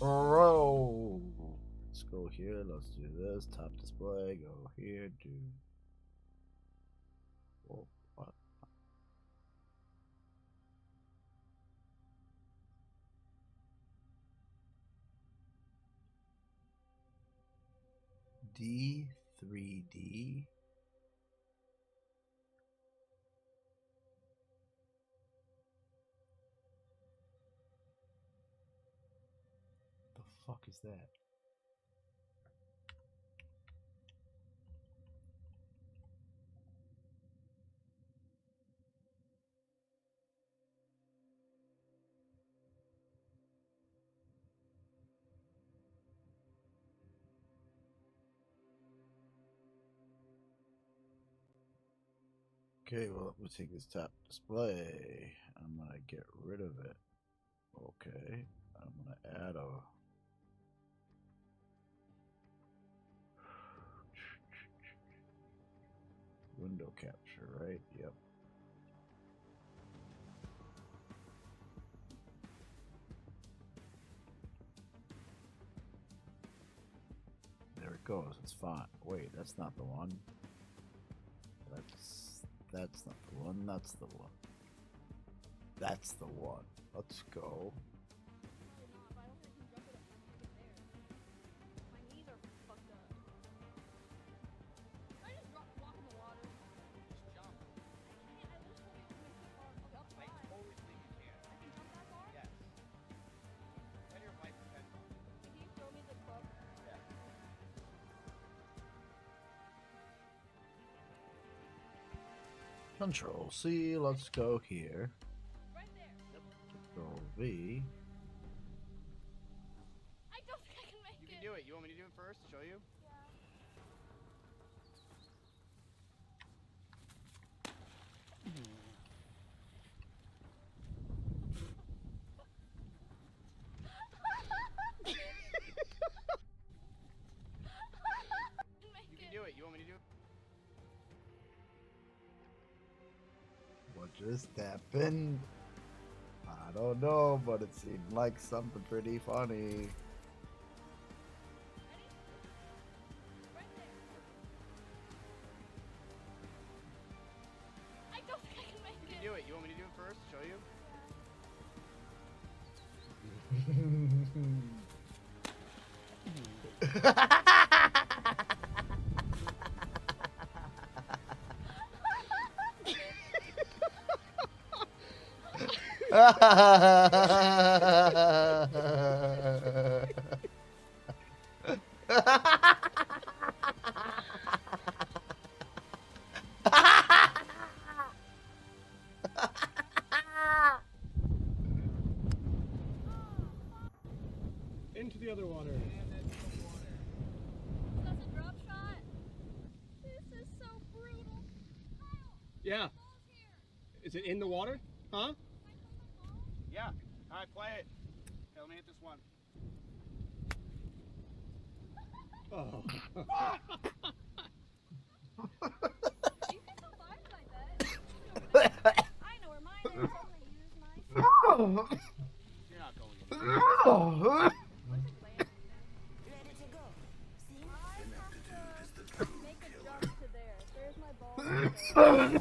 Roll. Let's go here. Let's do this. Top display. Go here. Do. Oh, what? D3D. The fuck is that? Okay, well, let me take this top display. I'm gonna get rid of it. Okay, I'm gonna add a window capture, right? Yep. There it goes. It's fine. Wait, that's not the one. That's not the one. That's the one. That's the one. Let's go. Control C. Let's go here. Control V. I don't think I can make it. You can do it. You want me to do it first to show you? You can do it. You want me to do it? What just happened? I don't know, but it seemed like something pretty funny. I don't think I can make You it. can do it. You want me to do it first to show you? Into the other water. That's a drop shot. This is so brutal. Yeah. Is it in the water? Huh? Yeah. All right, play it. Okay, let me hit this one. Oh. You can still fire like that. I know where mine is. I'm gonna use mine. You're not going in. What's your plan? Ready to go. See? I have to make a jump to there. There's my ball. Right there.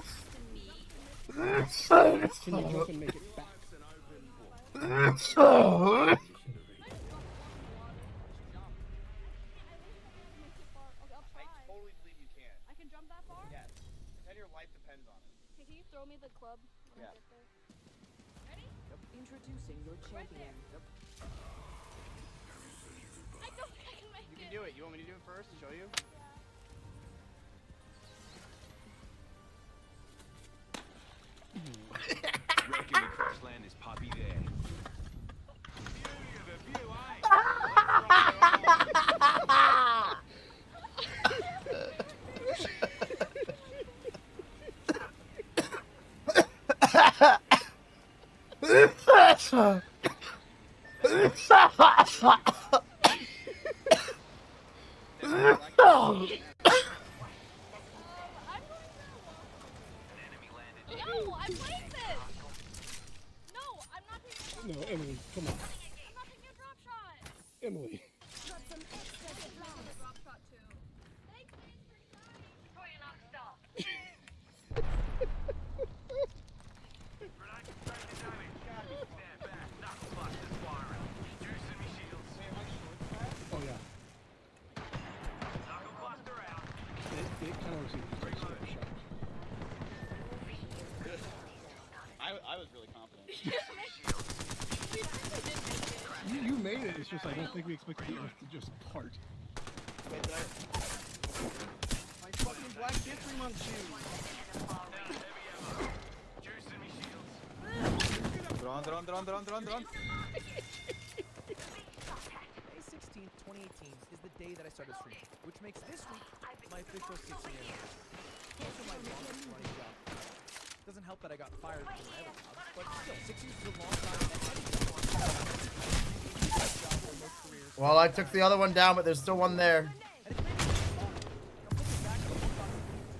Can you jump and make it back? I totally believe you can. I can jump that far? Yes. Pretend your life depends on it. Okay, can you throw me the club when Yeah. I get there? Ready? Introducing your champion. I don't think I can make You it. can do it. You want me to do it first to show you? Reckon the crash land is poppy there. No, I played this. No, I'm not taking a drop No, shot. Emily, come on. I'm not taking a drop shot. Emily. Got some extra supplies. Drop shot too. Oh yeah. It kind of looks like just a shot. I was really confident. You made it. It's just I don't think we expected the Earth to just part. Wait, did I... My fucking Black History Month shoes! They're on. May 16th, 2018 is the day that I started streaming, which makes this week my official 6-year anniversary. Also my longest running job. Doesn't help that I got fired from my other job, but still, 6 years is a long time and any job for most careers. Well, I took the other one down, but there's still one there.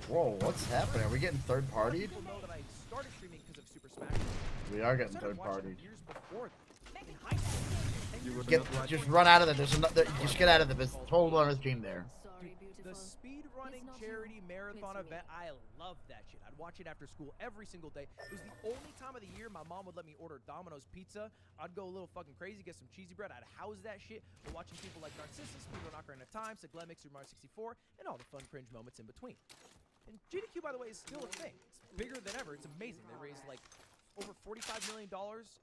Whoa, what's happening? Are we getting third partied? People know that I started streaming because of Super Smash Bros. We are getting I started third watching partied. years before that. In high school. 10 years Just run out of it. There's another. Just get out of it. There's a total other team there. Sorry, The beautiful. speed running It's not charity you. marathon It's me. event, I love that shit. I'd watch it after school every single day. It was the only time of the year my mom would let me order Domino's pizza. I'd go a little fucking crazy, get some cheesy bread. I'd house that shit. We're watching people like Narcissus, Speedrun Ocarina of Time, Siglemix, Super Mario 64, and all the fun cringe moments in between. And GDQ, by the way, is still a thing. It's bigger than ever. It's amazing. They raised like over $45 million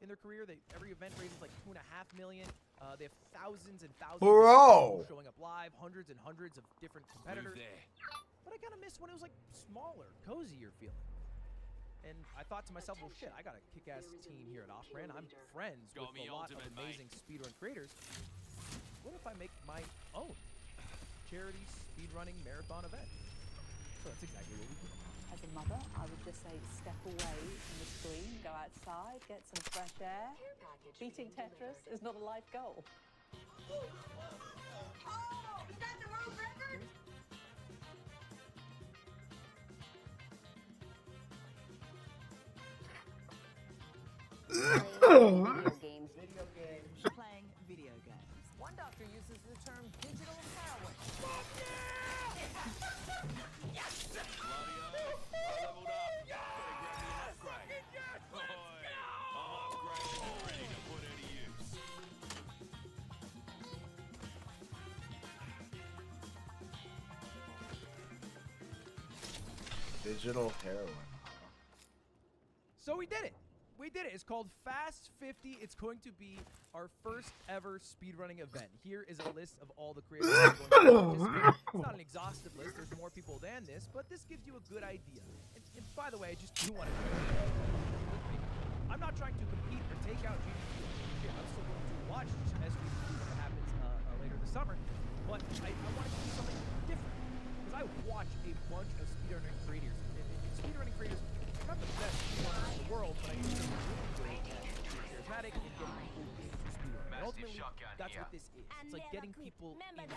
in their career. Every event raises like $2.5 million. They have thousands and thousands of Bro! people showing up live, hundreds and hundreds of different competitors. But I kind of miss when it was like smaller, cozier feeling. And I thought to myself, well, shit, I got a kick-ass team here at Offbrand. I'm friends with a lot of amazing speedrun creators. What if I make my own charity speedrunning marathon event? So that's exactly what we do. As a mother, I would just say step away from the screen, go outside, get some fresh air. Beating Tetris is not a life goal. Video games. Playing video games. One doctor uses the term digital heroin. Digital heroin. So we did it. We did it. It's called Fast 50. It's going to be our first ever speedrunning event. Here is a list of all the creators who are going to participate. It's not an exhaustive list. There's more people than this, but this gives you a good idea. And by the way, I just do want to I'm not trying to compete or take out GDQ. I'm still going to watch SGDQ when it happens later this summer. But I want to do something different. Because I watch a bunch of speedrunning creators. And speedrunning creators are not the best speedrunners in the world, but I think they're really good at being charismatic and getting people into speedrunning. And ultimately, that's what this is. It's like getting people into it.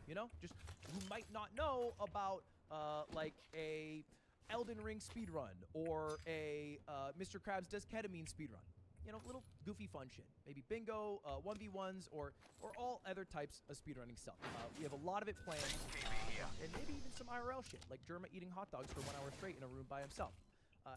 You know? Just who might not know about like a Elden Ring speedrun or a Mr. Krabs Does Ketamine speedrun. You know, little goofy fun shit. Maybe bingo, 1v1s, or all other types of speedrunning stuff. We have a lot of it planned, and maybe even some IRL shit, like Jerma eating hot dogs for 1 hour straight in a room by himself.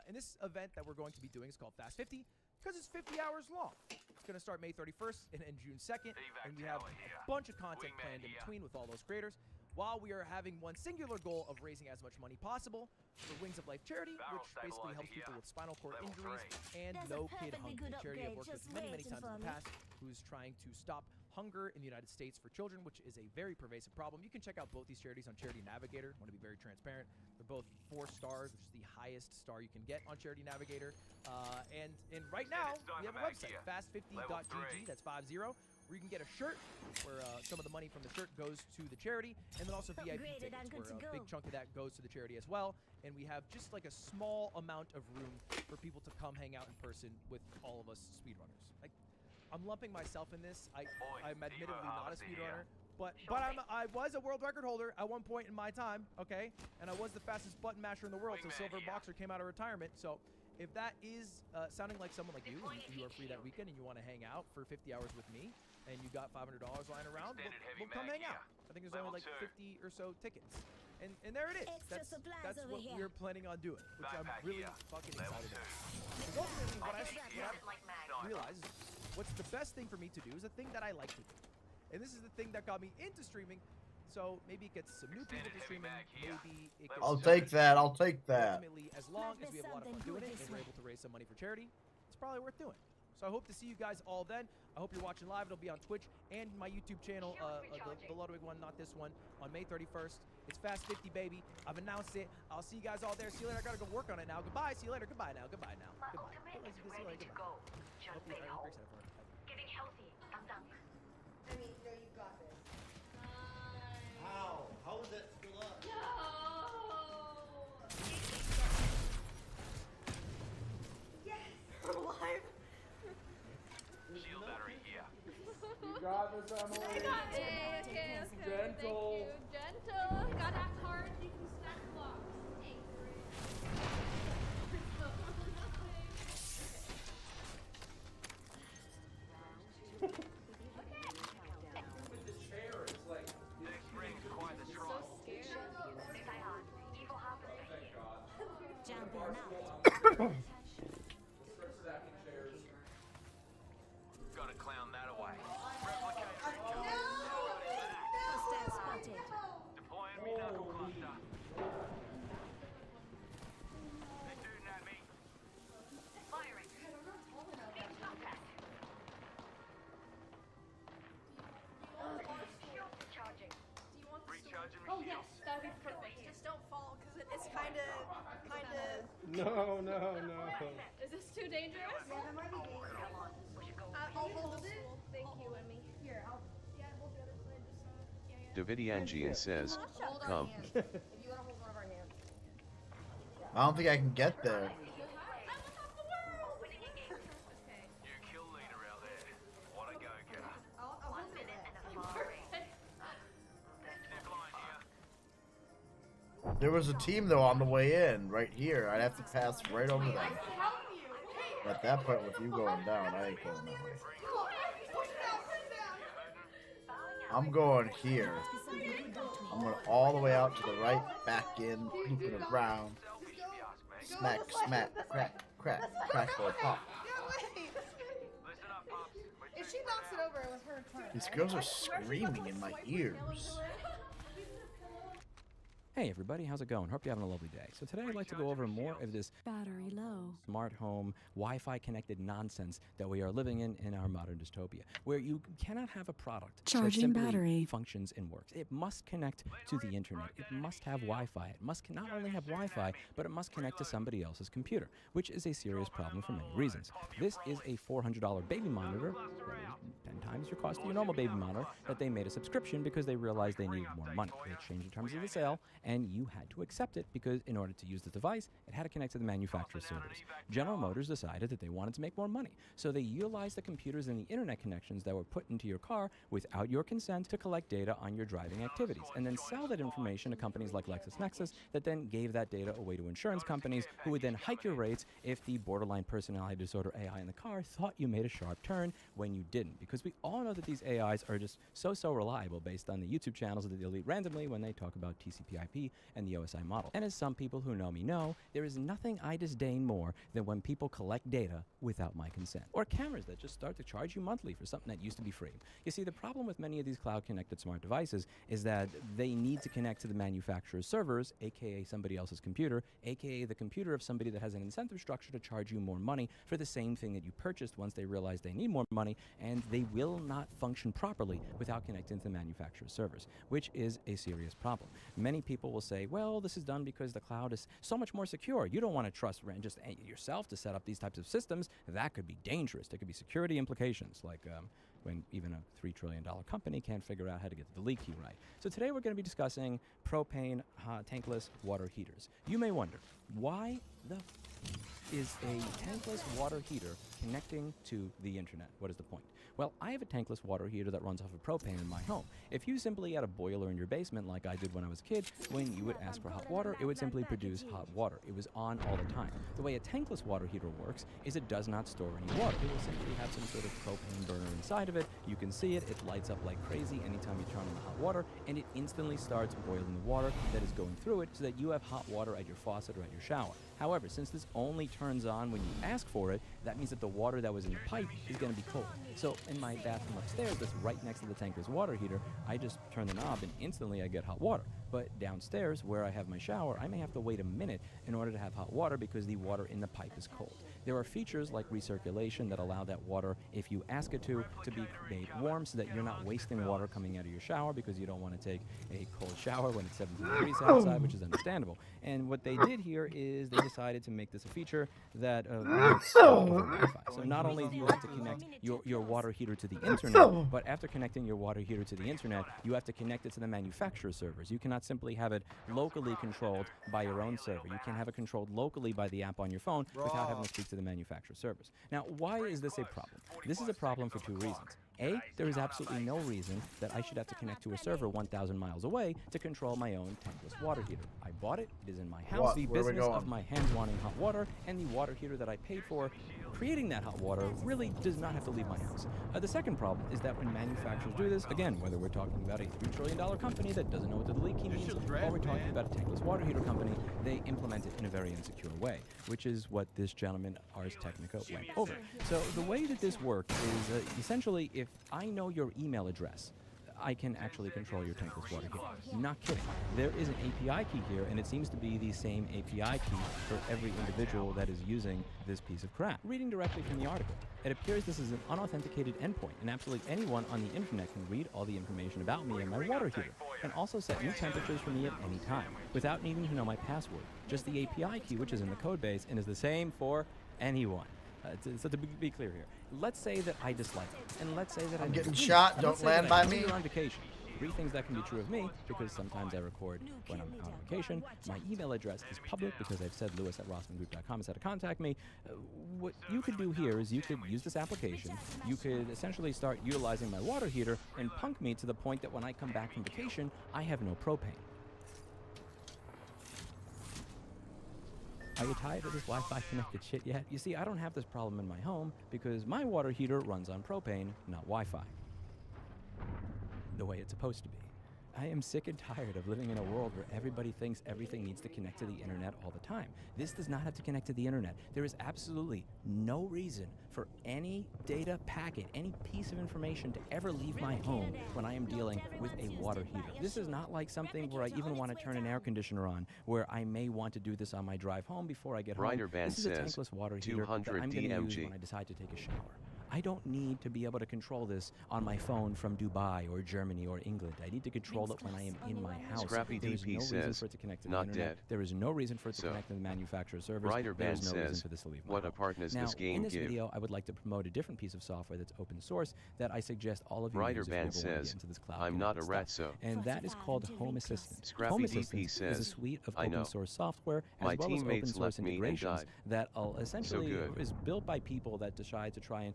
And this event that we're going to be doing is called Fast 50, because it's 50 hours long. It's going to start May 31st and end June 2nd, and we have a bunch of content planned in between with all those creators, while we are having one singular goal of raising as much money possible for Wings of Life charity, which basically helps people with spinal cord injuries and No Kid Hunger, a charity I've worked with many times in the past, who's trying to stop hunger in the United States for children, which is a very pervasive problem. You can check out both these charities on Charity Navigator. I want to be very transparent. They're both 4 stars, which is the highest star you can get on Charity Navigator. And right now, we have a website, fast50.gg, that's 50, where you can get a shirt, where some of the money from the shirt goes to the charity, and then also VIP tickets, where a big chunk of that goes to the charity as well. And we have just like a small amount of room for people to come hang out in person with all of us speedrunners. Like, I'm lumping myself in this. I'm admittedly not a speedrunner, but I was a world record holder at one point in my time, okay? And I was the fastest button masher in the world till Silver Boxer came out of retirement. So if that is sounding like someone like you, and you are free that weekend and you want to hang out for 50 hours with me, and you got $500 lying around, Extended heavy we'll come mag hang out. here. I think there's only like Level 50 2. or so tickets. And there it is. Extra supplies That's over what here. we're planning on doing, which I'm Backpack really here. fucking Level excited 2. about. Because ultimately, what I Sniper. realize is what's the best thing for me to do is the thing that I like to do. And this is the thing that got me into streaming. So maybe it gets some new people to Extended heavy streaming. mag here. Maybe it gets I'll some take that. I'll take that. ultimately, as long as we have a lot of fun doing it and we're able to raise some money for charity, it's probably worth doing. So I hope to see you guys all then. I hope you're watching live. It'll be on Twitch and my YouTube channel, the Ludwig one, not this one, on May 31st. It's Fast 50, baby. I've announced it. I'll see you guys all there. See you later. I gotta go work on it now. Goodbye. See you later. Goodbye now. Goodbye now. Goodbye. See you later. Goodbye. Hope you're excited for it. Getting healthy. I'm done. I mean, no, you got this. How? How is that still up? Yes, we're alive. Shield battery here. Okay, okay. Gentle. Thank you. Gentle. Got that card. You can stack blocks. Hey, Next ring's quite the trot. Jumping out. Gotta clown that away. Replicator incoming. Hostile spotted. Deploying me knuckle cluster. They're shooting at me. Firing. Need stop that. Shield recharging. Recharging Oh my yes, shields. that'd be perfect. Just don't fall, because it's kind of. No, no, no. Is this too dangerous? Come on. We should go. I'll hold it. Thank you, Emmy. Here, I'll. Yeah, hold the other side. Just Davidiangian says, come. If you want to hold one of our hands. I don't think I can get there. New kill leader out there. What a go-getter. I'll 1 hold minute it. and a far range. Zip line here. There was a team though on the way in, right here. I'd have to pass right over them. At that point, with you going down, I ain't going that way. I'm going here. I'm going all the way out to the right, back in, looping around. Selfish, if you ask me. Smack, smack, crack, crack, crackle, pop. Listen up, pups. We're If she knocks it over, it was her turn. These girls are screaming in my ears. Hey everybody, how's it going? Hope you're having a lovely day. So today I'd like to go over more of this Battery low. smart home, Wi-Fi connected nonsense that we are living in our modern dystopia, where you cannot have a product that Charging simply battery. functions and works. It must connect to the internet. It must have Wi-Fi. It must not only have Wi-Fi, but it must connect to somebody else's computer, which is a serious problem for many reasons. This is a $400 baby monitor, 10 times your cost of your normal baby monitor, that they made a subscription because they realized they needed more money. They changed the terms of the sale, and you had to accept it because in order to use the device, it had to connect to the manufacturer's servers. General Motors decided that they wanted to make more money, so they utilized the computers and the internet connections that were put into your car without your consent to collect data on your driving activities, and then sell that information to companies like LexisNexis that then gave that data away to insurance companies who would then hike your rates if the borderline personality disorder AI in the car thought you made a sharp turn when you didn't. Because we all know that these AIs are just so reliable based on the YouTube channels that they delete randomly when they talk about TCP/IP and the OSI model. And as some people who know me know, there is nothing I disdain more than when people collect data without my consent. Or cameras that just start to charge you monthly for something that used to be free. You see, the problem with many of these cloud-connected smart devices is that they need to connect to the manufacturer's servers, aka somebody else's computer, aka the computer of somebody that has an incentive structure to charge you more money for the same thing that you purchased once they realize they need more money, and they will not function properly without connecting to the manufacturer's servers, which is a serious problem. Many people will say, well, this is done because the cloud is so much more secure. You don't want to trust just yourself to set up these types of systems. That could be dangerous. There could be security implications, like when even a $3 trillion company can't figure out how to get the delete key right. So today we're going to be discussing propane tankless water heaters. You may wonder, why the is a tankless water heater connecting to the internet. What is the point? Well, I have a tankless water heater that runs off of propane in my home. If you simply had a boiler in your basement like I did when I was a kid, when you would ask for hot water, it would simply produce hot water. It was on all the time. The way a tankless water heater works is it does not store any water. It will simply have some sort of propane burner inside of it. You can see it. It lights up like crazy anytime you turn on the hot water, and it instantly starts boiling the water that is going through it so that you have hot water at your faucet or at your shower. However, since this only turns on when you ask for it, that means that the water that was in the pipe is going to be cold. So in my bathroom upstairs that's right next to the tankless water heater, I just turn the knob and instantly I get hot water. But downstairs, where I have my shower, I may have to wait a minute in order to have hot water because the water in the pipe is cold. There are features like recirculation that allow that water, if you ask it to be made warm so that you're not wasting water coming out of your shower because you don't want to take a cold shower when it's 17 degrees outside, which is understandable. And what they did here is they decided to make this a feature that works over Wi-Fi. So not only do you have to connect your water heater to the internet, but after connecting your water heater to the internet, you have to connect it to the manufacturer's servers. You cannot simply have it locally controlled by your own server. You can have it controlled locally by the app on your phone without having to speak to the manufacturer's servers. Now, why is this a problem? This is a problem for two reasons. A, there is absolutely no reason that I should have to connect to a server 1,000 miles away to control my own tankless water heater. I bought it, it is in my house, the business of my hands wanting hot water, and the water heater that I paid for creating that hot water really does not have to leave my house. The second problem is that when manufacturers do this, again, whether we're talking about a $3 trillion company that doesn't know what the leak key means, or we're talking about a tankless water heater company, they implement it in a very insecure way, which is what this gentleman, Ars Technica, went over. So the way that this works is essentially if I know your email address, I can actually control your tankless water heater. Not kidding. There is an API key here, and it seems to be the same API key for every individual that is using this piece of crap. Reading directly from the article, it appears this is an unauthenticated endpoint, and absolutely anyone on the internet can read all the information about me and my water heater, and also set new temperatures for me at any time, without needing to know my password. Just the API key, which is in the code base, and is the same for anyone. So to be clear here, let's say that I dislike it, and let's say that I'm getting shot. Don't land by me. On vacation. Three things that can be true of me, because sometimes I record when I'm on vacation. My email address is public because I've said lewis@rossmangroup.com is how to contact me. What you could do here is you could use this application. You could essentially start utilizing my water heater and punk me to the point that when I come back from vacation, I have no propane. Are you tired of this Wi-Fi connected shit yet? You see, I don't have this problem in my home because my water heater runs on propane, not Wi-Fi. The way it's supposed to be. I am sick and tired of living in a world where everybody thinks everything needs to connect to the internet all the time. This does not have to connect to the internet. There is absolutely no reason for any data packet, any piece of information to ever leave my home when I am dealing with a water heater. This is not like something where I even want to turn an air conditioner on, where I may want to do this on my drive home before I get home. This is a tankless water heater that I'm going to use when I decide to take a shower. I don't need to be able to control this on my phone from Dubai or Germany or England. I need to control it when I am in my house. Scrappy There is DP no reason says, for it to connect to not the internet. dead. There is no reason for it to connect to the manufacturer's servers. Ryder There Band is no reason says, for this to leave my what home. apartness Now, this game in this give? video, I would like to promote a different piece of software that's open source that I suggest all of you Ryder use if you ever Band want to get says, into this cloud I'm not a connected rat, stuff. so. And that is called Home Assistant. Scrappy Home DP Assistant is says, a suite of I know. open source software My as well as open teammates source left me and integrations died. that essentially good. is built by people that decide to try and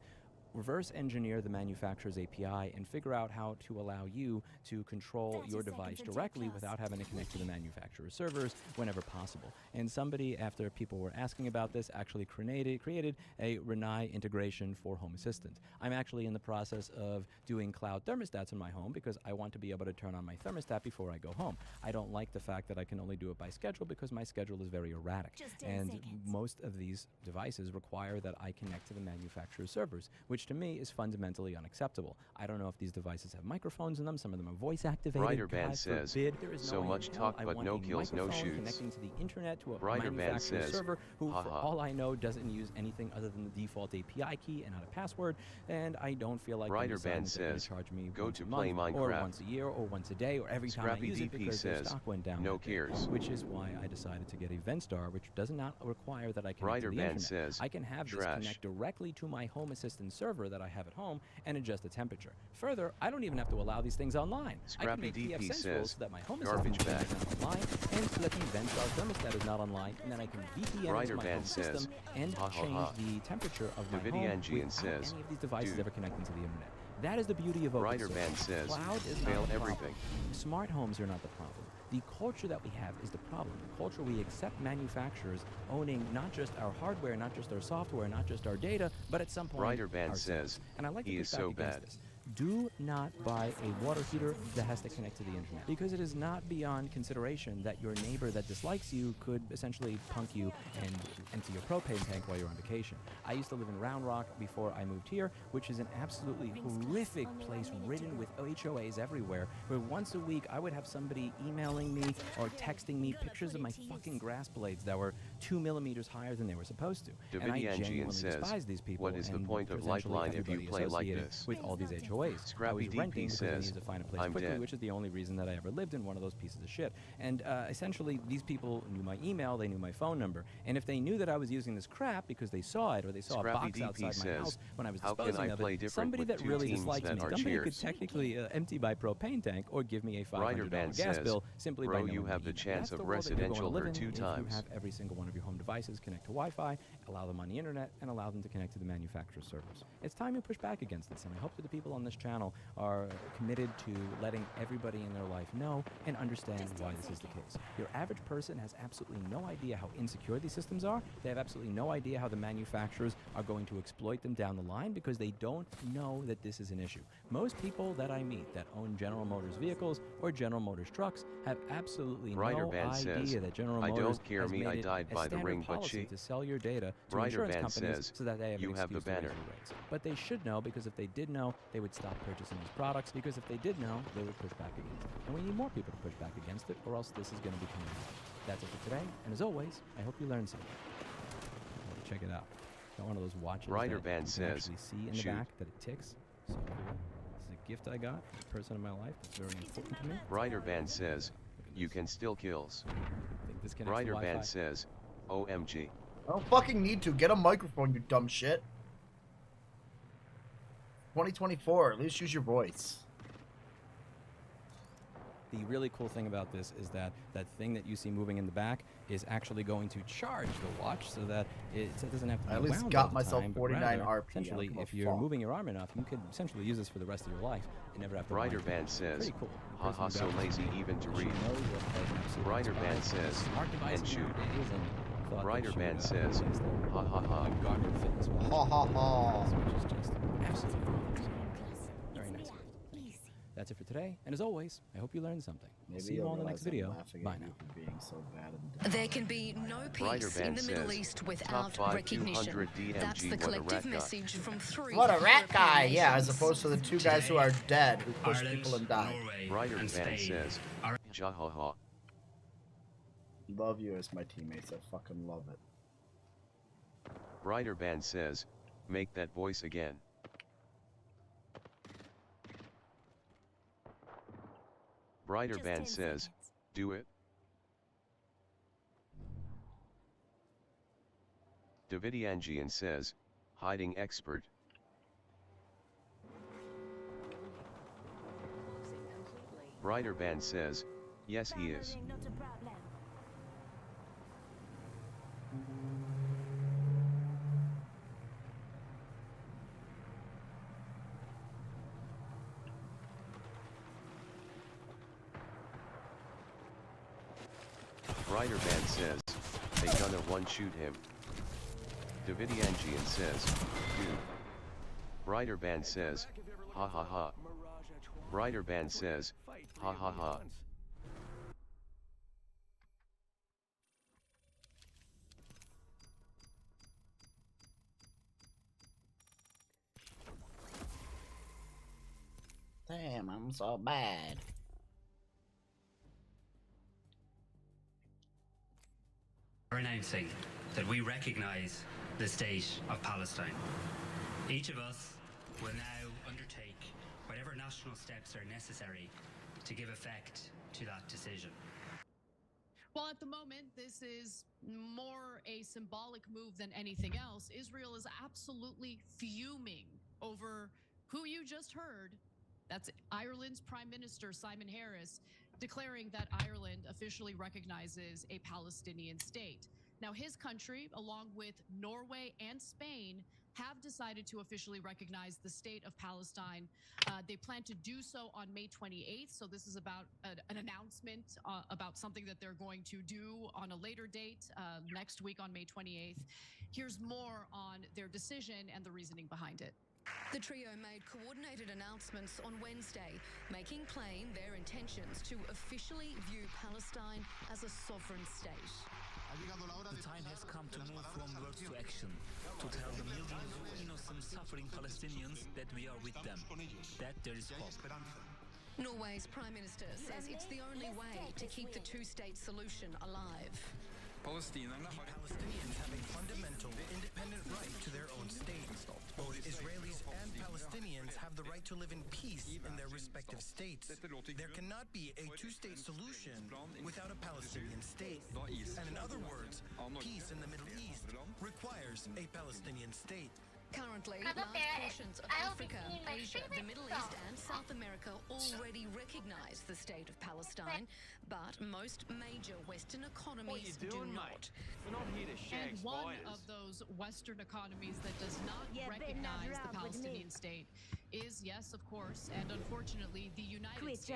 reverse engineer the manufacturer's API and figure out how to allow you to control your device directly without having to connect to the manufacturer's servers whenever possible. And somebody, after people were asking about this, actually created a Rinnai integration for Home Assistant. I'm actually in the process of doing cloud thermostats in my home because I want to be able to turn on my thermostat before I go home. I don't like the fact that I can only do it by schedule because my schedule is very erratic. And most of these devices require that I connect to the manufacturer's servers, which to me is fundamentally unacceptable. I don't know if these devices have microphones in them. Some of them are voice activated. Ryder Band God says, forbid. There is so no much way talk I but want no a kills, no microphone shoots. connecting to the internet to a Ryder Band manufacturer's says, server who, ha for ha. all I know, doesn't use anything other than the default API key and not a password. And I don't feel like Ryder they're Band deciding that says, they're gonna charge me go once to a play month or Minecraft. once a year or once a day or every time I Scrappy use it DP because their says, stock went down. no that day, cares. which is why I decided to get a Ventstar, which does not require that I connect Ryder to the Band internet. says, I can have this trash. connect directly to my Home Assistant server server that I have at home and adjust the temperature. Further, I don't even have to allow these things online. I can make Scrappy PF DP Central says, so that my home garbage assistant bag. is not online, and so that the Venstar thermostat is not online, and then I can VPN Ryder into my Band home says, system and ha, ha, change ha. the temperature of my home Davidiangian without says, any of these devices dude. ever connecting to the internet. That is the beauty of open Ryder source. Band says, Cloud is fail not the problem. everything. Smart homes are not the problem. The culture that we have is the problem. The culture we accept manufacturers owning not just our hardware, not just our software, not just our data, but at some point Ryder Band ourselves. says, And I like to he push is back so against bad. this. Do not buy a water heater that has to connect to the internet, because it is not beyond consideration that your neighbor that dislikes you could essentially punk you and empty your propane tank while you're on vacation. I used to live in Round Rock before I moved here, which is an absolutely horrific place ridden with HOAs everywhere, where once a week I would have somebody emailing me or texting me pictures of my fucking grass blades that were 2 millimeters higher than they were supposed to. And I Davidiangian genuinely says, despise these people. what is the and point of essentially Lifeline if you everybody play like associated this? with all these HOAs. I Scrappy was renting DP because I says, needed to find a place I'm quickly, dead. which is the only reason that I ever lived in one of those pieces of shit. And essentially, these people knew my email, they knew my phone number, and if they knew that I was using this crap because they saw it or they saw Scrappy a box DP outside my says, house when I was how can disposing I of play it, different somebody with that two really teams dislikes that me, are somebody could cheers? technically empty my propane tank or give me a Ryder $500 Band gas says, bill simply bro, by knowing you my have the email. chance That's of the world that you're going to residential live her in 2 if times. you have every single one of your home devices connect to Wi-Fi, allow them on the internet, and allow them to connect to the manufacturer's servers. It's time you push back against this, and I hope that the people on this channel are committed to letting everybody in their life know and understand why this is the case. Your average person has absolutely no idea how insecure these systems are. They have absolutely no idea how the manufacturers are going to exploit them down the line because they don't know that this is an issue. Most people that I meet that own General Motors vehicles or General Motors trucks have absolutely Ryder no Band idea says, that General I Motors don't care has me, made I it died a by the standard ring, but policy she. to sell your data to Ryder insurance Band companies says, so that they have you an have the excuse to raise banner. your rates. But they should know, because if they did know, they would stop purchasing these products, because if they did know, they would push back against it. And we need more people to push back against it, or else this is going to become a problem. That's it for today, and as always, I hope you learned something. Check it out. Got one of those watches Ryder that Band you can says, actually see in the shoot. back that it ticks. So cool. This is a gift I got from a person in my life that's very important to me. Ryder Band says, you can still kills. I think this connects to Ryder Wi-Fi. Band says, OMG. I don't fucking need to. Get a microphone, you dumb shit. 2024, at least use your voice. The really cool thing about this is that that thing that you see moving in the back is actually going to charge the watch so that it doesn't have to be I at least wound got all the myself time, but 49 rather, RPM. essentially, Come if on, you're fuck. moving your arm enough, you could essentially use this for the rest of your life and never have to Ryder wind it. Band says, Pretty cool. The person haha, who so got this lazy to me, even to she read. knows what has absolutely Ryder Band inspired says, smart devices and shoot. nowadays, and thought that Ryder she Band would, says, replace the ha ha ha. Garmin Fitness watch. Ha ha ha. Which is just absolutely gorgeous. Very nice gift. Thank you. That's it for today, and as always, I hope you learned something. Maybe See you you'll all in the next realize I'm video. laughing Bye at now. you for being so bad and There can be no Ryder peace in Band the Middle says, East top without 5 recognition. 200 DMG, That's the what a collective rat guy. message from 3 What a rat European guy, yeah, as nations. opposed to the two guys who are dead, who push Ireland, people and die. Norway, Ryder and Band Spain says, are jahaha. Love you as my teammates, I fucking love it. Ryder Band says, make that voice again. Ryder Band says, do it. Davidiangian says, hiding expert. Ryder Band says, yes he is. Ryder Band says, they gonna one-shoot him. Davidiangian says, dude. Ryder Band says, ha ha ha. Ryder Band says, ha ha ha. Damn, I'm so bad. We're announcing that we recognize the state of Palestine. Each of us will now undertake whatever national steps are necessary to give effect to that decision. Well, at the moment, this is more a symbolic move than anything else. Israel is absolutely fuming over who you just heard. That's Ireland's Prime Minister, Simon Harris, declaring that Ireland officially recognizes a Palestinian state. Now, his country, along with Norway and Spain, have decided to officially recognize the state of Palestine. They plan to do so on May 28th. So this is about an announcement about something that they're going to do on a later date next week on May 28th. Here's more on their decision and the reasoning behind it. The trio made coordinated announcements on Wednesday, making plain their intentions to officially view Palestine as a sovereign state. The time has come to move from words to action, to tell the millions of innocent suffering Palestinians that we are with them, that there is hope. Norway's Prime Minister says it's the only way to keep the two-state solution alive. Palestinans have a fundamental independent right to their own state. Both Israelis and Palestinians have the right to live in peace in their respective states. There cannot be a two-state solution without a Palestinian state. And in other words, peace in the Middle East requires a Palestinian state. Currently, large portions of Africa, Asia, the Middle East and South America already recognize the state of Palestine, but most major Western economies do not. We're not here to shag And one spiders. of those Western economies that does not recognize the Palestinian state is, yes, of course, and unfortunately, the United States.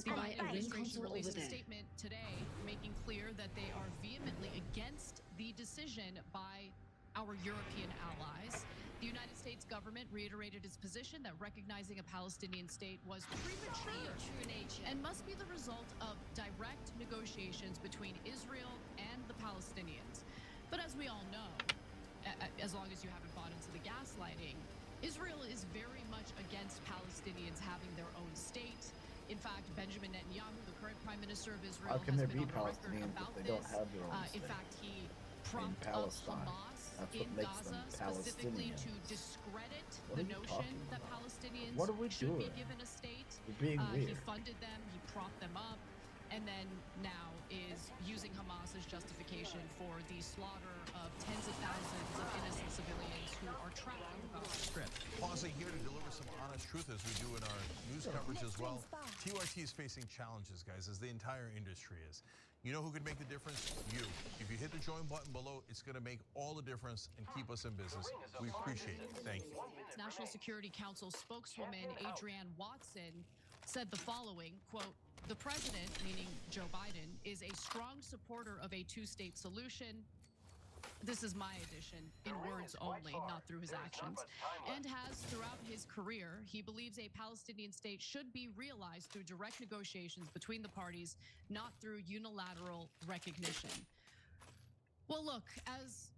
The Biden administration released a statement today making clear that they are vehemently against the decision by our European allies. The United States government reiterated its position that recognizing a Palestinian state was premature and must be the result of direct negotiations between Israel and the Palestinians. But as we all know, as long as you haven't bought into the gaslighting, Israel is very much against Palestinians having their own state. In fact, Benjamin Netanyahu, the current Prime Minister of Israel, How can has there been be on the record Palestinians about if they this. don't have their own In state? fact, he In propped up Palestine. Hamas That's in what makes Gaza them specifically Palestinian. to discredit What the are you notion talking that about? Palestinians What are we should be doing? given a state. You're being He weird. funded them, he propped them up, and then now is using Hamas as justification for the slaughter of tens of thousands of innocent civilians who are trapped on the Gaza Strip. Pausing here to deliver some honest truth as we do in our news coverage as well. TYT is facing challenges, guys, as the entire industry is. You know who could make the difference? You. If you hit the join button below, it's going to make all the difference and keep us in business. We appreciate it. Thank you. National Security Council spokeswoman Adrienne Watson said the following, quote, "The president," meaning Joe Biden, "is a strong supporter of a two-state solution." This is my addition, in words only, not through his actions. And has throughout his career, he believes a Palestinian state should be realized through direct negotiations between the parties, not through unilateral recognition. Well, look, as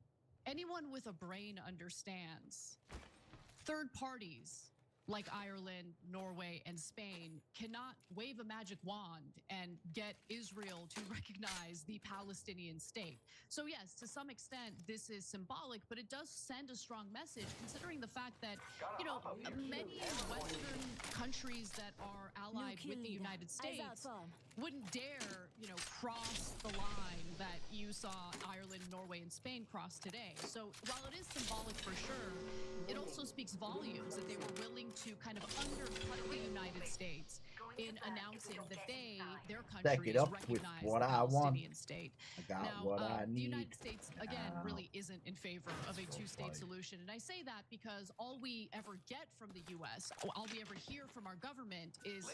anyone with a brain understands, third parties like Ireland, Norway, and Spain cannot wave a magic wand and get Israel to recognize the Palestinian state. So yes, to some extent, this is symbolic, but it does send a strong message considering the fact that, you know, many Western countries that are allied with the United States wouldn't dare, you know, cross the line that you saw Ireland, Norway, and Spain cross today. So while it is symbolic for sure, it also speaks volumes that they were willing to kind of undercut the United States in announcing that their Back countries it up with recognize what the I want. Palestinian state. I got Now, what I the need. United States, again, really isn't in favor of a So two-state funny. solution. And I say that because all we ever get from the U.S., all we ever hear from our government is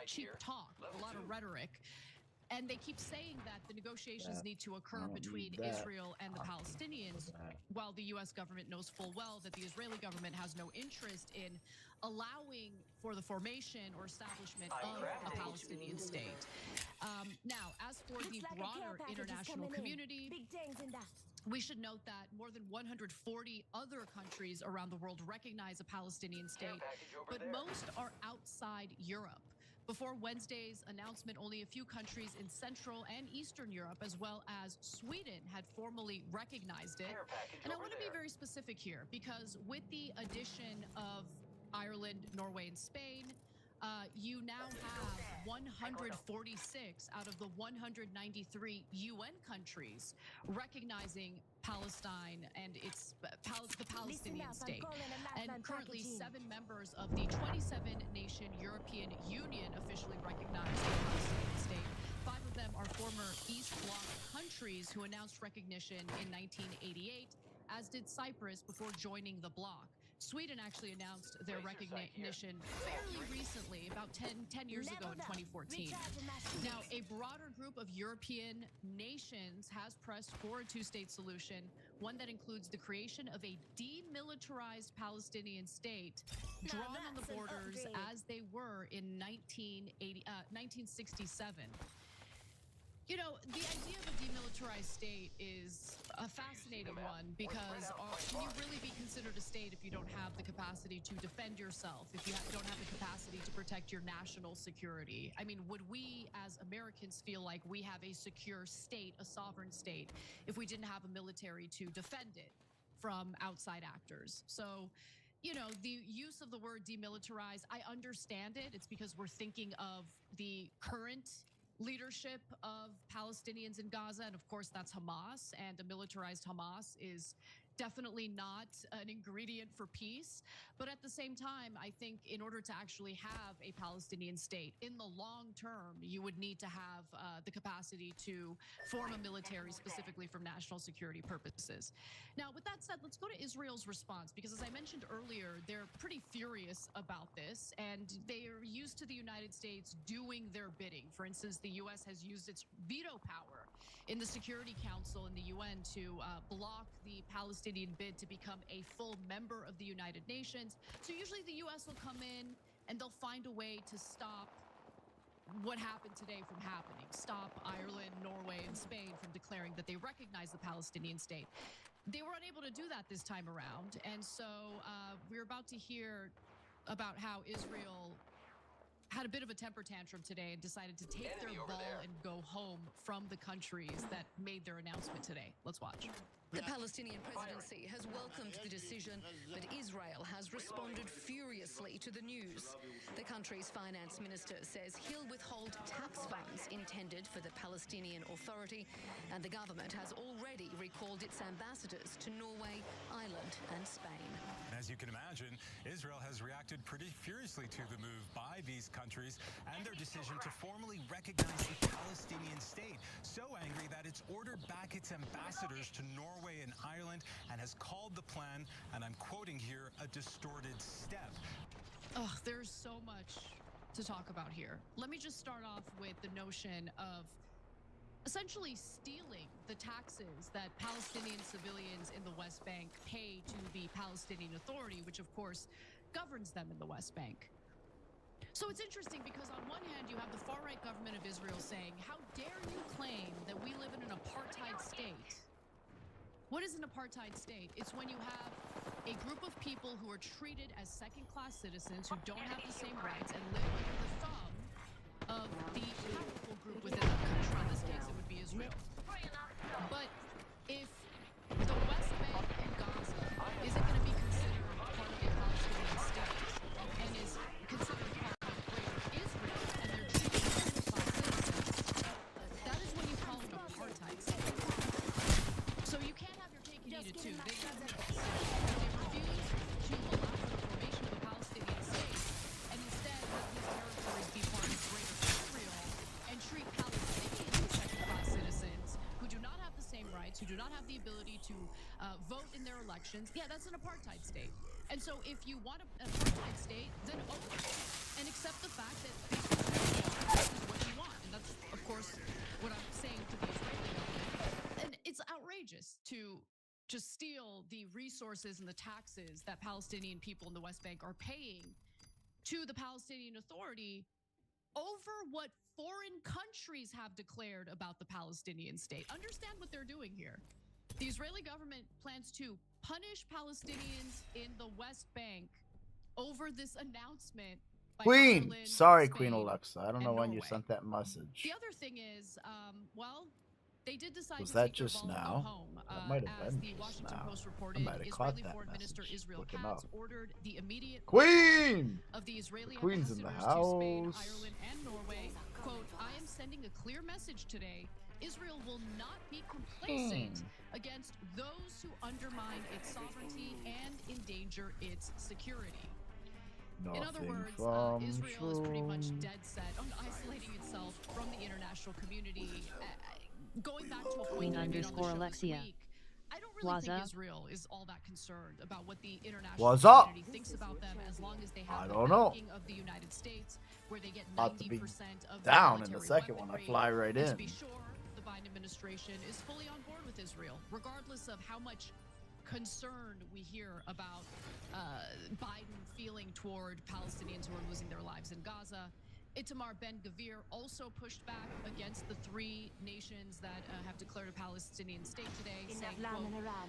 cheap talk, a lot of rhetoric. And they keep saying that the negotiations need to occur don't between need that. Israel and the Palestinians, while the U.S. government knows full well that the Israeli government has no interest in allowing for the formation or establishment of a Palestinian state. Now, as for the broader international community, we should note that more than 140 other countries around the world recognize a Palestinian state, but most are outside Europe. Before Wednesday's announcement, only a few countries in Central and Eastern Europe, as well as Sweden, had formally recognized it. And I want to be very specific here, because with the addition of Ireland, Norway, and Spain, you now have 146 out of the 193 UN countries recognizing Palestine and its the Palestinian state. And currently 7 members of the 27-nation European Union officially recognize the Palestinian state. 5 of them are former East Bloc countries who announced recognition in 1988, as did Cyprus before joining the bloc. Sweden actually announced their recognition fairly recently, about 10 years ago in 2014. Now, a broader group of European nations has pressed for a two-state solution, one that includes the creation of a demilitarized Palestinian state drawn on the borders as they were in 1967. You know, the idea of a demilitarized state is a fascinating one because can you really be considered a state if you don't have the capacity to defend yourself, if you don't have the capacity to protect your national security? I mean, would we as Americans feel like we have a secure state, a sovereign state, if we didn't have a military to defend it from outside actors? So, you know, the use of the word demilitarize, I understand it. It's because we're thinking of the current leadership of Palestinians in Gaza, and of course that's Hamas, and a militarized Hamas is definitely not an ingredient for peace. But at the same time, I think in order to actually have a Palestinian state in the long term, you would need to have the capacity to form a military specifically for national security purposes. Now, with that said, let's go to Israel's response, because as I mentioned earlier, they're pretty furious about this, and they are used to the United States doing their bidding. For instance, the U.S. has used its veto power in the Security Council in the UN to block the Palestinian bid to become a full member of the United Nations. So usually the U.S. will come in and they'll find a way to stop what happened today from happening, stop Ireland, Norway, and Spain from declaring that they recognize the Palestinian state. They were unable to do that this time around. And so we're about to hear about how Israel had a bit of a temper tantrum today and decided to take their ball and go home from the countries that made their announcement today. Let's watch. The Palestinian presidency has welcomed the decision, but Israel has responded furiously to the news. The country's finance minister says he'll withhold tax funds intended for the Palestinian Authority, and the government has already recalled its ambassadors to Norway, Ireland, and Spain. As you can imagine, Israel has reacted pretty furiously to the move by these countries and their decision to formally recognize a Palestinian state. So angry that it's ordered back its ambassadors to Norway and Ireland and has called the plan, and I'm quoting here, a distorted step. Oh, there's so much to talk about here. Let me just start off with the notion of essentially stealing the taxes that Palestinian civilians in the West Bank pay to the Palestinian Authority, which of course governs them in the West Bank. So it's interesting because on one hand, you have the far-right government of Israel saying, how dare you claim that we live in an apartheid state? What is an apartheid state? It's when you have a group of people who are treated as second-class citizens who don't have the same rights and live under the thumb of the powerful group within the country. In this case, it would be Israel. But if the West Bank and Gaza isn't going to be considered part of a Palestinian state and is considered part of greater Israel, and they're treated as second-class citizens, that is when you call it an apartheid state. So you can't have your cake and eat it too. They got to make a decision. They refuse to allow for the formation of a Palestinian state, and instead have these territories be part of greater Israel and treat Palestinians as second-class citizens who do not have the same rights, who do not have the ability to vote in their elections. Yeah, that's an apartheid state. And so if you want an apartheid state, then own it and accept the fact that this is what you want. And that's, of course, what I'm saying to the Israeli government. And it's outrageous to just steal the resources and the taxes that Palestinian people in the West Bank are paying to the Palestinian Authority over what foreign countries have declared about the Palestinian state. Understand what they're doing here. The Israeli government plans to punish Palestinians in the West Bank over this announcement by Queen! Ireland, Sorry, Spain, Queen Alexa. I don't know and when you Norway. sent that message. The other thing is, well, They did decide Was to that take their just ball and go now? home. That might have As been the just Washington now. Post I reported, might have Israeli caught that Foreign Minister message. Israel Looking Katz up. ordered the immediate Queen! of the Israeli The Queen's in the ambassadors to Spain, house. Ireland, and Norway. Quote, I am sending a clear message today. Israel will not be complacent against those who undermine its sovereignty and endanger its security. In other Nothing words, from Israel is pretty much Shul. dead set on isolating itself from the international community. Going back to a point Queen that I made on the underscore show Alexia. this week, I don't really think Waza. Israel is all that concerned about what the international What's up? community thinks about them, as long as they have I the don't know. backing of the United States, where they get About to be 90% of down the in the military second one. I weaponry. fly right And to in. be sure, the Biden administration is fully on board with Israel, regardless of how much concern we hear about Biden feeling toward Palestinians who are losing their lives in Gaza. Itamar Ben-Gvir also pushed back against the three nations that have declared a Palestinian state today, saying, quote,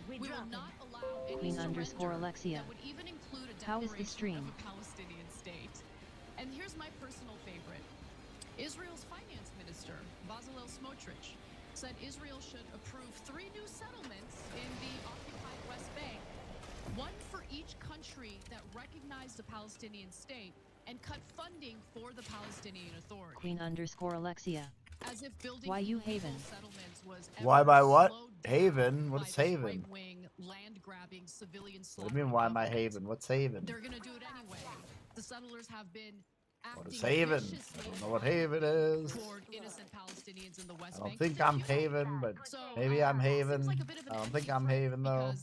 we will not allow any Queen underscore surrender Alexia. that would even include a How is the declaration stream? of a Palestinian state. And here's my personal favorite. Israel's finance minister, Bezalel Smotrich, said Israel should approve 3 new settlements in the occupied West Bank, one for each country that recognized a Palestinian state, and cut funding for the Palestinian Authority. Queen underscore Alexia. As if building Why you illegal Haven? settlements was Why ever by what? slowed down Haven? by What's this Haven? right-wing, land-grabbing, civilian What do you mean, why am I Haven? What's Haven? They're gonna do it anyway. The settlers have been What is acting Haven? viciously I don't know what Haven is. toward innocent Palestinians in the West I don't Bank. think I'm Haven, but maybe I'm Haven. I don't think I'm Haven though.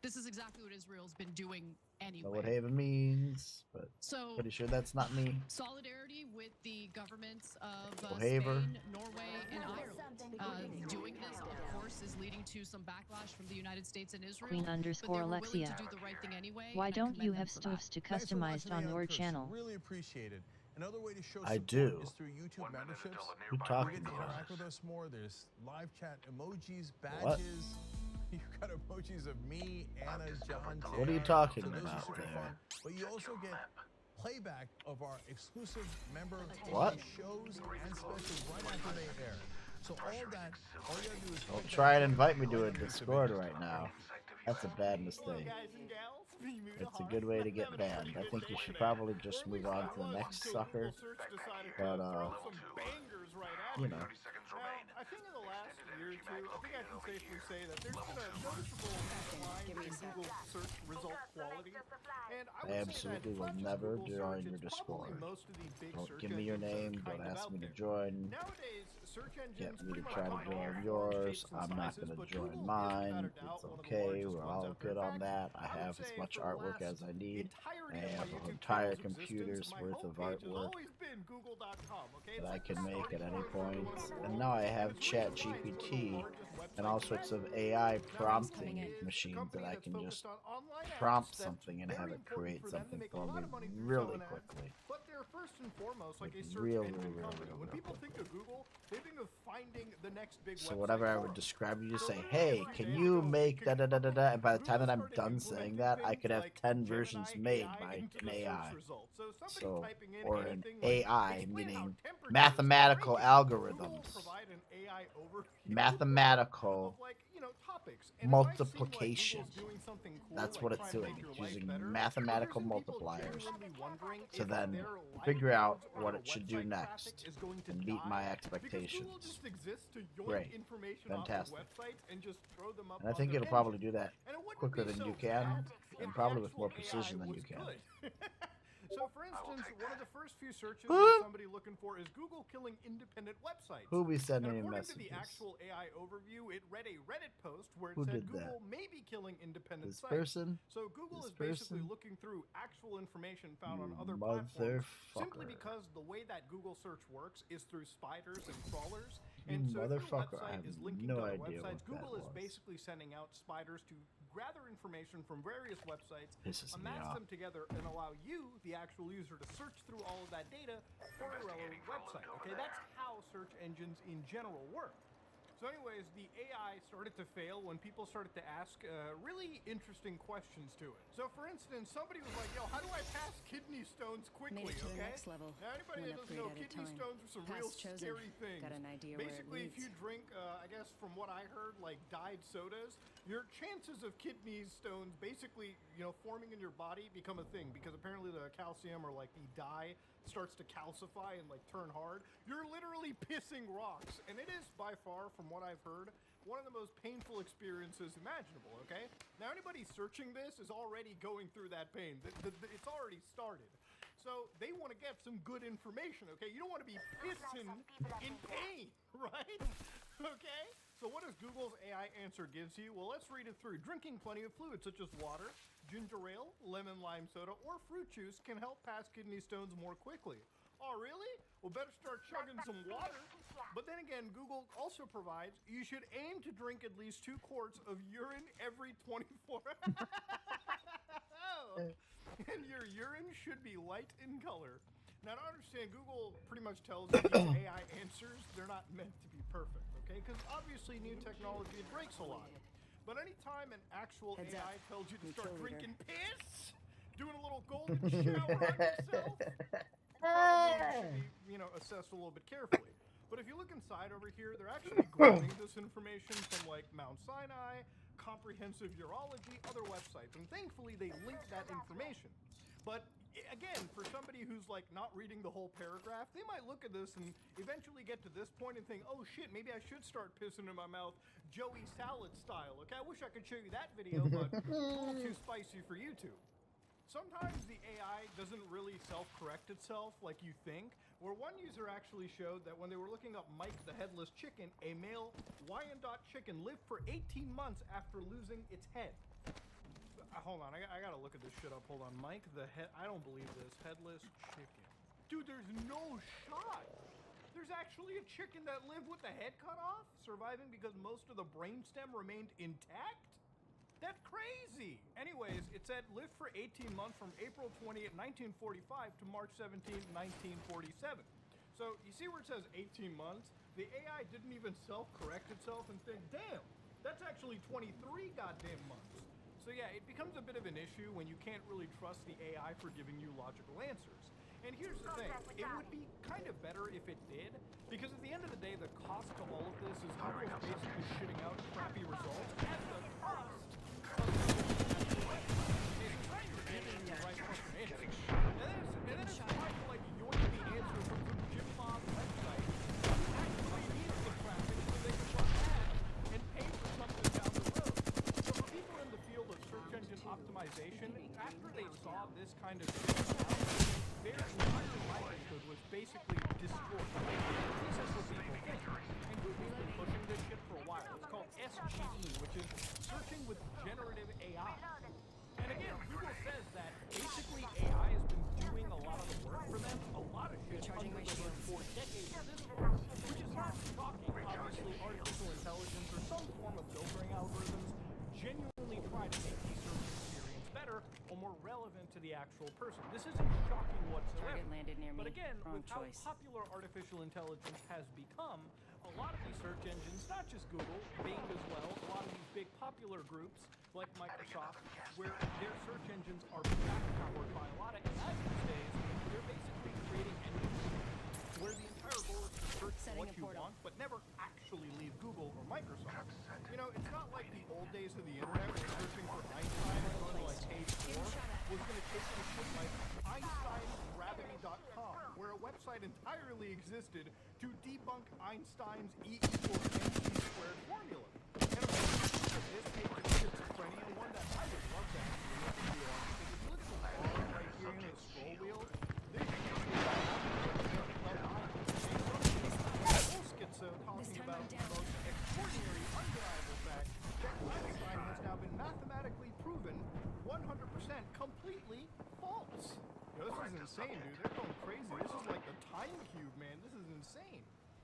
This is exactly what Israel's been doing I anyway. know what Haven means, but So- pretty sure that's not me. Solidarity with the governments of Haver. Spain, Norway, and Ireland. Doing this, of course, is leading to some backlash from the United States and Israel. Queen but underscore they were willing Alexia. to do the right thing anyway, Why and I don't you commend have them for that. stuffs to Thanks for customized watching on the your Uncursed. channel? Really appreciate it. Another way to show I support do. is through YouTube memberships. Who talking You get to about? interact with us more. There's live chat emojis, What? badges. You've got emojis of me, Anna, John, What are you Tara. talking So those are about super there? fun. But you also get playback of our exclusive member What? shows and specials right after they air. So all that, all you gotta do is Don't click try that and invite me to a right underneath the Discord video. right now. That's a bad mistake. It's a good way to get banned. I think you should probably just move on to the next sucker. But you know. I think in the last year or two, I think I can safely say that there's been a noticeable decline in Google search result quality. And I I would absolutely say that will it's not just never Google join search, your it's probably Discord. most of the big Don't search give me your engines that are name. kind Don't of ask out me to there. join. Nowadays, search engines Get me to pretty much try to come in join all forms, yours. shapes, and I'm not sizes, gonna but join Google is mine. without a It's doubt one of the okay. largest We're ones all out there. good In on fact, that. I I would have as say much for the artwork last as I need. entirety I of have my an YouTube entire channel's computer's existence, my worth of homepage has artwork always been Google.com, okay? that I It's can like the make at starting any point for point. the And world. now I have It's really fine. It's ChatGPT one of the largest and all websites sorts of around. AI Now, prompting is a machines that company I that's can just focused on online ads prompt that's something and have very it important create for them to something make a for lot me of money through really selling ads, quickly. but they're first and foremost like a Like, search real, engine real, company. real, When real people quickly. think of Google, they think of finding the next big So website whatever I for would them. describe, you just So say, literally hey, every can day you ago, make da da da da da, and by the time that I'm Google done started saying that, I implementing could have things 10 like versions Gemini made AI by into an the search AI. results. So somebody So, typing in or an anything like, AI, explain how meaning temperatures mathematical are ranging. Google will algorithms, provide an AI overview mathematical of, like, you know, topics. And it might seem like multiplication. Google's doing something cool, That's like what it's trying to doing. make your It's life using better, but mathematical there's some people multipliers genuinely wondering to if then their live figure out feeds or what their it should do website next traffic is going to and meet die my because expectations. Google just exists to yoink Great. information Fantastic. off of websites and just throw them up And I on think their it'll probably engine. do that And it wouldn't quicker be than so you can, bad and if probably the with more actual precision AI than you was can. good. So, for instance, one of the first few searches that somebody looking for is Google killing independent websites. Who be sending and me according to the messages? actual AI overview, it read a Reddit post where it Who said did Google that? may be killing independent This sites. person? So Google This is basically person? looking through actual information found on You other platforms simply motherfucker. because the way that Google search works is through spiders and crawlers. You And so if your motherfucker, I website have is linking no to other idea websites, what Google is that was. basically sending out spiders to gather information from various websites, Pisses me amass off. them together, and allow you, the actual user, to search through all of that data for a relevant website. Okay, that's how search engines in general work. So anyways, the AI started to fail when people started to ask really interesting questions to it. So for instance, somebody was like, yo, how do I pass kidney stones quickly, Made it to the okay? next level. Now anybody One that doesn't know, upgrade at a kidney time. stones are some Pass real chosen. scary things. Got an idea where it Basically, if you leads. drink, I guess from what I heard, like dyed sodas, your chances of kidney stones basically, you know, forming in your body become a thing because apparently the calcium or like the dye starts to calcify and like turn hard. You're literally pissing rocks, and it is by far, from what I've heard, one of the most painful experiences imaginable, okay? Now anybody searching this is already going through that pain. It's already started. So they want to get some good information, okay? You don't want to be pissing in pain, right? Okay? So what does Google's AI answer gives you? Well, let's read it through. Drinking plenty of fluids such as water, ginger ale, lemon lime soda, or fruit juice can help pass kidney stones more quickly. Oh, really? Well, better start chugging some water. But then again, Google also provides you should aim to drink at least 2 quarts of urine every 24 hours. And your urine should be light in color. Now, to understand, Google pretty much tells you these AI answers, they're not meant to be perfect, okay? Because obviously new technology, it breaks a lot. But anytime an actual Heads AI up. tells you to New start kill leader. drinking piss, doing a little golden shower on yourself, probably should be, you know, assessed a little bit carefully. But if you look inside over here, they're actually grabbing this information from like Mount Sinai, Comprehensive Urology, other websites, and thankfully they link that information. But again, for somebody who's like not reading the whole paragraph, they might look at this and eventually get to this point and think, oh shit, maybe I should start pissing in my mouth Joey Salad style. Okay, I wish I could show you that video, but it's a little too spicy for YouTube. Sometimes the AI doesn't really self-correct itself like you think, where one user actually showed that when they were looking up Mike the Headless Chicken, a male Wyandotte chicken lived for 18 months after losing its head. Hold on, I gotta look at this shit up. Hold on, Mike the head. I don't believe this. Headless chicken. Dude, there's no shot. There's actually a chicken that lived with the head cut off, surviving because most of the brainstem remained intact? That's crazy. Anyways, it said lived for 18 months from April 20th, 1945 to March 17th, 1947. So you see where it says 18 months? The AI didn't even self-correct itself and think, damn, that's actually 23 goddamn months. So yeah, it becomes a bit of an issue when you can't really trust the AI for giving you logical answers. And here's the thing, it would be kind of better if it did, because at the end of the day, the cost to all of this is Google's basically shitting out crappy results at the cost of and then it's trying to like yoink the answer from some Jim Bob website. You actually need the traffic so they can run ads and pay for something down the road. So for people in the field of search engine optimization, after they saw this kind of shit out, their entire livelihood was basically destroyed. This is what people think. And Google's been pushing this shit for a while. It's called SGE, which is Searching with Generative AI. And again, Google says that basically AI has been doing a lot of the work for them, a lot of shit undelivered for decades at this point, which is not shocking. Obviously, artificial intelligence or some form of filtering algorithms genuinely try to make the search experience better or more relevant to the actual person. This isn't shocking whatsoever. Target landed near me. But again, Wrong with choice. how popular artificial intelligence has become, a lot of these search engines, not just Google, Bing as well, a lot of these big popular groups like Microsoft, where their search engines are back-powered by a lot of AI these days, they're basically creating engines where the entire goal is to search for what you want, but never actually leave Google or Microsoft. You know, it's not like the old days of the internet where searching for Einstein on like page 4 was going to take you to shit like EinsteinGravity.com, where a website entirely existed to debunk Einstein's E equals mc squared formula. And of course, this page is schizophrenia, one that I would love to actually make a video on, because if you look at the bottom right here in the scroll wheel, this is schizo talking about the most extraordinary, undeniable fact that Einstein has now been mathematically proven 100% completely false. Yo, this is insane, dude. They're going crazy. This is like the time cube, man. This is insane.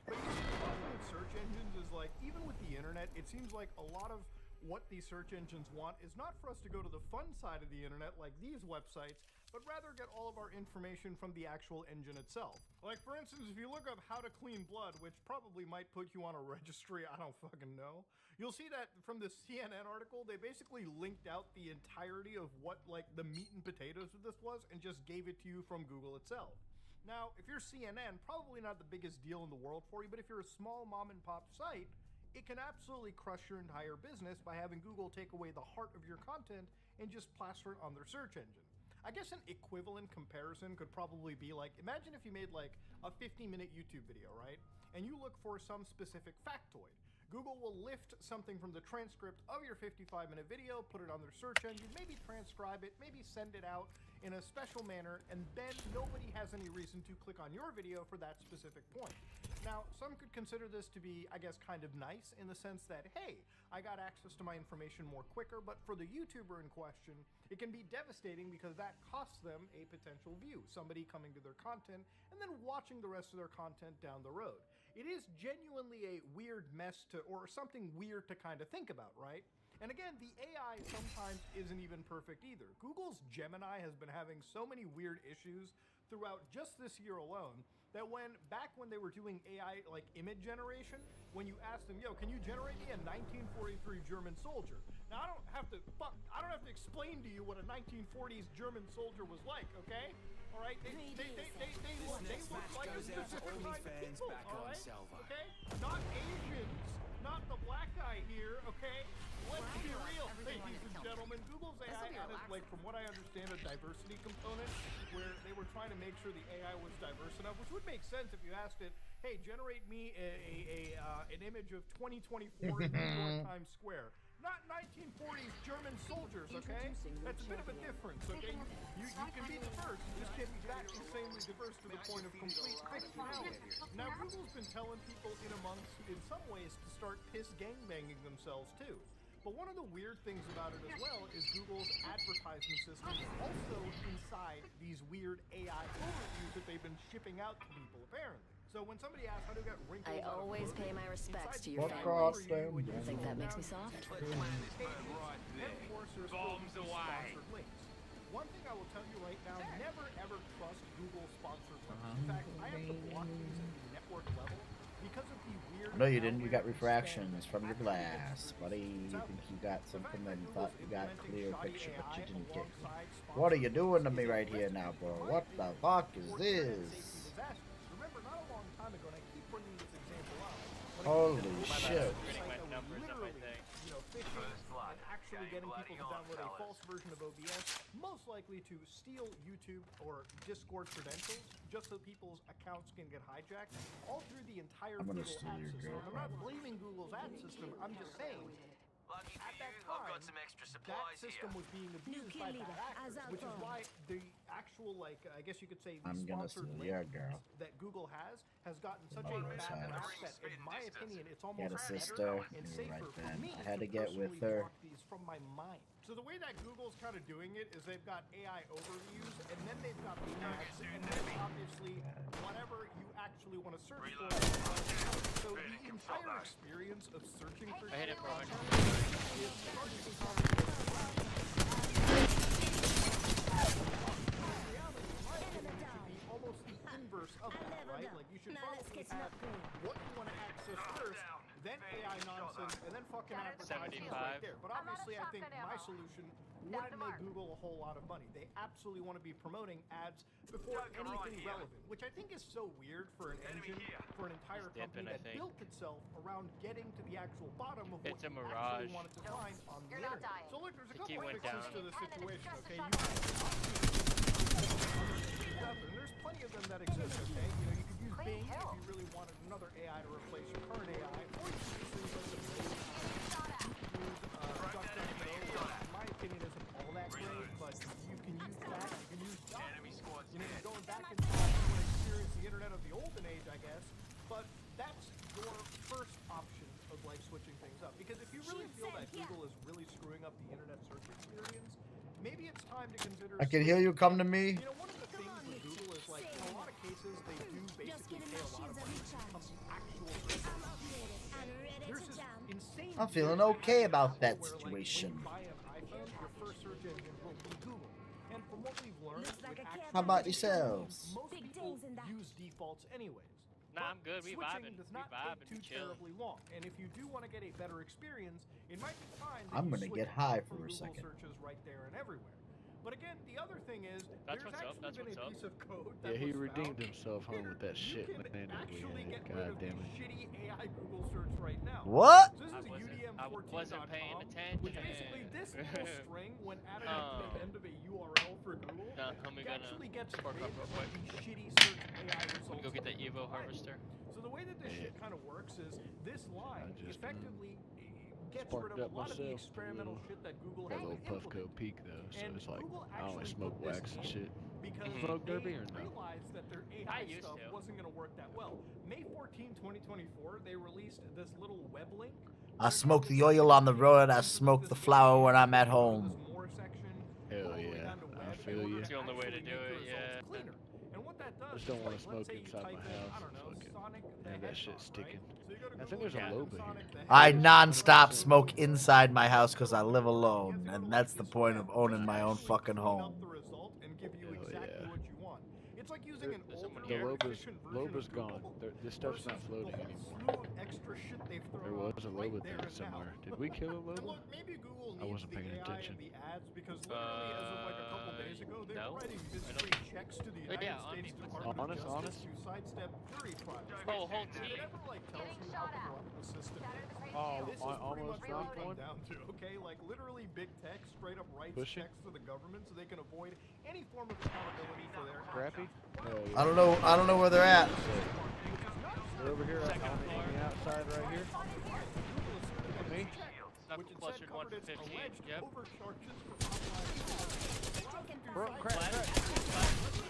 But you see, the problem with search engines is like, even with the internet, it seems like a lot of what these search engines want is not for us to go to the fun side of the internet like these websites, but rather get all of our information from the actual engine itself. Like for instance, if you look up how to clean blood, which probably might put you on a registry, I don't fucking know, you'll see that from this CNN article, they basically linked out the entirety of what like the meat and potatoes of this was and just gave it to you from Google itself. Now, if you're CNN, probably not the biggest deal in the world for you, but if you're a small mom and pop site, it can absolutely crush your entire business by having Google take away the heart of your content and just plaster it on their search engine. I guess an equivalent comparison could probably be like, imagine if you made like a 15-minute YouTube video, right? And you look for some specific factoid. Google will lift something from the transcript of your 55-minute video, put it on their search engine, maybe transcribe it, maybe send it out in a special manner, and then nobody has any reason to click on your video for that specific point. Now, some could consider this to be, I guess, kind of nice in the sense that, hey, I got access to my information more quicker, but for the YouTuber in question, it can be devastating because that costs them a potential view, somebody coming to their content and then watching the rest of their content down the road. It is genuinely a weird mess to, or something weird to kind of think about, right? And again, the AI sometimes isn't even perfect either. Google's Gemini has been having so many weird issues throughout just this year alone that back when they were doing AI like image generation, when you asked them, yo, can you generate me a 1943 German soldier? Now I don't have to explain to you what a 1940s German soldier was like, okay? All right, they look like a specific kind of people, all right? Okay, not Asians, not the black guy here, okay? Let's be real, ladies and gentlemen. Google's AI added, like, from what I understand, a diversity component where they were trying to make sure the AI was diverse enough, which would make sense if you asked it, hey, generate me an image of 2024 in New York Times Square. Not 1940s German soldiers, okay? That's a bit of a difference, okay? You can be diverse. You just can't be that insanely diverse to the point of complete fictionality. Now, Google's been telling people in some ways, to start piss gangbanging themselves, too. But one of the weird things about it as well is Google's advertisement system is also inside these weird AI overviews that they've been shipping out to people, apparently. So when somebody asks how to get wrinkles I out of always clothing, pay my respects to inside your the family. when you Think that scroll makes me down, soft? you click on the pages, and of course there's Bombs these away. sponsored links. One thing I will tell you right now, never ever trust Google sponsored links. In fact, I have to block these at the network level because of the weird... No, you didn't. You got refractions from your glass, buddy. You think you got something and you thought you got a clear picture, but you didn't get me. What are you doing to me right here now, bro? What the fuck is this? Remember, not a long time ago, and I keep bringing this example up. Holy shit. Actually getting people to download a false version of OBS, most likely to steal YouTube or Discord credentials, just so people's accounts can get hijacked, all through the entire Google ad system. I'm not blaming Google's ad system, I'm just saying, at that time, that system was being abused by bad actors, which is why the actual, like, I guess you could say, the sponsored link that Google has gotten such a bad rap that, in my opinion, it's almost better and safer for me I had to get with personally her. block these from my mind. So the way that Google's kind of doing it is they've got AI overviews, and then they've got the ads, and then obviously whatever you actually want to search for. So the entire experience of searching for content is starting to become reality, in my opinion, it should be almost the inverse of that, right? Like you should probably have what you want to access first, then AI nonsense, and then fucking advertisements right there. But obviously, I think my solution wouldn't make Google a whole lot of money. They absolutely want to be promoting ads before anything relevant, which I think is so weird for an engine, for an entire company that built itself around getting to the actual bottom of what you actually wanted to find on the internet. So look, there's a couple of fixes to the situation, okay? And there's plenty of them that exist, okay? You know, you could use Bing if you really wanted another AI to replace your current AI, or you could use things like the DuckDuckGo, which in my opinion isn't all that great, but you can use that, you can use Duck. You know, you're going back in time, you want to experience the internet of the olden age, I guess, but that's your first option of like switching things up. Because if you really feel that Google is really screwing up the internet search experience, maybe it's time to consider... I can hear you come to me. You know, one of the things with Google is like, in a lot of cases, they do basically pay a lot of money to become the actual search engine. There's this insane I'm feeling okay about that situation. How about yourselves? Most people use defaults anyways. Nah, I'm good. We Switching vibing. does We not vibing. take too terribly long, and if you do want to get a better experience, it might be time that I'm you gonna switch get high for from a Google second. searches right there and everywhere. But again, the other thing is, That's there's what's up, actually that's been what's a up. piece of code that Yeah, he was redeemed found. himself home with that shit You can landing we actually had. get rid God of damn the it. shitty AI Google search right now. What? So this is I wasn't paying udm14.com, attention. which basically this little string, when added to the end of a URL for Google, actually gets rid of the shitty search AI results. Let me go get that Evo harvester. So the way that this shit kind of works is this line effectively gets Sparked rid of up a lot of the myself experimental a shit that Google got has a little been Puffco peak though, so And it's like Google I only actually smoke put this wax and in shit. because Smoke they derby or no? realized that their AI stuff wasn't going to work that well. May 14, 2024, they released this little web link. I smoke the oil on the road. I smoke the flower when I'm at home. Hell yeah, I feel you. It's the only way to do it, yeah. And what that does I just don't want to smoke inside my house. Have that shit sticking. I think there's a Loba here. I non-stop smoke inside my house because I live alone, and that's the point of owning my own fucking home. It's like using an older The Loba's gone. This stuff's not floating anymore. Extra shit they've thrown There was a Loba thing somewhere. Did we kill a Loba? I wasn't paying attention. Because literally as of like a couple days ago, they were writing mystery checks to the United States Department of Justice to sidestep jury trials. Oh, whole team. It never like tells you how corrupt the system is. Oh, This is I pretty almost much what knocked it one. comes down to, okay? Like literally big tech straight up writes Pushing. checks to the government so they can avoid any form of accountability for their Crappy? I don't know where they're at. They're over here on the outside right here. Me? Knuckle clustered 1 for 15. Yep.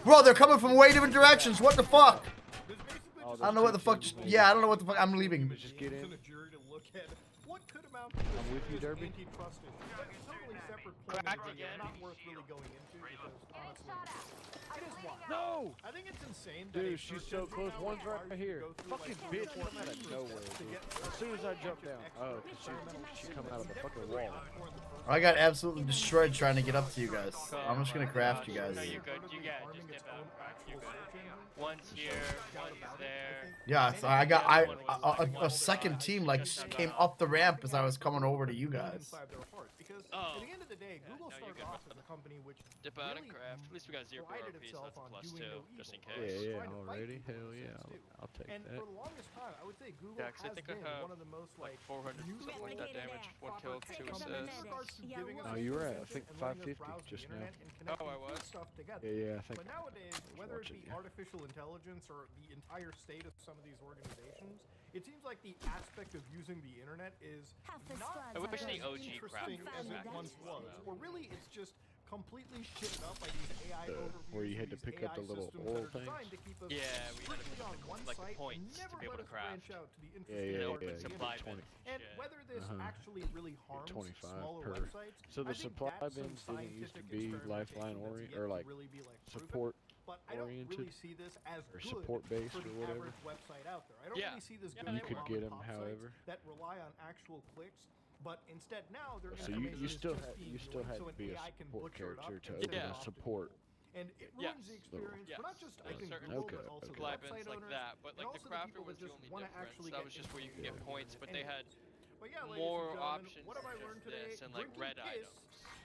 Bro, they're coming from way different directions. What the fuck? I don't know what the fuck. Yeah, I don't know what the fuck. I'm leaving. Just get in. What could amount I'm with you, Derby. antitrust issue. That's a totally separate point of view. Not worth really going into because honestly, it is wild. No! I think it's insane that a Dude, she's search so close. engine One's right here. go through, Fucking like, bitch 40 came out of steps nowhere, to dude. get As soon as I jumped down. Oh, because she come out of the fucking wall. I got absolutely destroyed trying to get up to you guys. I'm just gonna craft you guys. No, you're good. You got just dip out. You're good. One's here, one's there. Yeah, so I got a second team like just came up the ramp as I was coming over to you guys. Because Oh. at the end of the day, Google started off as a company which Dip out and really craft. At least we got 0 prided piece. itself That's a on plus doing 2, no just in evil. case. Yeah, Trying to fight already? people Hell with yeah, sense, too. I'll take And that. for the longest time, I would say Google Yeah, 'cause I has think I been have one of the most like 400, something like that damage. 1 kill, 2 assists. Oh, you were at, I think, 550 just now. Oh, I was? Stuff together. Yeah, I think. But nowadays, whether it watching be you. artificial intelligence or the entire state of some of these organizations, it seems like the aspect of using the internet is not I wish as the OG interesting crafter as was it back once in was. school, Or really, it's just completely shitted up by these AI overviews. Where you had and to these pick up AI the little systems that oil are designed things. to keep us Yeah, we had to strictly pick up on one like the site points and to never be able let to us branch craft. out to the Yeah, interesting yeah, parts yeah. of the Supply internet. bins And shit. whether this actually really harms 25 smaller per. websites, So the I think supply that's some bins didn't used to scientific be experimentation lifeline that's orient yet or to like really be, like, proven. support But I don't oriented really see this as or good support based for or the whatever. average website out there. I don't Yeah. really see this Yeah, good You for could mom get and them pop however. sites that rely on actual clicks, but instead now their So information you is still just had being you still void, had so to an be a AI can support butcher it up character to and open send it a off to support. Google. And it Yes. ruins the experience for not just I think certain Google, Okay, but also the supply website bins like owners, that, but and like the also the crafter people was that the just only wanna difference. actually That get was just where you can information get points, but they had But yeah, ladies more and gentlemen, options what have I than learned just today? this and like Drinking red piss items.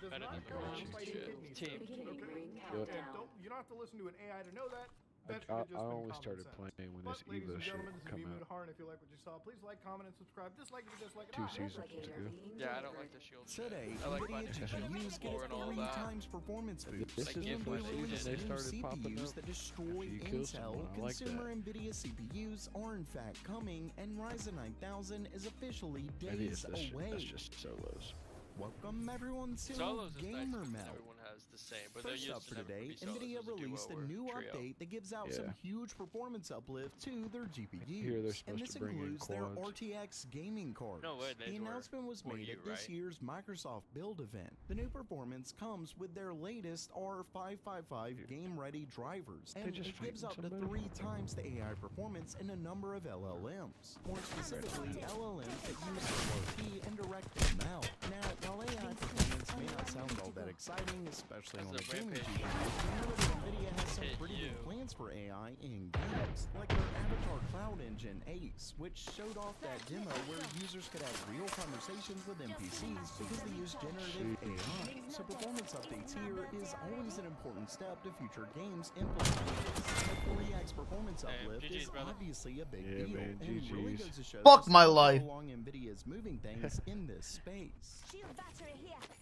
does Better not than go on the fighting shit. kidney Team. stones, okay? Yep. And you don't have to listen to an AI to know that. I, That should I, have just I been only common started sense. playing when But, this ladies Evo and shit gentlemen, this is come me, Moon out Harn. If you like what you saw, please like, comment, and subscribe. Dislike if you dislike it. 2 seasons ago. Yeah, I don't like the shield shit. Today, I like NVIDIA finding GPUs get and all 3 that. times performance boost. This is the AMD first season released they new started popping CPUs up that destroy after you kill Intel. someone. I like Consumer that. NVIDIA CPUs are in fact coming, and Ryzen 9000 is officially Maybe days it's away. that's just solos. Welcome everyone to Solos is nice Gamer 'cause Melt, everyone has as the same, but they're First used up to for never today, be sold NVIDIA as a duo released a or new trio. update that gives out some huge performance uplift to their GPUs. Here they're supposed and this to bring in includes their quads. RTX gaming cards. No way, the announcement was made at this year's Microsoft Build event. The new performance comes with their latest R555 game-ready drivers, and it gives up to 3 times the AI performance in a number of LLMs. More specifically, LLMs that use LRT and DirectML. Now, while AI performance may not sound all that exciting, especially on the gaming GPUs, remember that NVIDIA has some pretty big plans for AI in games, like their Avatar Cloud Engine ACE, which showed off that demo where users could have real conversations with NPCs because they use generative AI. So performance updates here is always an important step to future games implementing this. The 3x performance uplift is obviously a big deal, man, and really goes to show Fuck just my how life. long NVIDIA is moving things in this space.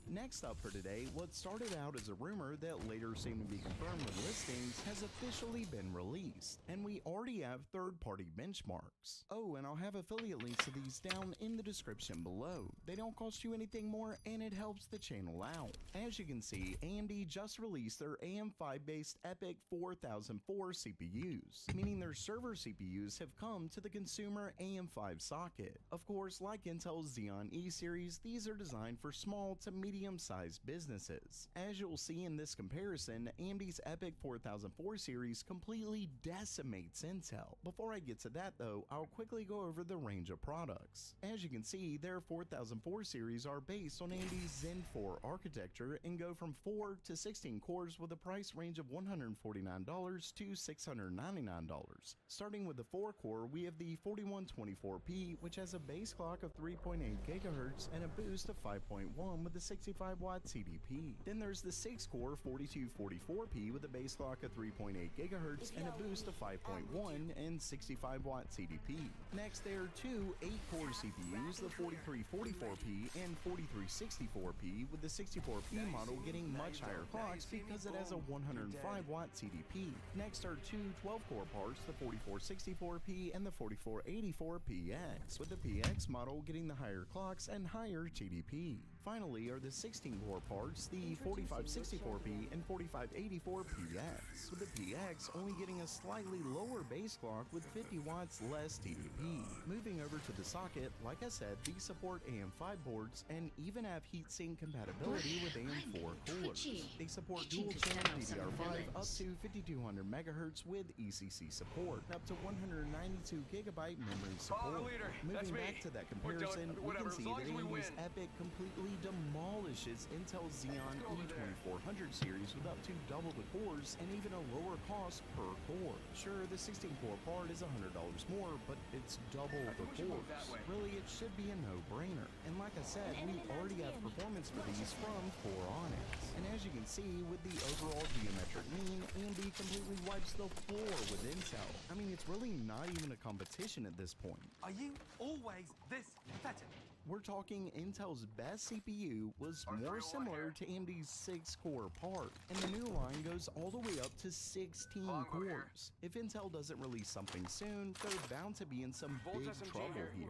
Next up for today, what started out as a rumor that later seemed to be confirmed with listings has officially been released, and we already have third-party benchmarks. Oh, and I'll have affiliate links to these down in the description below. They don't cost you anything more, and it helps the channel out. As you can see, AMD just released their AM5-based EPYC 4004 CPUs, meaning their server CPUs have come to the consumer AM5 socket. Of course, like Intel's Xeon E series, these are designed for small to medium-sized businesses. As you'll see in this comparison, AMD's EPYC 4004 series completely decimates Intel. Before I get to that though, I'll quickly go over the range of products. As you can see, their 4004 series are based on AMD's Zen 4 architecture and go from 4 to 16 cores with a price range of $149 to $699. Starting with the 4-core, we have the 4124P, which has a base clock of 3.8 GHz and a boost of 5.1 with a 65-watt CDP. Then there's the 6-core 4244P with a base clock of 3.8 GHz and a boost of 5.1 and 65-watt CDP. Next, there are two 8-core CPUs, the 4344P and 4364P, with the 64P model getting much higher clocks because it has a 105-watt CDP. Next are two 12-core parts, the 4464P and the 4484PX, with the PX model getting the higher clocks and higher TDP. Finally are the 16-core parts, the 4564P and 4584PX, with the PX only getting a slightly lower base clock with 50 watts less TDP. Moving over to the socket, like I said, these support AM5 boards and even have heatsink compatibility with AM4 coolers. They support dual-channel DDR5 up to 5200 MHz with ECC support, and up to 192 GB memory support. Moving back to that comparison, we can see that AMD's EPYC completely demolishes Intel's Xeon E2400 series with up to double the cores and even a lower cost per core. Sure, the 16-core part is $100 more, but it's double the cores. Really, it should be a no-brainer. And like I said, we already have performance for these from Core Onyx. And as you can see, with the overall geometric mean, AMD completely wipes the floor with Intel. I mean, it's really not even a competition at this point. Are you always this pathetic? We're talking Intel's best CPU was more similar to AMD's 6-core part, and the new line goes all the way up to 16 cores. If Intel doesn't release something soon, they're bound to be in some big trouble here.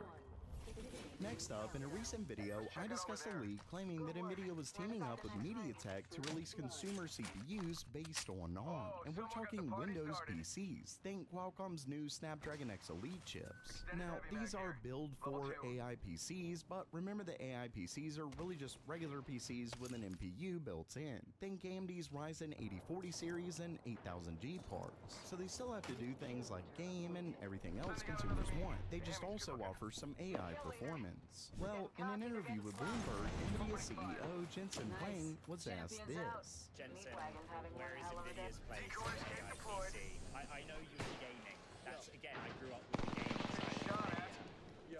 Next up, in a recent video, I discussed a leak claiming that NVIDIA was teaming up with MediaTek to release consumer CPUs based on ARM. And we're talking Windows PCs. Think Qualcomm's new Snapdragon X Elite chips. Now, these are built for AI PCs, but remember that AI PCs are really just regular PCs with an NPU built in. Think AMD's Ryzen 8040 series and 8000G parts. So they still have to do things like game and everything else consumers want. They just also offer some AI performance. Well, in an interview with Bloomberg, NVIDIA CEO Jensen Huang was asked this. Jensen, where is NVIDIA's place in AI PC? I know you in gaming. That's, again, I grew up with the gaming side of it.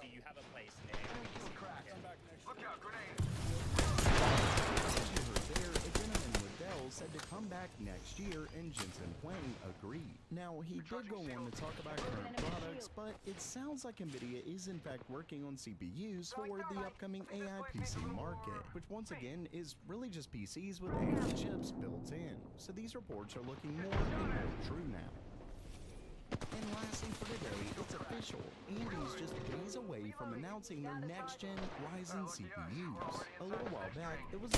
Do you have a place in the AI PC market? Look out, grenade! As you heard there, a gentleman with Dell said to come back next year, and Jensen Huang agreed. Now, he did go on to talk about current products, but it sounds like NVIDIA is in fact working on CPUs for the upcoming AI PC market, which once again is really just PCs with AI chips built in. So these reports are looking more and more true now. And lastly for today, it's official. AMD's just days away refrain from announcing their next-gen Ryzen CPUs. A little while back, it was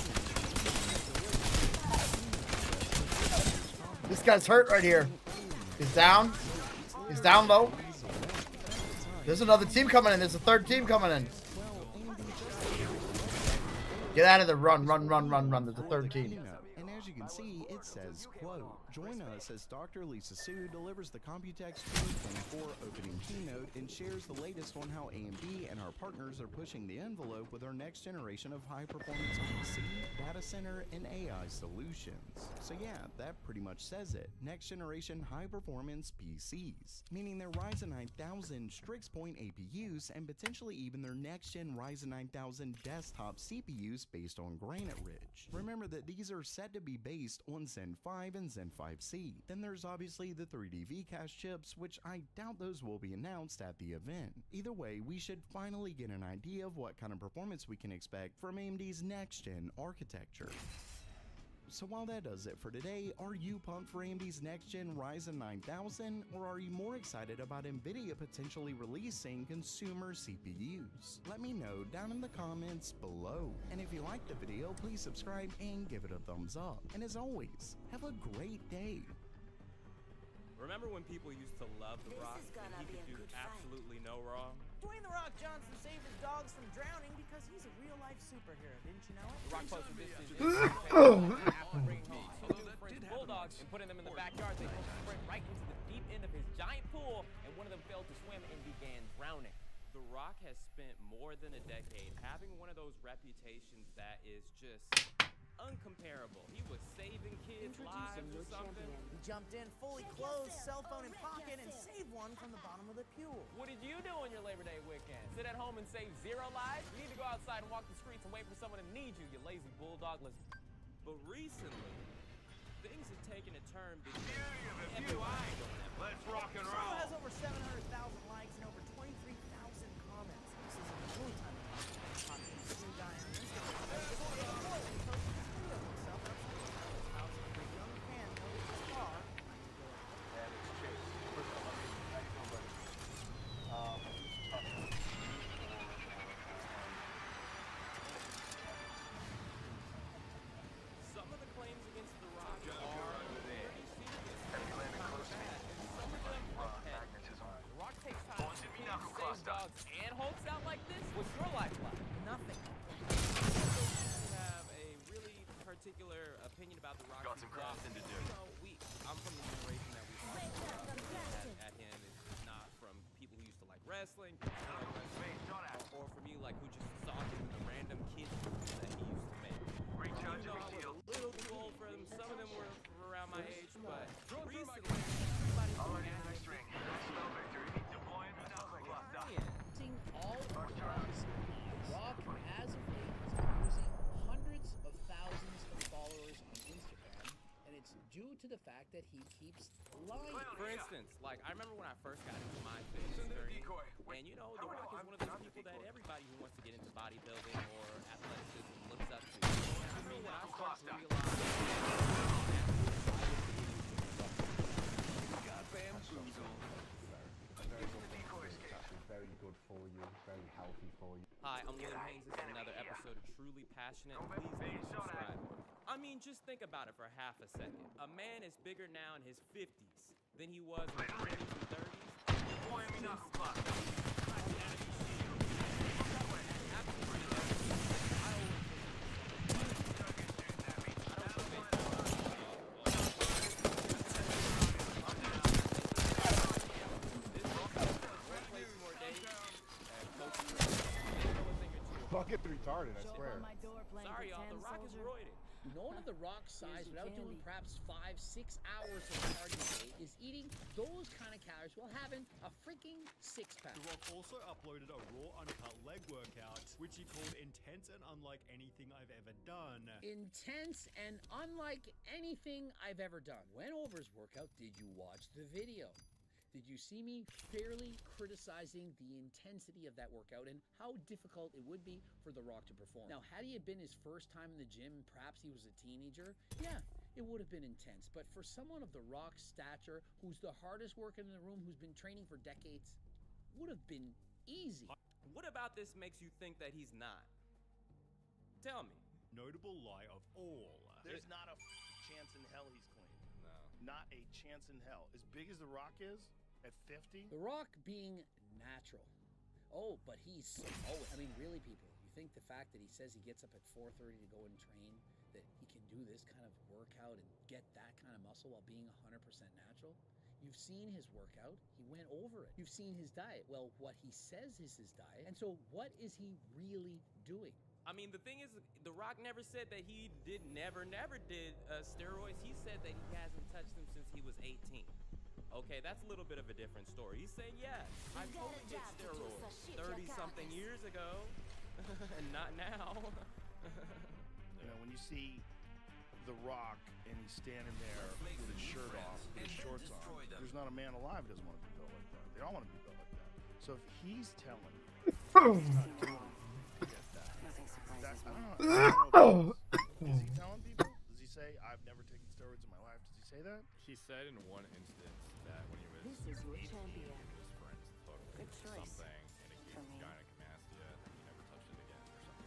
This guy's hurt right here. He's down. He's down low. There's another team coming in. There's a third team coming in. Get out of there. Run, run, run, run, run. There's a third team. And as you can see, it says, quote, join us as Dr. Lisa Su delivers the Computex 2024 opening keynote and shares the latest on how AMD and our partners are pushing the envelope with our next generation of high-performance PC, data center, and AI solutions. So yeah, that pretty much says it. Next generation high-performance PCs, meaning their Ryzen 9000 Strix Point APUs and potentially even their next-gen Ryzen 9000 desktop CPUs based on Granite Ridge. Remember that these are set to be based on Zen 5 and Zen 5C. Then there's obviously the 3D V-Cache chips, which I doubt those will be announced at the event. Either way, we should finally get an idea of what kind of performance we can expect from AMD's next-gen architecture. So while that does it for today, are you pumped for AMD's next-gen Ryzen 9000, or are you more excited about NVIDIA potentially releasing consumer CPUs? Let me know down in the comments below. And if you liked the video, please subscribe and give it a thumbs up. And as always, have a great day. Remember when people used to love The Rock and he could do absolutely no wrong? Dwayne "The Rock" Johnson saved his dogs from drowning because he's a real-life superhero. Didn't you know it? The Rock posted this after bringing home two new French bulldogs and putting them in the backyard. They both sprint right into the deep end of his giant pool, and one of them failed to swim and began drowning. The Rock has spent more than a decade having one of those reputations that is just uncomparable. He was saving kids' lives or something. He jumped in, fully clothed, cell phone in pocket, and saved one from the bottom of the pool. What did you do on your Labor Day weekend? Sit at home and save 0 lives? You need to go outside and walk the streets and wait for someone to need you, you lazy bulldogless. But recently, things have taken a turn because Let's rock and The roll. show has over 700,000 likes and over 23,000 comments. This is a really time to talk to this new guy on Instagram. some of the claims against The Rock are pretty serious. Some of them are petty. The Rock takes time to save dogs and holds out like this? What's your life like? Nothing. You have a really particular opinion about The Rock. Got some crossing to do. You know, I'm from the generation that we at him is not from people who used to like wrestling, or from you like who just saw him in the random kids movies that he used to make. Recharge You know, your I was shield. a little too old for them. Some of them were around my age, but recently everybody's Already looking in at the it. string. Spell victory. Deploying knuckle cluster. Seeing all of the Rock's Rock as of late has been losing hundreds of thousands of followers on Instagram, and it's due to the fact that he keeps lying. For instance, like I remember when I first got into my fitness journey, and you know, The Rock is one of those people that everybody who wants to get into bodybuilding or athleticism looks up to. I mean, I started to Very good for you, very healthy for you. Hi, I'm William Haynes. This is another episode of Truly Passionate. Please subscribe. I mean, just think about it for half a second. A man is bigger now in his 50s than he was in his 20s and 30s. Deploying me knuckle cluster. Fucking retarded, I swear. Sorry, y'all. The Rock is roided. Known of The Rock's size without doing perhaps 5-6 hours of cardio a day is eating those kind of calories while having a freaking six-pack. The Rock also uploaded a raw uncut leg workout, which he called intense and unlike anything I've ever done. Intense and unlike anything I've ever done. Went over his workout. Did you watch the video? Did you see me fairly criticizing the intensity of that workout and how difficult it would be for The Rock to perform? Now, had he been his first time in the gym, perhaps he was a teenager, yeah, it would have been intense. But for someone of The Rock's stature, who's the hardest worker in the room, who's been training for decades, would have been Easy. What about this makes you think that he's not? Tell me. Notable lie of all. There's not a chance in hell he's clean. No. Not a chance in hell. As big as The Rock is, at 50. The Rock being natural. Oh, but he's so. Oh, I mean, really, people. You think the fact that he says he gets up at 4:30 to go and train, that he can do this kind of workout and get that kind of muscle while being 100% natural? You've seen his workout. He went over it. You've seen his diet. Well, what he says is his diet. And so what is he really doing? I mean, the thing is, The Rock never said that he never did steroids. He said that he hasn't touched them since he was 18. Okay, that's a little bit of a different story. He's saying, yes, I totally did steroids 30-something years ago, and not now. You know, when you see The Rock and he's standing there with his shirt off, with his shorts on, there's not a man alive who doesn't want to be built like that. They all want to be built like that. So if he's telling you, I don't know. Is he telling people? Does he say, I've never taken steroids in my life? Does he say that? He said in one instance that when he was This is your 18, champion. his friends took Good choice. something and accused gynecomastia, and he never touched it again or something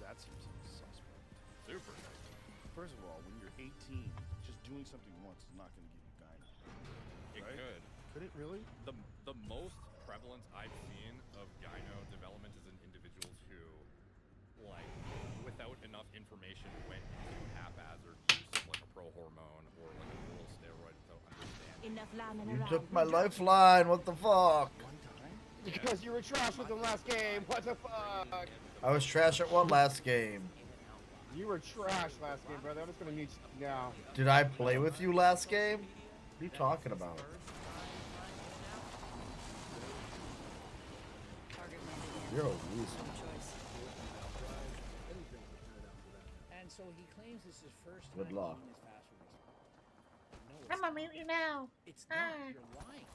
like that. That seems suspect. Super nice. First of all, when you're 18, just doing something once is not going to give you gyno. It Right? could. Could it really? The most prevalent I've seen of gyno development is in individuals who, like, without enough information, went into haphazard use of like a pro hormone or like an oral steroid without understanding. Enough lambing You around. took my lifeline. What the fuck? Because you were trash with them last game. What the fuck? I was trash at one last game. You were trash last game, brother. I'm just gonna mute you now. Did I play with you last game? What are you talking about? You're a loser. And so he claims this is his first Good time luck. eating his fast food restaurant. No, I'm gonna mute you now. It's not. You're lying.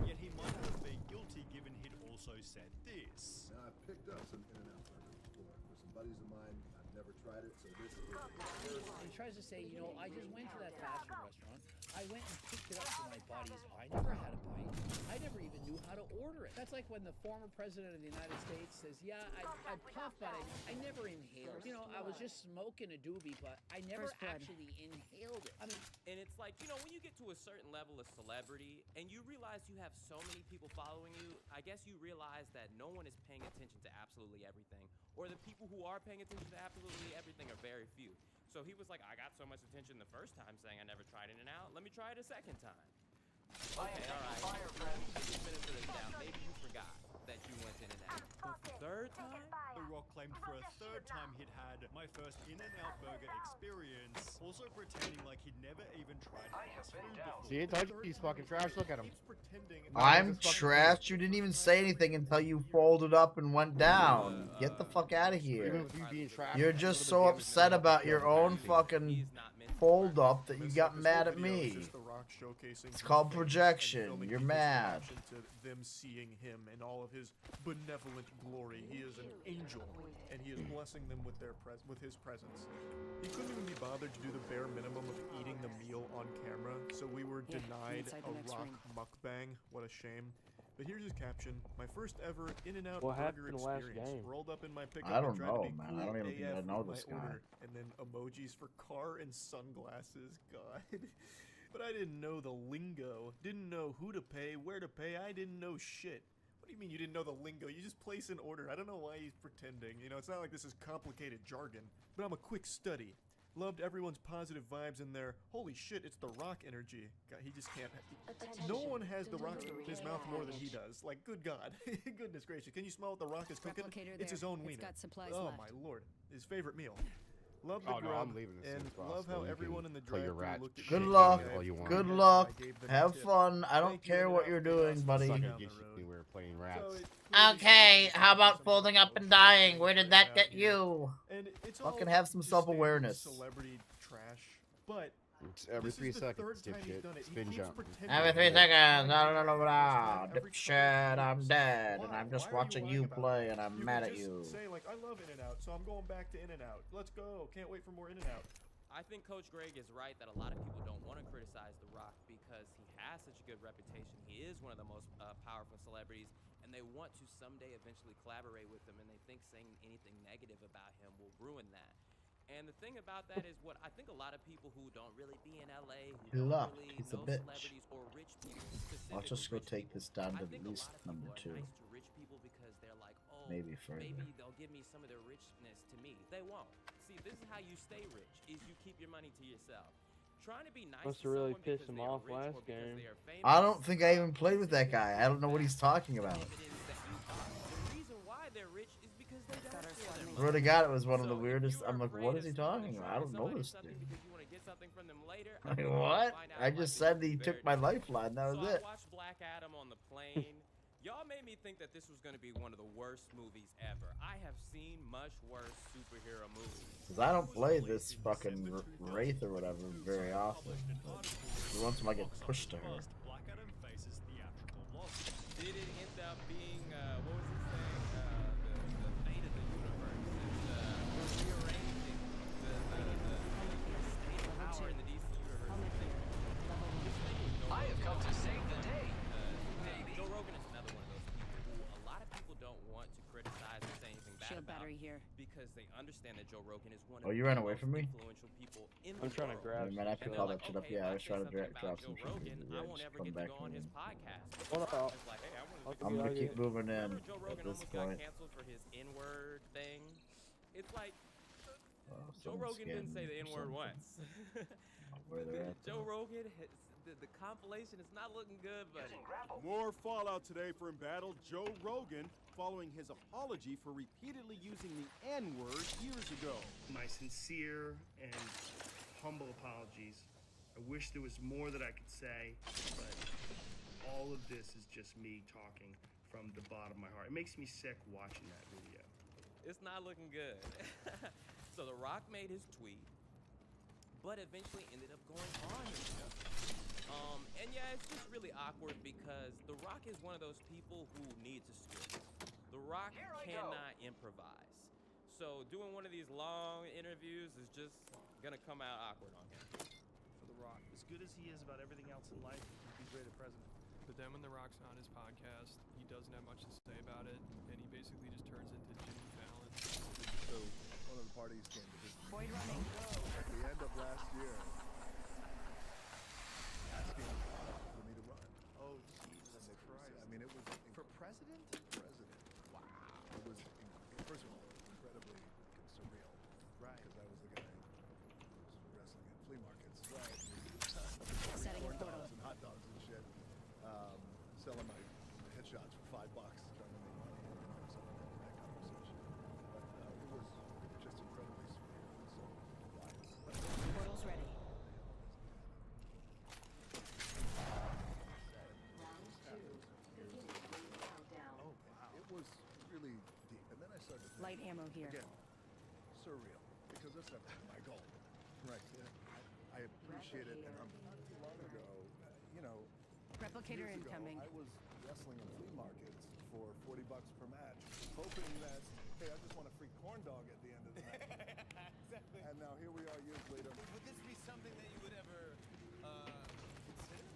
Yet he might have been guilty given he'd also said this. Now, I picked up some In-N-Out burgers before for some buddies of mine. I've never tried it, so this is He tries to say, you know, I just went to that fast food restaurant. I went and picked it up for my buddies. I never had a bite. I never even knew how to order it. That's like when the former president of the United States says, yeah, I puffed, but I never inhaled. You know, I was just smoking a doobie, but I never actually inhaled it. I mean, And it's like, you know, when you get to a certain level of celebrity and you realize you have so many people following you, I guess you realize that no one is paying attention to absolutely everything. Or the people who are paying attention to absolutely everything are very few. So he was like, I got so much attention the first time saying I never tried In-N-Out. Let me try it a second time. Okay, all right. Give me a minute for this down. Maybe you forgot that you went In-N-Out. The third time? The Rock claimed for a third time he'd had my first In-N-Out burger experience, also pretending like he'd never even tried fast food before. See, I told you he's fucking trash. Look at him. I'm trash. You didn't even say anything until you folded up and went down. Get the fuck out of here. Even with you being trash, You're just so upset about your own fucking fold up that you got mad at me. It's called projection. You're mad. To them seeing him in all of his benevolent glory. He is an angel, and he is blessing them with his presence. He couldn't even be bothered to do the bare minimum of eating the meal on camera, so we were denied a Rock mukbang. What a shame. But here's his caption: my first ever In-N-Out What burger happened last experience. game? Rolled up in my pickup I don't and tried to know, be man. cool I don't even think I AF know with my this guy. order. And then emojis for car and sunglasses. God. But I didn't know the lingo. Didn't know who to pay, where to pay. I didn't know shit. What do you mean you didn't know the lingo? You just place an order. I don't know why he's pretending. You know, it's not like this is complicated jargon. But I'm a quick study. Loved everyone's positive vibes in there. Holy shit, it's The Rock energy. God, he just can't. No one has The Rock in his mouth more than he does. Like, good God. Goodness gracious. Can you smell what The Rock is cooking? It's his own wiener. Oh my lord. His favorite meal. Love the Oh, no, grub, I'm leaving this and in class, love so how you everyone can in the play your drive-thru rat looked at Good me luck. like I had want. Good I luck. gave them a Have tip. fun. I don't Thank you, care what In-N-Out, you're for the doing, best buddy. down Suck the at road. we were playing rats. So it clearly Okay, shows how that about some folding people up and don't dying? like Where did it that out get here. you? And it's Fucking all have some just self-awareness. Celebrity trash, but It's every this 3 is the seconds, third time he's dipshit. done it. He Spin keeps jump. pretending Every 3 that seconds. he's I trying don't to know do about every couple dipshit. I'm years. dead, and Why? I'm just Why are you watching lying you about play, it? and I'm You mad could at just you. say like, I love In-N-Out, so I'm going back to In-N-Out. Let's go. Can't wait for more In-N-Out. I think Coach Greg is right that a lot of people don't want to criticize The Rock because he has such a good reputation. He is one of the most powerful celebrities, and they want to someday eventually collaborate with him, and they think saying anything negative about him will ruin that. And the thing about that is what I think a lot of people who don't really be in LA, who don't really He's a know bitch. celebrities or rich people, I'll just go take this down to I think at a least lot of number people 2. are nice to rich people because they're like, oh, Maybe further. maybe they'll give me some of their richness to me. They won't. See, this is how you stay rich, is you keep your money to yourself. Trying to be nice Must to have really someone pissed because him they are off rich or last because game. they are famous. I don't think I even played with that guy. I don't know what he's talking about. The reason why they're rich is because they don't share their money. Swear to God, it was one of the weirdest. I'm like, what is he talking about? I don't know this dude. Because you want to get something from them later. Like, what? I just said he took my lifeline. That was So it. I watched Black Adam on the plane. Y'all made me think that this was going to be one of the worst movies ever. I have seen much worse superhero movies. Because I don't play this fucking Wraith or whatever very often. Every once in a while I get pushed to her. Black Adam faces theatrical loss. Did it end up being, what was it saying? The fate of the universe. It's rearranging the state of power in the DC universe. I have come to save the day. Joe Rogan is another one of those people who a lot of people don't want to criticize or say anything bad Shield about battery here. because they understand that Joe Rogan is one of Oh, you the ran away most from me? influential people in I'm the trying to world. grab Man, I picked And all they're that shit up. okay, Yeah, I if was trying to say something drop about some Joe shit. Rogan, Yeah, I won't just ever come get to back go on in. his podcast. But Hold The on. Rock is like, hey, I wanted to I'll get I'm give you gonna keep moving in Remember Joe at Rogan this almost got point. canceled for his N-word thing? It's like Oh, Joe someone's Rogan didn't say scanning the for N-word something. once. Where they're at, Joe though. Rogan, the compilation is not looking good, buddy. More fallout today for embattled Joe Rogan following his apology for repeatedly using the N-word years ago. My sincere and humble apologies. I wish there was more that I could say, but all of this is just me talking from the bottom of my heart. It makes me sick watching that video. It's not looking good. So The Rock made his tweet, but eventually ended up going on his show. And yeah, it's just really awkward because The Rock is one of those people who needs a script. The Rock cannot improvise. So doing one of these long interviews is just gonna come out awkward on him. For The Rock, as good as he is about everything else in life, he'd be great at president. But then when The Rock's on his podcast, he doesn't have much to say about it, and he basically just turns into Jimmy Fallon. So one of the parties came to visit Void running. at the end of last year, asking for me to run. Oh, Jesus Christ. I mean, it was For president? president. Wow. It was, first of all, incredibly surreal. Right. Because I was the guy who was wrestling at flea markets. Right. Setting Corn portal. dogs and hot dogs and shit. Selling my headshots for $5, trying to make money. And so that conversation. But it was just incredibly surreal and so wild. Portal's ready. Oh, wow. It was really deep. And then I started to think, Light ammo here. again, surreal, because that's not my goal. Right. I appreciate it. And not too long ago, you know, Replicator years ago, incoming. I was wrestling in flea markets for $40 per match, hoping that, hey, I just want a free corn dog at the end of the night. Exactly. And now here we are years later. Would this be something that you would ever consider?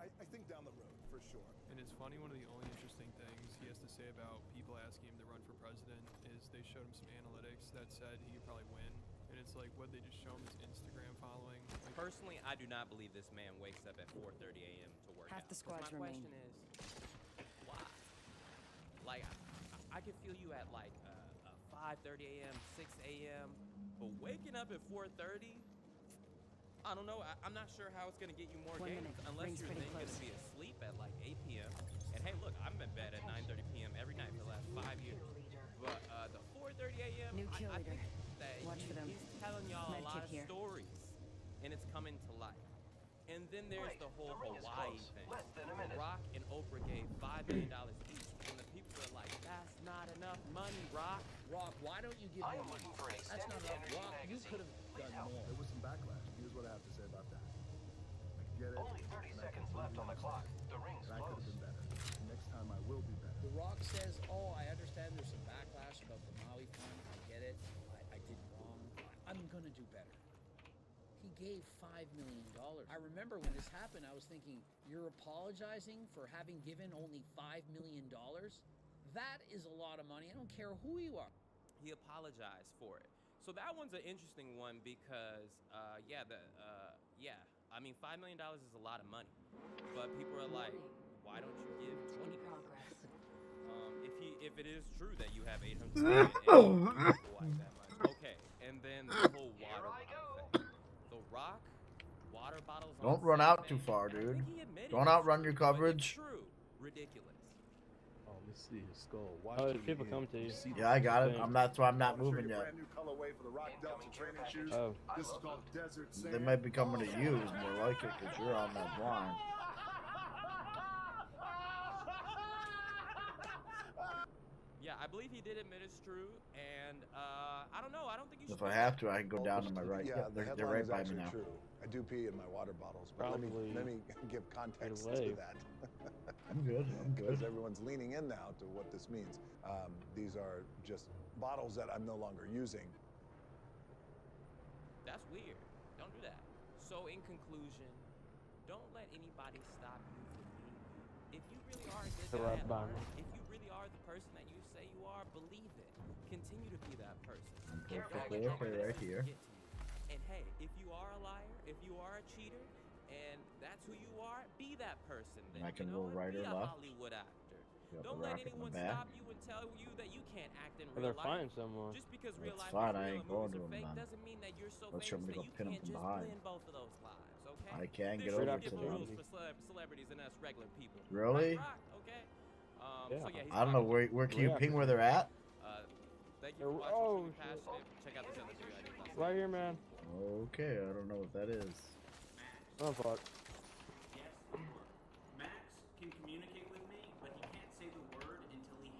I think down the road, for sure. And it's funny, one of the only interesting things he has to say about people asking him to run for president is they showed him some analytics that said he could probably win. And it's like, what, they just show him his Instagram following? Like, Personally, I do not believe this man wakes up at 4:30 a.m. to work Half out. the 'Cause squads my remain. question is, why? Like, I could feel you at like 5:30 a.m., 6 a.m., but waking up at 4:30, I don't know. I'm not sure how it's gonna get you more 1 games minute. unless Ring's you're pretty then gonna close. be asleep at like 8 p.m. And hey, look, I'm in bed at 9:30 p.m. every night for the last 5 years. But the 4:30 a.m., New kill I leader. think that Watch for them. he's telling y'all a Med lot kit of here. stories, and it's coming to life. And then there's the whole Hawaii thing. The Rock and Oprah gave $5 million each, and the people are like, "That's not enough money, Rock." Rock, why don't you give more money? That's not enough. Rock, you could have done more. There was some backlash. Here's what I have to say about that. I get it. Only 30 seconds left on the clock. The ring's And I could have been better. Next time I will be better. The Rock says, oh, I understand there's some backlash about the Maui fund. I get it. I did wrong. I'm going to do better. He gave $5 million. I remember when this happened, I was thinking, you're apologizing for having given only $5 million? That is a lot of money. I don't care who you are. He apologized for it. So that one's an interesting one because, yeah, I mean, $5 million is a lot of money, but people are like, why don't you give 20 million? If it is true that you have 800 million and like that much, okay. And then the whole water bottle thing. The Rock, water bottles. Don't run out too far, dude. Don't outrun your coverage. True, ridiculous. Oh, let me see his skull. Oh, people come to you. Yeah, I got it. That's why I'm not moving yet. Brand new colorway for the Rock Delta training shoes. Oh. This is called Desert Sand. They might be coming to you, is more like it, because you're on that blind. Yeah, I believe he did admit it's true, and I don't know. I don't think you should. If I have to, I can go down to my right. Yeah, Yep, they're right by me now. true. I do pee in my water bottles, but let me give context to that. I'm good. Because everyone's leaning in now to what this means. These are just bottles that I'm no longer using. That's weird. Don't do that. So in conclusion, don't let anybody stop you from being you. If you really are a good guy at heart, if you really are the person that you say you are, believe it. Continue to be that person. I'm perfectly okay right here. And hey, if you are a liar, if you are a cheater, and that's who you are, be that person then. I can you know? roll right be or a left. Hollywood actor. Got Don't the let rocket in the anyone back. stop you and tell you that you can't act in Or real they're life. finding someone. Just because real That's life fine, is I real ain't and going movies to are him fake then. doesn't mean that you're so Let's show famous me to that go you pin him can't from just behind. win both of those lives, okay? I can get There's over different to rules them. for celebrities and us regular people. Really? Right, Rock, okay? Yeah. So yeah, he's I don't know where can you ping where they're at? Thank you for watching. Passionate. Check out this other video I did last Right here, man. Okay, I don't know what that is. Oh, fuck. Max can communicate with me, but he can't say the word until he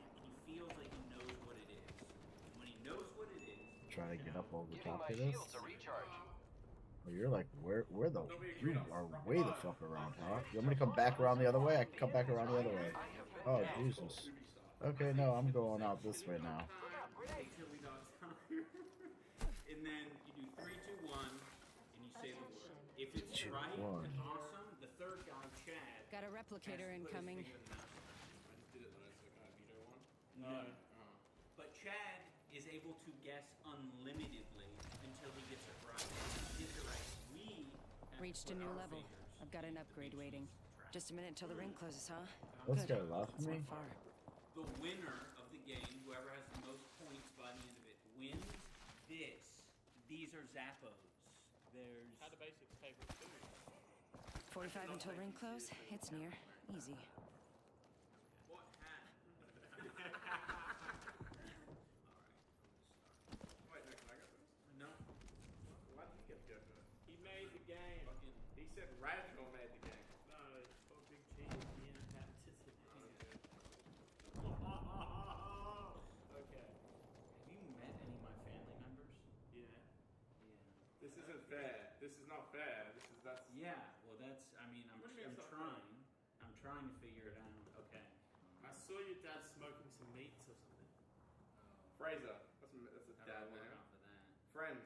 feels like he knows what it is. And when he knows what it is, Try to get up over the top of this. Well, you're like, where the? You are way the fuck around, huh? You want me to come back around the other way? I can come back around the other way. Oh, Jesus. Okay, no, I'm going out this way now. chili dog time. And then you do 3, 2, 1, and you say the word. If it's right and awesome, the third guy, Chad. Got a replicator incoming. No. But Chad is able to guess unlimitedly until he gets it right. If he gets it right, we Reached a new level. I've got an upgrade waiting. Just a minute until the ring closes, huh? This Good. guy left That's me. not far. The winner of the game, whoever has the most points by the end of it, wins this. These are Zappos. There's... How do basics pay for food? 45 until ring close. It's near. Easy. What hat? Wait, no, can I get this? No. Why did you get to go first? He made the game. He said Radical made the game. No, it's for Big T. Yeah, okay. Have you met any of my family members? Yeah. This isn't fair. This is not fair. That's. Yeah. Well, that's. I mean, I'm trying. I'm trying to figure it out. Okay. I saw your dad smoking some meats or something. Fraser. That's a dad name. Friends.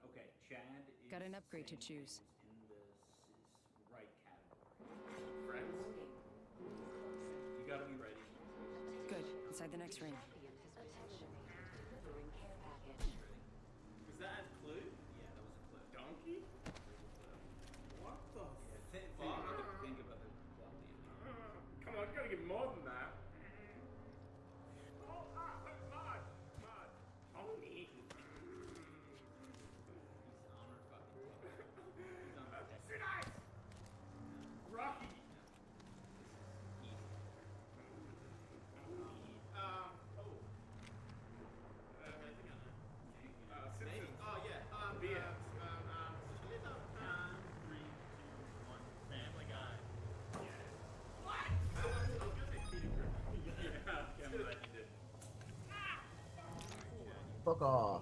Okay, Chad is Got an upgrade to choose. in the right category. Friends. You gotta be ready. Good. Inside the next ring. Was that a clue? Yeah, that was a clue. Donkey? What the think about the quality of it. Come on, you gotta get more than that. Mud. Tony. Tonight. Rocky. Simpsons. Oh yeah. Beer. 3, 2, 1. Family Guy. What? I was gonna say Peter Griffin. Yeah, okay, I'm glad you did. Fuck off.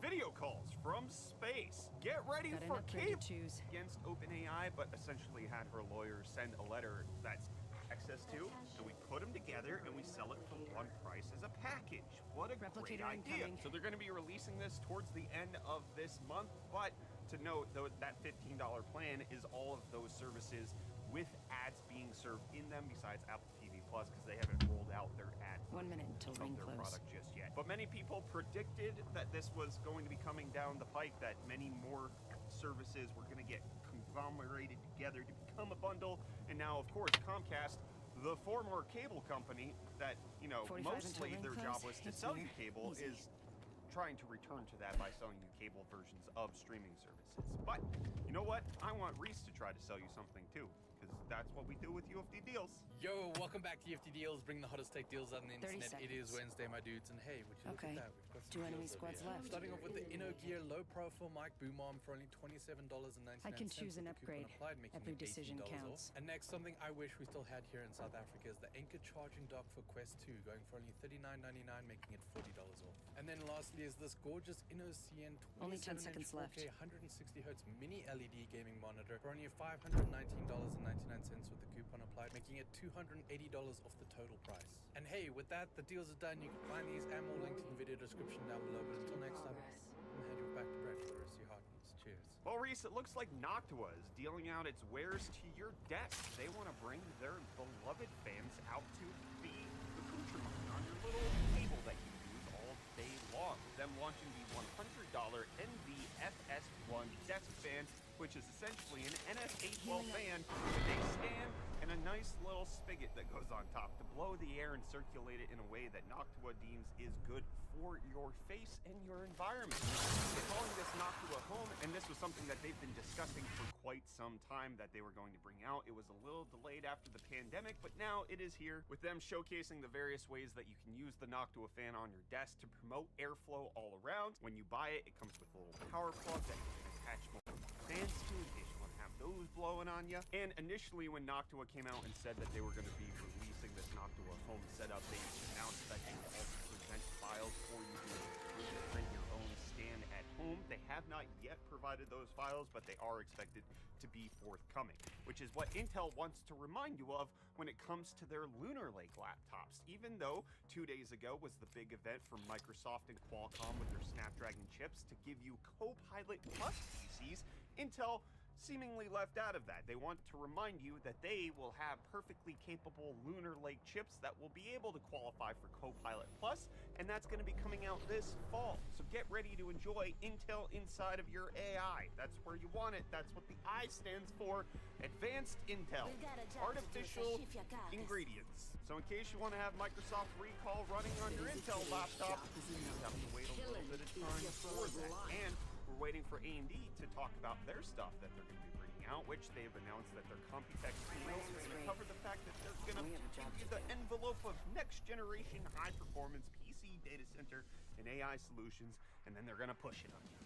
Video calls from space. Get ready Got an for upgrade Cable to choose. against OpenAI, but essentially had her lawyer send a letter that's access to, and we put them together and we sell it for one price as a package. What a great Replicator idea. incoming. So they're going to be releasing this towards the end of this month, but to note, though, that $15 plan is all of those services with ads being served in them besides Apple TV Plus, because they haven't rolled out their ad 1 minute until of ring their close. product just yet. But many people predicted that this was going to be coming down the pike, that many more services were going to get conglomerated together to become a bundle. And now, of course, Comcast, the former cable company that, you know, 45 mostly until their ring job close. was to It's sell near. you cable, Easy. is trying to return to that by selling you cable versions of streaming services. But you know what? I want Reese to try to sell you something too, because that's what we do with UFD deals. Yo, welcome back to UFD Deals, bringing the hottest tech deals out on the 30 internet. It is seconds. Wednesday, my dudes, and hey, would you Okay. look at that? We've got some 2 enemy deals over squads here. left. Starting off with the InnoGear low-profile mic boom arm for only $27.99. I can choose an with the coupon upgrade. applied, making Every it decision $18 counts. off. And next, something I wish we still had here in South Africa is the Anchor charging dock for Quest 2, going for only $39.99, making it $40 off. And then lastly is this gorgeous InnoCN Only 10 27-inch seconds left. 4K 160Hz mini LED gaming monitor for only $519.99 with the coupon applied, making it $280 off the total price. And hey, with that, the deals are done. You can find these and more linked in the video description down below. But until next time, I'm gonna hand you back to Brett for the rest of your hot news. Cheers. Well, Reese, it looks like Noctua is dealing out its wares to your desk. They want to bring their beloved fans out to the accoutrement on your little table that you use all day long. Them launching the $100 NVFS1 desk fan, which is essentially an NS812 fan with a stand and a nice little spigot that goes on top to blow the air and circulate it in a way that Noctua deems is good for your face and your environment. They're calling this Noctua Home, and this was something that they've been discussing for quite some time that they were going to bring out. It was a little delayed after the pandemic, but now it is here, with them showcasing the various ways that you can use the Noctua fan on your desk to promote airflow all around. When you buy it, it comes with a little power plug that you can attach multiple fans to in case you want to have those blowing on you. And initially, when Noctua came out and said that they were going to be releasing this Noctua Home setup, they announced that they would also present files for you to print your own stand at home. They have not yet provided those files, but they are expected to be forthcoming, which is what Intel wants to remind you of when it comes to their Lunar Lake laptops. Even though 2 days ago was the big event for Microsoft and Qualcomm with their Snapdragon chips to give you Copilot Plus PCs, Intel seemingly left out of that. They want to remind you that they will have perfectly capable Lunar Lake chips that will be able to qualify for Copilot Plus, and that's going to be coming out this fall. So get ready to enjoy Intel inside of your AI. That's where you want it. That's what the I stands for. Advanced Intel. Artificial ingredients. So in case you want to have Microsoft Recall running on your Intel laptop, you just have to wait a little bit of time for that. And we're waiting for AMD to talk about their stuff that they're going to be bringing out, which they've announced that their Computex keynote is going to cover the fact that they're going to give you the envelope of next-generation high-performance PC data center and AI solutions, and then they're going to push it on you.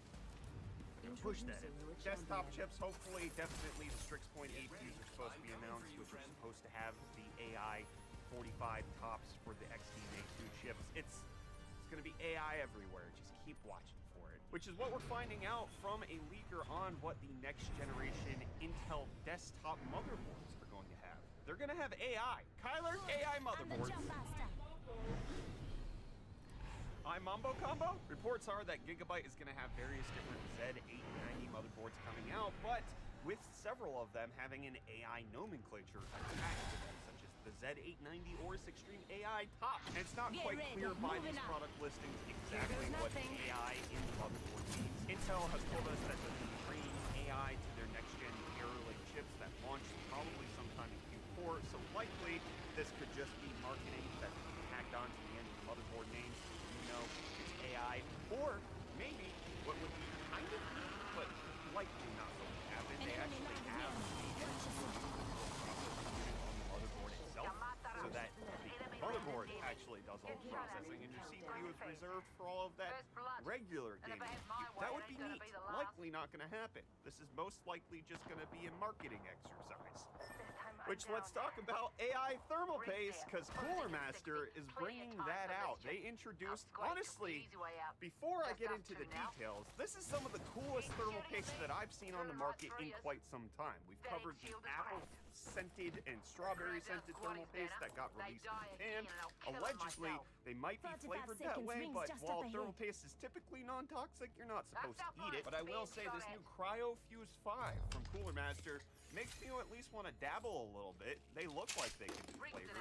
They're gonna push that in. Desktop chips, hopefully, definitely the Strix Point APUs are supposed to be announced, which are supposed to have the AI 45 tops for the XDNA2 chips. It's going to be AI everywhere. Just keep watching for it. Which is what we're finding out from a leaker on what the next generation Intel desktop motherboards are going to have. They're going to have AI. Kyler, AI motherboards. Mambo combo? Reports are that Gigabyte is going to have various different Z890 motherboards coming out, but with several of them having an AI nomenclature attached to them, such as the Z890 Aorus Extreme AI top. And it's not quite clear by these product listings exactly what AI in the motherboard means. Intel has told us that they're going to be bringing AI to their next-gen Arrow Lake chips that launch probably sometime in Q4, so likely this could just be marketing that's being tacked on to the end of the motherboard names. You know, it's AI, or maybe what would be kind of neat, but likely not going to happen. They actually have the motherboard itself, so that the motherboard actually does all the processing, and your CPU is reserved for all of that regular gaming compute. That would be neat. Likely not going to happen. This is most likely just going to be a marketing exercise. Which, let's talk about AI thermal paste, because Cooler Master is bringing that out. They introduced, honestly, before I get into the details, this is some of the coolest thermal paste that I've seen on the market in quite some time. We've covered the apple-scented and strawberry-scented thermal paste that got released in Japan. Allegedly, they might be flavored that way, but while thermal paste is typically non-toxic, you're not supposed to eat it. But I will say this new Cryo Fuse 5 from Cooler Master makes me at least want to dabble a little bit. They look like they can be flavored.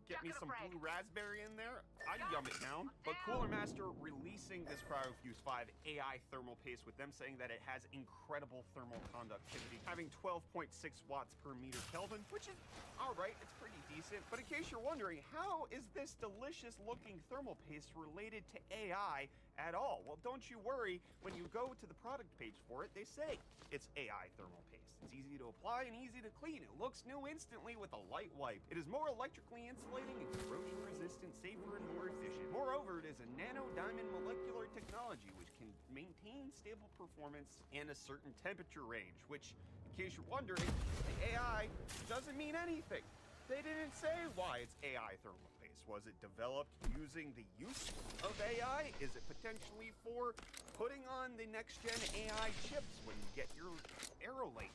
Get me some blue raspberry in there, I'd yum it down. But Cooler Master releasing this Cryo Fuse 5 AI thermal paste with them saying that it has incredible thermal conductivity, having 12.6 watts per meter Kelvin, which is all right, it's pretty decent. But in case you're wondering, how is this delicious looking thermal paste related to AI at all? Well, don't you worry, when you go to the product page for it, they say it's AI thermal paste. It's easy to apply and easy to clean. It looks new instantly with a light wipe. It is more electrically insulating and corrosion resistant, safer and more efficient. Moreover, it is a nano diamond molecular technology which can maintain stable performance in a certain temperature range, which, in case you're wondering, the AI doesn't mean anything. They didn't say why it's AI thermal paste. Was it developed using the use of AI? Is it potentially for putting on the next-gen AI chips when you get your Arrowlake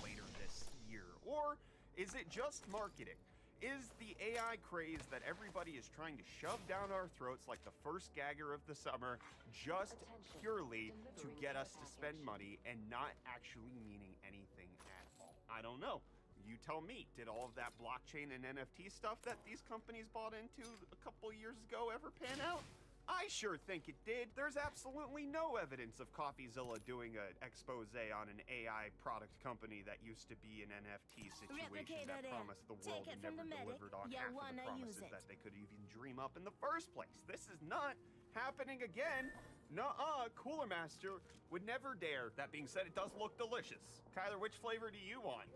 later this year? Or is it just marketing? Is the AI craze that everybody is trying to shove down our throats like the first gagger of the summer just purely to get us to spend money and not actually meaning anything at all? I don't know. You tell me, did all of that blockchain and NFT stuff that these companies bought into a couple years ago ever pan out? I sure think it did. There's absolutely no evidence of CoffeeZilla doing an expose on an AI product company that used to be an NFT situation that promised the world and never delivered on half of the promises that they could even dream up in the first place. This is not happening again. Nuh-uh, Cooler Master would never dare. That being said, it does look delicious. Kyler, which flavor do you want?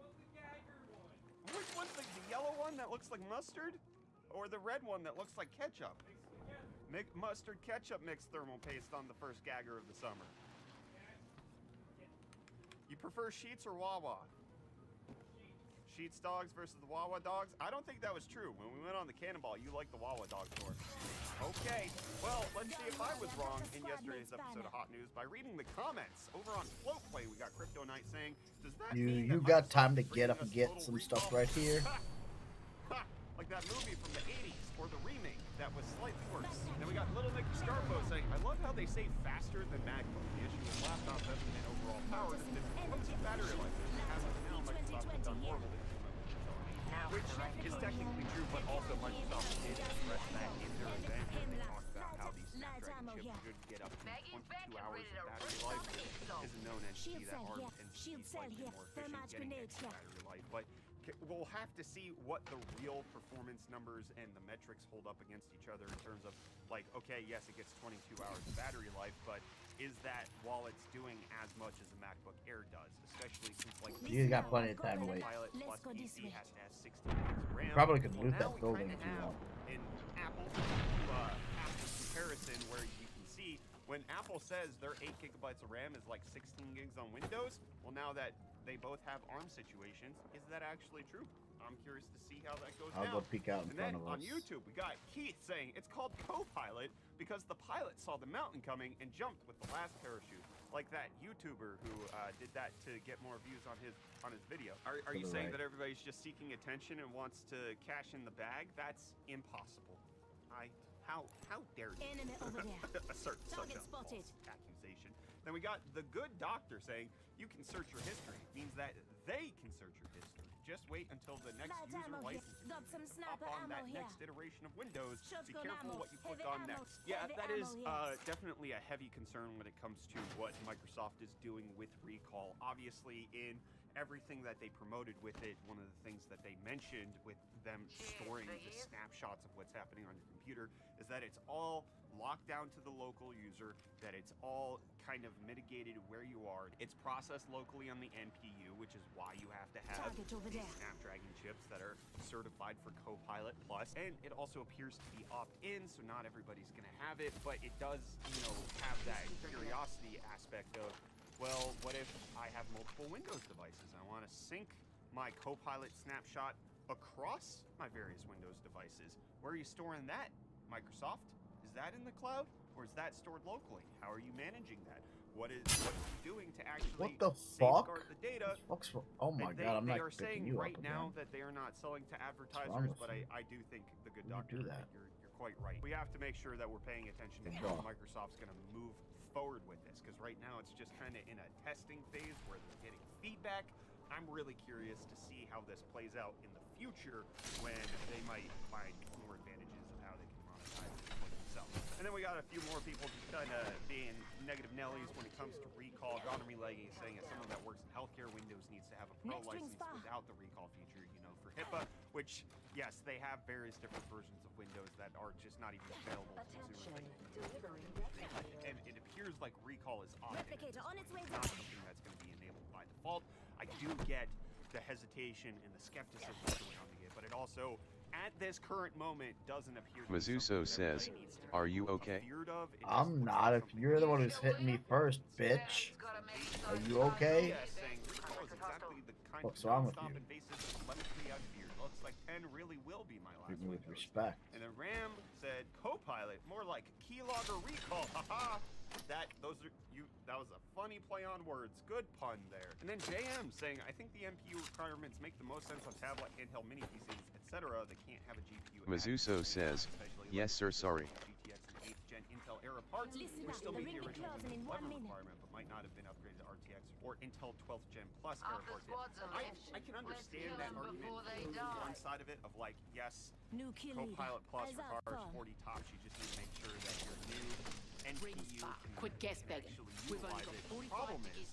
Which one's the yellow one that looks like mustard? Or the red one that looks like ketchup? Mustard ketchup mixed thermal paste on the first gagger of the summer. You prefer Sheetz or Wawa? Sheetz dogs versus the Wawa dogs? I don't think that was true. When we went on the Cannonball, you liked the Wawa dog store. Okay, well, let's see if I was wrong in yesterday's episode of Hot News by reading the comments. Over on Float Play, we got Crypto Knight saying, does that mean you got time to get up and get some stuff right here? Like that movie from the 80s, or the remake that was slightly worse. Then we got Little Nick Scarpo saying, I love how they say faster than MacBook. The issue with laptops hasn't been overall power, it's been battery life. It hasn't now Microsoft has done horrible to which is technically true, but also Microsoft did address that in their event when they talked about how these Snapdragon chips should get up to 22 hours of battery life. Is a known entity that ARM and is slightly more efficient getting extra battery life, but we'll have to see what the real performance numbers and the metrics hold up against each other in terms of, like, okay, yes, it gets 22 hours of battery life, but is that while it's doing as much as a MacBook Air does, especially since, like, you got plenty of time to wait. Pilot plus PC has to have 16 gigs of RAM. Probably could loot that building if you want. In Apple comparison, where you can see when Apple says their 8 gigabytes of RAM is like 16 gigs on Windows, well, now that they both have ARM situations, is that actually true? I'm curious to see how that goes down. I'll go peek out in front of us. On YouTube, we got Keith saying it's called Copilot because the pilot saw the mountain coming and jumped with the last parachute, like that YouTuber who did that to get more views on his video. Are you saying that everybody's just seeking attention and wants to cash in the bag? That's impossible. How dare you assert such a false accusation? Then we got the good doctor saying you can search your history. It means that they can search your history. Just wait until the next user license up on that next iteration of Windows. Be careful what you click on next. Yeah, that is definitely a heavy concern when it comes to what Microsoft is doing with Recall. Obviously, in everything that they promoted with it, one of the things that they mentioned with them storing the snapshots of what's happening on your computer is that it's all locked down to the local user, that it's all kind of mitigated where you are. It's processed locally on the NPU, which is why you have to have these Snapdragon chips that are certified for Copilot Plus. And it also appears to be opt-in, so not everybody's gonna have it, but it does, you know, have that curiosity aspect of, well, what if I have multiple Windows devices? I want to sync my Copilot snapshot across my various Windows devices. Where are you storing that, Microsoft? Is that in the cloud, or is that stored locally? How are you managing that? What are you doing to actually What the fuck? safeguard the data? Oh my god, I'm They not are picking saying you right up now again. that they are not selling to wrong advertisers, with but you? I do think the good You doctor, do that. you're quite right. We have to make sure that we're paying attention to Good how call. Microsoft's going to move forward with this, because right now it's just kind of in a testing phase where they're getting feedback. I'm really curious to see how this plays out in the future when they might find more advantages of how they can monetize it for themselves. And then we got a few more people just kind of being negative Nellies when it comes to recall. Gonomy Leggy saying, as someone that works in healthcare, Windows needs to have a pro license without the recall feature, you know, for HIPAA, which, yes, they have various different versions of Windows that are just not even available to consumers. And it appears like recall is automated. It's not something that's going to be enabled by default. I do get the hesitation and the skepticism surrounding it, but it also, at this current moment, doesn't appear to be Mazuso says, "Are you okay?" I'm not. If you're the one who's hitting me first, bitch. Are you okay? What's wrong with you? Looks like 10 really will be my last Treat me with Windows. respect. And then Ram said Copilot, more like keylogger recall. Haha. That was a funny play on words. Good pun there. And then JM saying, I think the NPU requirements make the most sense on tablet, handheld, mini PCs, etc. They can't have a GPU. Mazuso says, "Yes, sir, sorry." GTX and 8th gen Intel era parts, which still meet the original Windows 11 requirement, but might not have been upgraded to RTX or Intel 12th gen plus era parts. I can understand that argument from one side of it of like, yes, Copilot Plus requires 40 tops. You just need to make sure that your new NPU can actually utilize it. The problem is,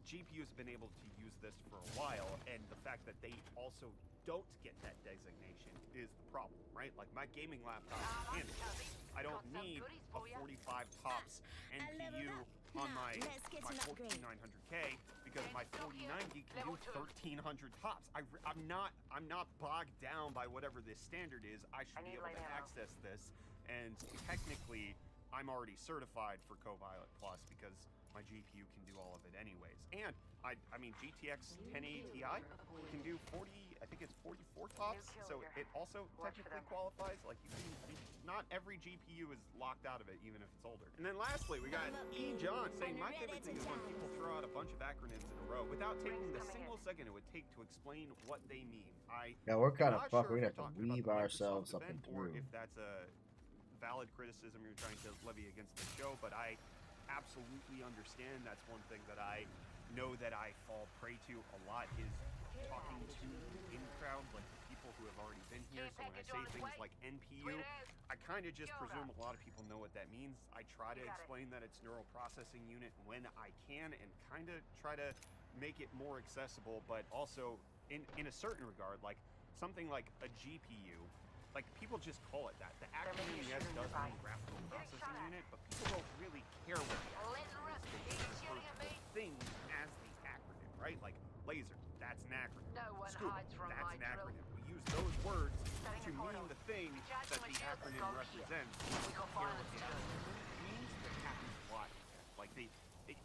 GPUs have been able to use this for a while, and the fact that they also don't get that designation is the problem, right? Like my gaming laptop can handle it. I don't need a 45 tops NPU on my 14900K because my 49 gig can do 1300 tops. I'm not bogged down by whatever this standard is. I should be able to access this, and technically I'm already certified for Copilot Plus because my GPU can do all of it anyways. And I mean GTX 1080 Ti can do 40, I think it's 44 tops, so it also technically qualifies. Like not every GPU is locked out of it, even if it's older. And then lastly, we got E. John saying, my favorite thing is when people throw out a bunch of acronyms in a row without taking the single second it would take to explain what they mean. Yeah, we're kind of fucked. Sure We're gonna have to weave ourselves up and or through. if that's a valid criticism you're trying to levy against the show, but I absolutely understand. That's one thing that I know that I fall prey to a lot is talking to the in-crowd, like the people who have already been here. So when I say things like NPU, I kind of just presume a lot of people know what that means. I try to explain that it's neural processing unit when I can, and kind of try to make it more accessible, but also in a certain regard, like something like a GPU. Like, people just call it that. The acronym, yes, does mean graphical processing unit, but people don't really care what the acronym is. They just refer to the thing as the acronym, right? Like, laser, that's an acronym. Scuba, that's an acronym. We use those words to mean the thing that the acronym represents. We don't care what the acronym means, but it happens a lot. Like, the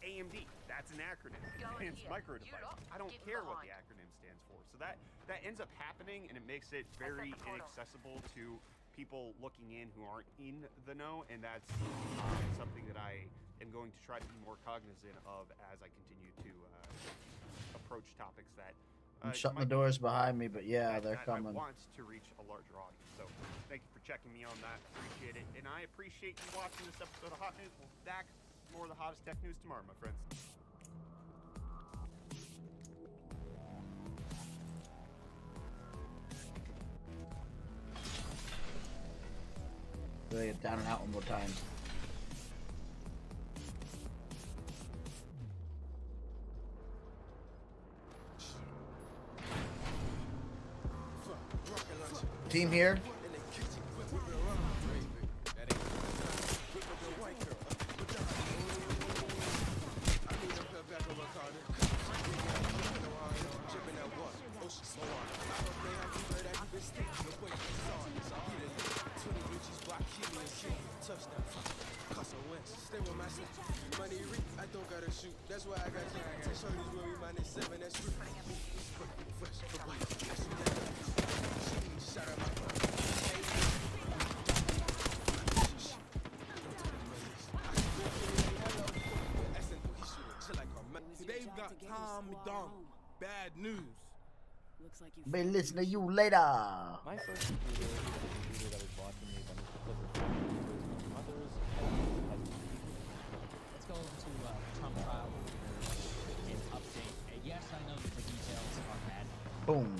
AMD, that's an acronym. Advanced Micro Device. I don't care what the acronym stands for. So that ends up happening, and it makes it very inaccessible to people looking in who aren't in the know, and that's something that I am going to try to be more cognizant of as I continue to approach topics that I'm shutting the doors behind me, but yeah, they're coming. I want to reach a larger audience. So thank you for checking me on that. Appreciate it. And I appreciate you watching this episode of Hot News. We'll be back with more of the hottest tech news tomorrow, my friends. Really get down and out one more time. Team here. Touchdown, Carson Wentz, stay with my money reap, I don't gotta shoot. That's why I got you. Take shorties when we -7, that's true. Fresh for bite. Shot at my They've got Tom Dunk. Bad news. Looks like you May listen to you later. My first computer is a computer that was bought for me by Mr. Clifford. My mother's Let's go to Trump trial and update. And yes, I know that the details are bad. Boom.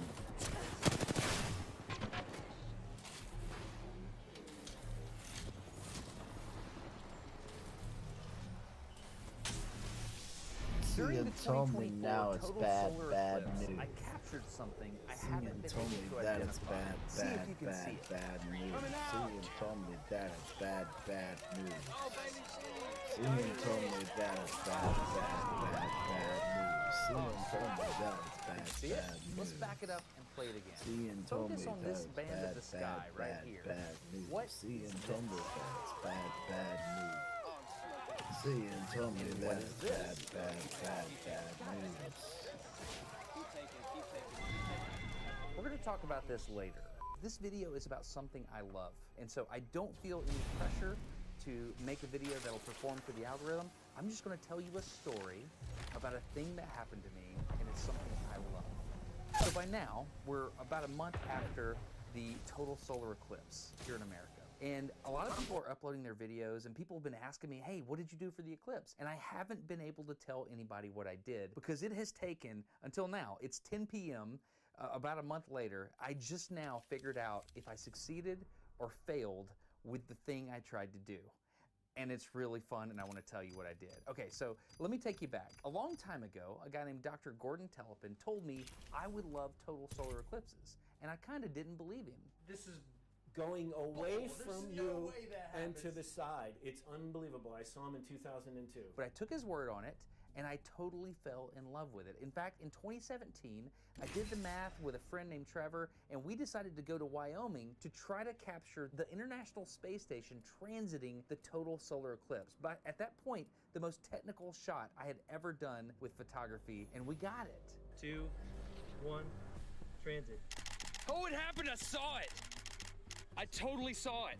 During the told me 2024 now it's total bad, solar bad eclipse, news. I captured something I Cian haven't been told me able to that it's identify. bad, See if bad, you can bad, see it. bad news. Cian told me that it's bad, bad news. Oh, Cian told me that it's bad, bad, bad, bad news. Cian told me that it's bad, See it? bad Let's news. back it up and play it again. Cian told me Focus on that this it's band bad, of the sky bad, right bad, here. bad news. What Cian is told me this? that it's bad, bad news. Cian told me that is it's this? bad, bad, bad, bad news. We're going to talk about this later. This video is about something I love, and so I don't feel any pressure to make a video that'll perform for the algorithm. I'm just going to tell you a story about a thing that happened to me, and it's something I love. So by now, we're about a month after the total solar eclipse here in America. And a lot of people are uploading their videos, and people have been asking me, hey, what did you do for the eclipse? And I haven't been able to tell anybody what I did because it has taken, until now, it's 10 p.m., about a month later, I just now figured out if I succeeded or failed with the thing I tried to do. And it's really fun, and I want to tell you what I did. Okay, so let me take you back. A long time ago, a guy named Dr. Gordon Tellepin told me I would love total solar eclipses, and I kind of didn't believe him. This is going away from you and to the side. It's unbelievable. I saw him in 2002. But I took his word on it, and I totally fell in love with it. In fact, in 2017, I did the math with a friend named Trevor, and we decided to go to Wyoming to try to capture the International Space Station transiting the total solar eclipse. But at that point, the most technical shot I had ever done with photography, and we got it. 2, 1, transit. Oh, it happened! I saw it! I totally saw it!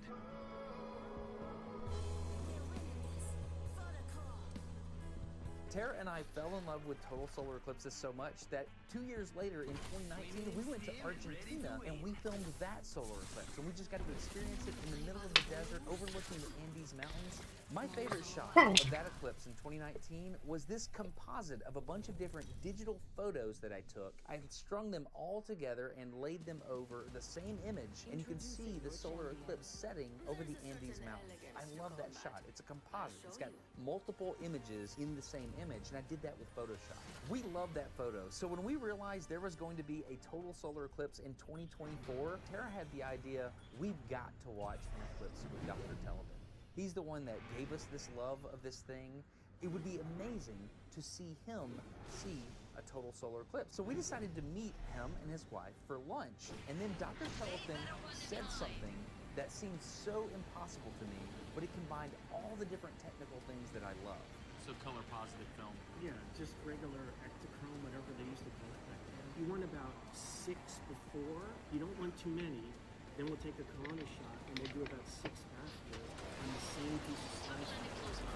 Tara and I fell in love with total solar eclipses so much that 2 years later in 2019, we went to Argentina and we filmed that solar eclipse. And we just got to experience it in the middle of the desert overlooking the Andes Mountains. My favorite shot of that eclipse in 2019 was this composite of a bunch of different digital photos that I took. I had strung them all together and laid them over the same image, and you can see the solar eclipse setting over the Andes Mountains. I love that shot. It's a composite. It's got multiple images in the same image, and I did that with Photoshop. We love that photo. So when we realized there was going to be a total solar eclipse in 2024, Tara had the idea, we've got to watch an eclipse with Dr. Tellepin. He's the one that gave us this love of this thing. It would be amazing to see him see a total solar eclipse. So we decided to meet him and his wife for lunch. And then Dr. Tellepin said something that seemed so impossible to me, but it combined all the different technical things that I love. So color positive film. Yeah, just regular Ektachrome, whatever they used to call it back then. You want about 6 before. You don't want too many. Then we'll take a corona shot and we'll do about 6 after on the same piece of stuff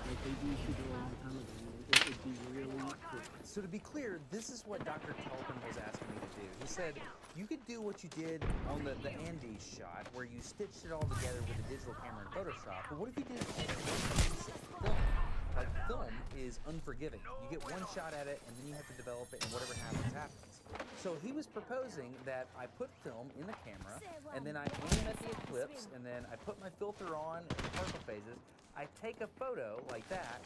like they used to do a long time ago. It would be really cool. So to be clear, this is what Dr. Tellepin was asking me to do. He said, you could do what you did on the Andes shot where you stitched it all together with a digital camera in Photoshop, but what if you did it all with film? Like, film is unforgiving. You get one shot at it, and then you have to develop it, and whatever happens, happens. So he was proposing that I put film in the camera, and then I aim at the eclipse, and then I put my filter on in partial phases. I take a photo like that,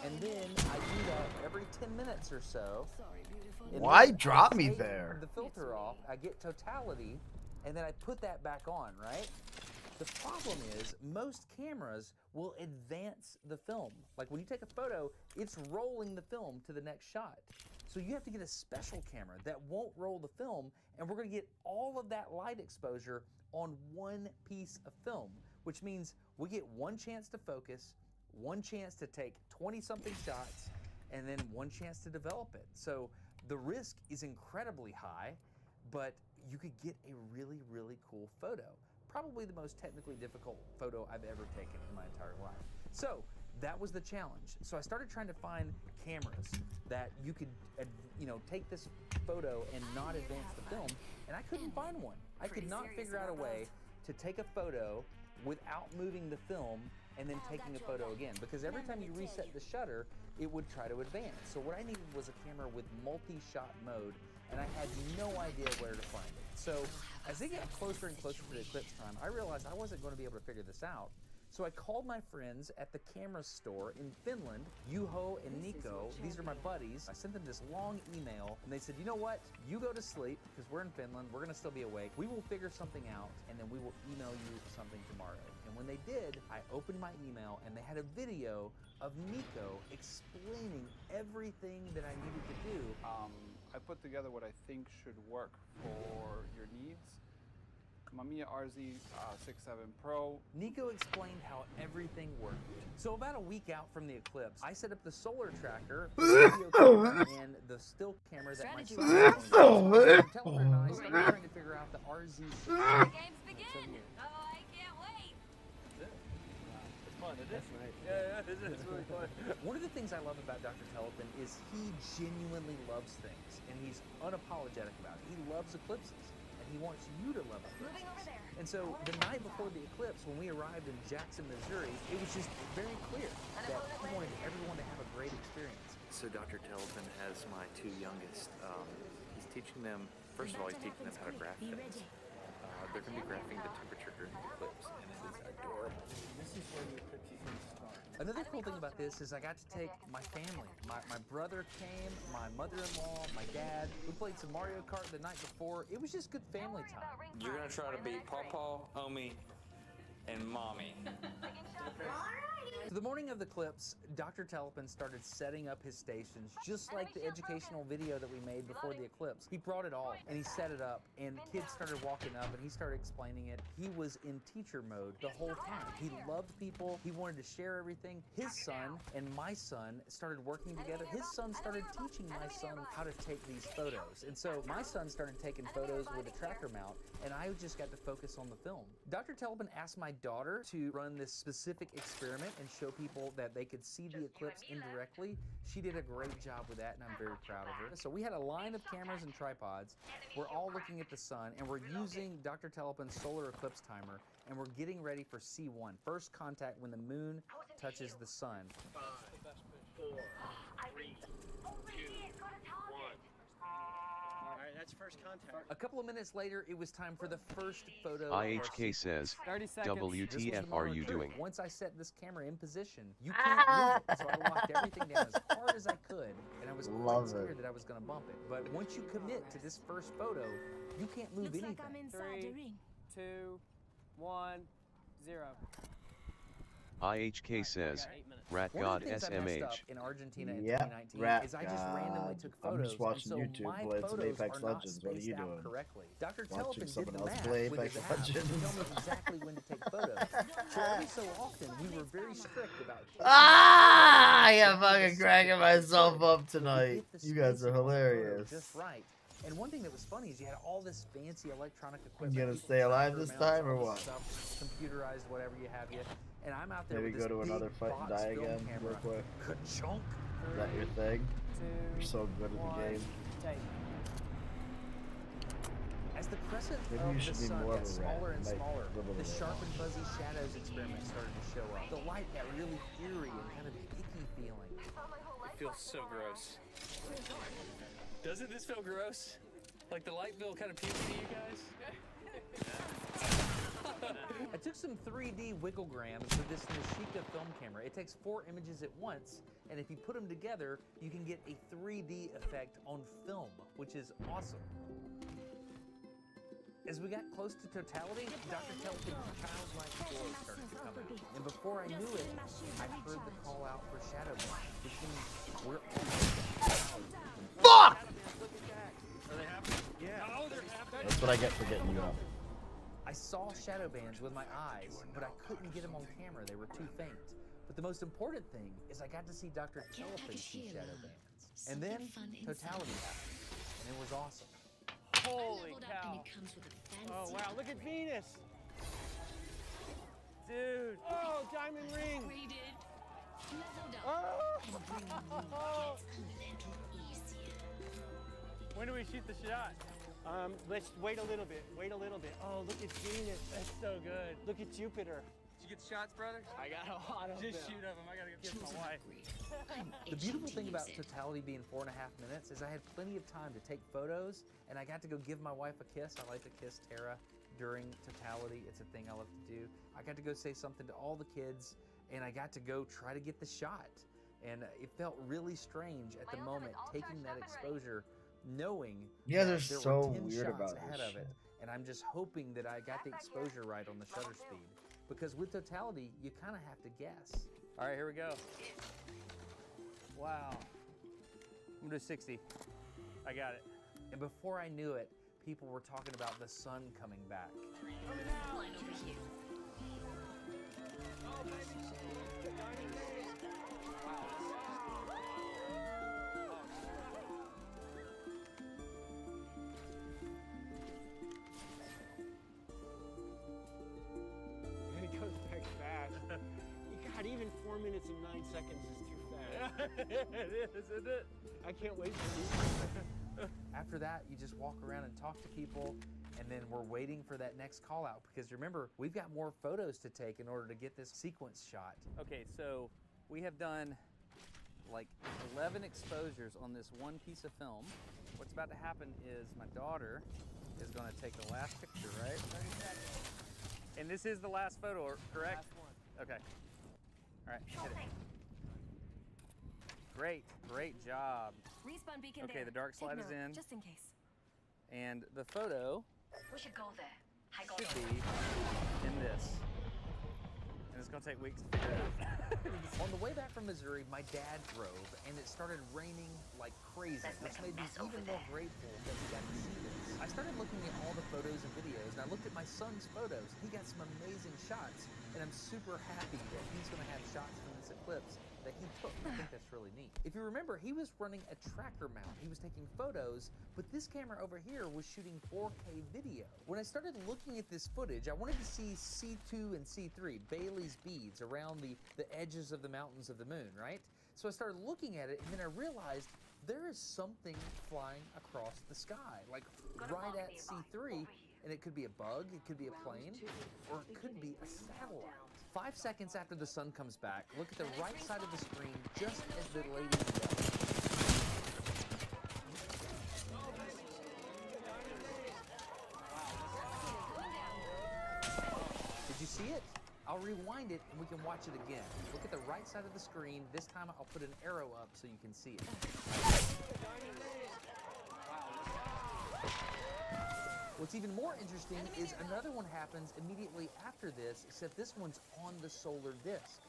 and then I do that every 10 minutes or so. Why drop me there? The filter off, I get totality, and then I put that back on, right? The problem is most cameras will advance the film. Like when you take a photo, it's rolling the film to the next shot. So you have to get a special camera that won't roll the film, and we're gonna get all of that light exposure on one piece of film, which means we get one chance to focus, one chance to take 20-something shots, and then one chance to develop it. So the risk is incredibly high, but you could get a really, really cool photo. Probably the most technically difficult photo I've ever taken in my entire life. So that was the challenge. So I started trying to find cameras that you could, take this photo and not advance the film, and I couldn't find one. I could not figure out a way to take a photo without moving the film and then taking a photo again, because every time you reset the shutter, it would try to advance. So what I needed was a camera with multi-shot mode, and I had no idea where to find it. So as they got closer and closer to the eclipse time, I realized I wasn't going to be able to figure this out. So I called my friends at the camera store in Finland, Juho and Nico. These are my buddies. I sent them this long email, and they said, you know what? You go to sleep, because we're in Finland. We're going to still be awake. We will figure something out, and then we will email you something tomorrow. And when they did, I opened my email, and they had a video of Nico explaining everything that I needed to do. I put together what I think should work for your needs. Mamiya RZ67 Pro. Nico explained how everything worked. So about a week out from the eclipse, I set up the solar tracker, the video camera, and the still camera that my son was on. Telephone and I started trying to figure out the RZ. The games begin. Oh, I can't wait. It's fun, isn't it? Yeah, it's really fun. One of the things I love about Dr. Telepen is he genuinely loves things, and he's unapologetic about it. He loves eclipses. He wants you to love eclipses. And so the night before the eclipse, when we arrived in Jackson, Missouri, it was just very clear that he wanted everyone to have a great experience. So Dr. Telepen has my two youngest. He's teaching them, first of all, he's teaching them how to graph things. They're going to be graphing the temperature during the eclipse, and it is adorable. This is where the eclipse is going to start. Another cool thing about this is I got to take my family. My brother came, my mother-in-law, my dad. We played some Mario Kart the night before. It was just good family time. You're gonna try to beat Pawpaw, Omi, and Mommy. So the morning of the eclipse, Dr. Telepen started setting up his stations, just like the educational video that we made before the eclipse. He brought it all, and he set it up, and kids started walking up, and he started explaining it. He was in teacher mode the whole time. He loved people. He wanted to share everything. His son and my son started working together. His son started teaching my son how to take these photos. And so my son started taking photos with a tracker mount, and I just got to focus on the film. Dr. Telepen asked my daughter to run this specific experiment and show people that they could see the eclipse indirectly. She did a great job with that, and I'm very proud of her. So we had a line of cameras and tripods. We're all looking at the sun, and we're using Dr. Telepen's solar eclipse timer, and we're getting ready for C1, first contact when the moon touches the sun. 5, 4, 3, 2, 1. Alright, that's first contact. A couple of minutes later, it was time for the first photo. IHK says, WTF are you doing? Once I set this camera in position, you can't move it. So I locked everything down as hard as I could, and I was quite scared that I was going to bump it. But once you commit to this first photo, you can't move anything. 3, 2, 1, 0. IHK says, Rat God SMH. In Argentina in 2019 is I just randomly took photos. I'm just watching and so YouTube my play some photos Apex are not Legends. What are you spaced out doing? correctly. Dr. Watching Telepen someone did the else math play with Apex his app to Legends. tell me exactly when to take photos. So every so often we were very strict about I am fucking cracking myself up tonight. You guys are hilarious. just right. And one thing that was funny is you had all this fancy electronic equipment. You gonna people stay alive tracker this mounts, time or all this what? Stuff, computerized, whatever you have you. And I'm out there Maybe with this go to another big fight and box die film again camera. real quick. Ka-chunk. Is that your thing? You're so good at the game. As the crescent Maybe of you the should be sun more of got a smaller rat. and Might smaller, dribble the it sharp out. and fuzzy shadows experiment started to show up. The light got really eerie and kind of icky feeling. It feels so gross. Doesn't this feel gross? Like the light feel kind of puke to you guys? I took some 3D wigglegrams with this Nishika film camera. It takes 4 images at once, and if you put them together, you can get a 3D effect on film, which is awesome. As we got close to totality, Dr. Telepen's childlike glow started to come out. And before I knew it, I heard the call out for shadow bands, which means we're Fuck! Oh, they're happening. That's what I get for getting you up. I saw shadow bands with my eyes, but I couldn't get them on camera. They were too faint. But the most important thing is I got to see Dr. Telephant see shadow bands. And then Totality happened, and it was awesome. Holy cow. Oh, wow, look at Venus. Dude. Oh, diamond ring. Oh. When do we shoot the shot? Let's wait a little bit. Wait a little bit. Oh, look at Venus. That's so good. Look at Jupiter. Did you get shots, brother? I got a lot of them. Just shoot them. I gotta go kiss my wife. The beautiful thing about Totality being 4.5 minutes is I had plenty of time to take photos, and I got to go give my wife a kiss. I like to kiss Tara during Totality. It's a thing I love to do. I got to go say something to all the kids, and I got to go try to get the shot. And it felt really strange at the moment taking that exposure, knowing they're there so were 10 weird shots about ahead this of it. And I'm just hoping that I got the exposure right on the shutter speed. Because with Totality, you kind of have to guess. All right, here we go. Wow. I'm gonna do 60. I got it. And before I knew it, people were talking about the sun coming back. It goes back fast. God, even 4 minutes and 9 seconds is too fast. It is, isn't it? I can't wait for these. After that, you just walk around and talk to people, and then we're waiting for that next call out because remember, we've got more photos to take in order to get this sequence shot. Okay, so we have done like 11 exposures on this one piece of film. What's about to happen is my daughter is going to take the last picture, right? 30 seconds. And this is the last photo, correct? Last one. Okay. All right, hit it. Great, great job. Respawn beacon Okay, there. the dark slide is in. Just in case. And the photo We should go there. should be in this. And it's gonna take weeks to figure it out. On the way back from Missouri, my dad drove, and it started raining like crazy, which made me even more grateful that we got to see this. I started looking at all the photos and videos, and I looked at my son's photos. He got some amazing shots, and I'm super happy that he's going to have shots from this eclipse that he took. I think that's really neat. If you remember, he was running a tracker mount. He was taking photos, but this camera over here was shooting 4K video. When I started looking at this footage, I wanted to see C2 and C3, Bailey's beads, around the edges of the mountains of the moon, right? So I started looking at it, and then I realized there is something flying across the sky, like right at C3, and it could be a bug, it could be a plane, or it could be a satellite. 5 seconds after the sun comes back, look at the right side of the screen just as the lady does. Did you see it? I'll rewind it and we can watch it again. Look at the right side of the screen. This time I'll put an arrow up so you can see it. What's even more interesting is another one happens immediately after this, except this one's on the solar disk.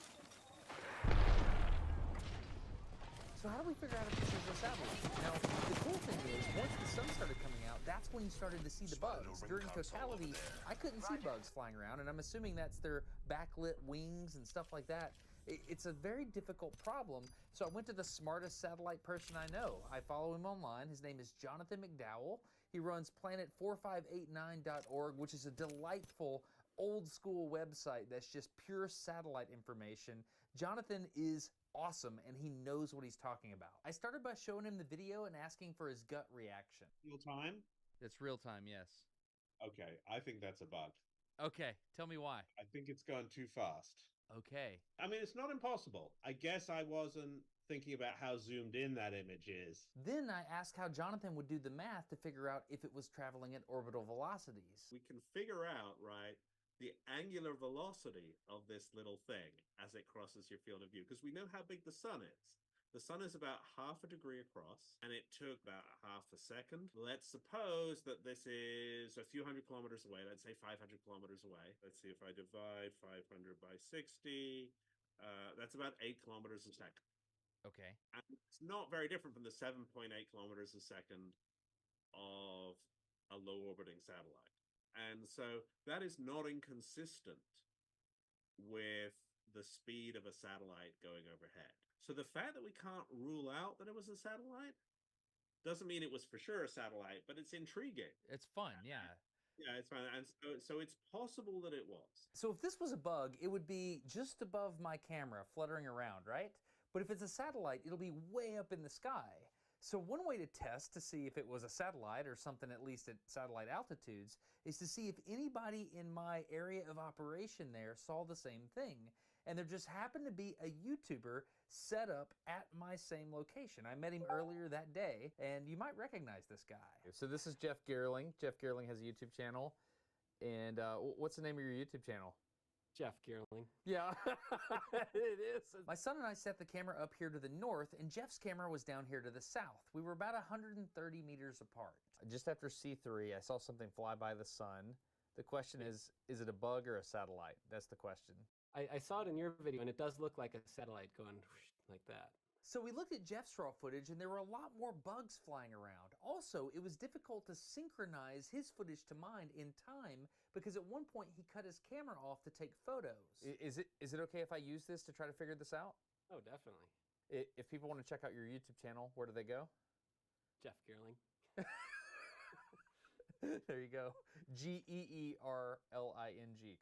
So how do we figure out if this is a satellite? Now, the cool thing is, once the sun started coming out, that's when you started to see the bugs. During Totality, I couldn't see bugs flying around, and I'm assuming that's their backlit wings and stuff like that. It's a very difficult problem, so I went to the smartest satellite person I know. I follow him online. His name is Jonathan McDowell. He runs planet4589.org, which is a delightful old school website that's just pure satellite information. Jonathan is awesome, and he knows what he's talking about. I started by showing him the video and asking for his gut reaction. Real time? It's real time, yes. Okay, I think that's a bug. Okay, tell me why. I think it's gone too fast. Okay. I mean, it's not impossible. I guess I wasn't thinking about how zoomed in that image is. Then I asked how Jonathan would do the math to figure out if it was traveling at orbital velocities. We can figure out, right, the angular velocity of this little thing as it crosses your field of view, because we know how big the sun is. The sun is about half a degree across, and it took about half a second. Let's suppose that this is a few hundred kilometers away. Let's say 500 kilometers away. Let's see if I divide 500 by 60. That's about 8 kilometers a second. Okay. And it's not very different from the 7.8 kilometers a second of a low-orbiting satellite. And so that is not inconsistent with the speed of a satellite going overhead. So the fact that we can't rule out that it was a satellite doesn't mean it was for sure a satellite, but it's intriguing. It's fun, yeah. Yeah, it's fun. And so it's possible that it was. So if this was a bug, it would be just above my camera fluttering around, right? But if it's a satellite, it'll be way up in the sky. So one way to test to see if it was a satellite or something at least at satellite altitudes is to see if anybody in my area of operation there saw the same thing. And there just happened to be a YouTuber set up at my same location. I met him earlier that day, and you might recognize this guy. So this is Jeff Gerling. Jeff Gerling has a YouTube channel. And what's the name of your YouTube channel? Jeff Gerling. Yeah, it is. My son and I set the camera up here to the north, and Jeff's camera was down here to the south. We were about 130 meters apart. Just after C3, I saw something fly by the sun. The question is it a bug or a satellite? That's the question. I saw it in your video, and it does look like a satellite going like that. So we looked at Jeff's raw footage, and there were a lot more bugs flying around. Also, it was difficult to synchronize his footage to mine in time because at one point he cut his camera off to take photos. Is it okay if I use this to try to figure this out? Oh, definitely. If people want to check out your YouTube channel, where do they go? Jeff Gerling. There you go. Gerling,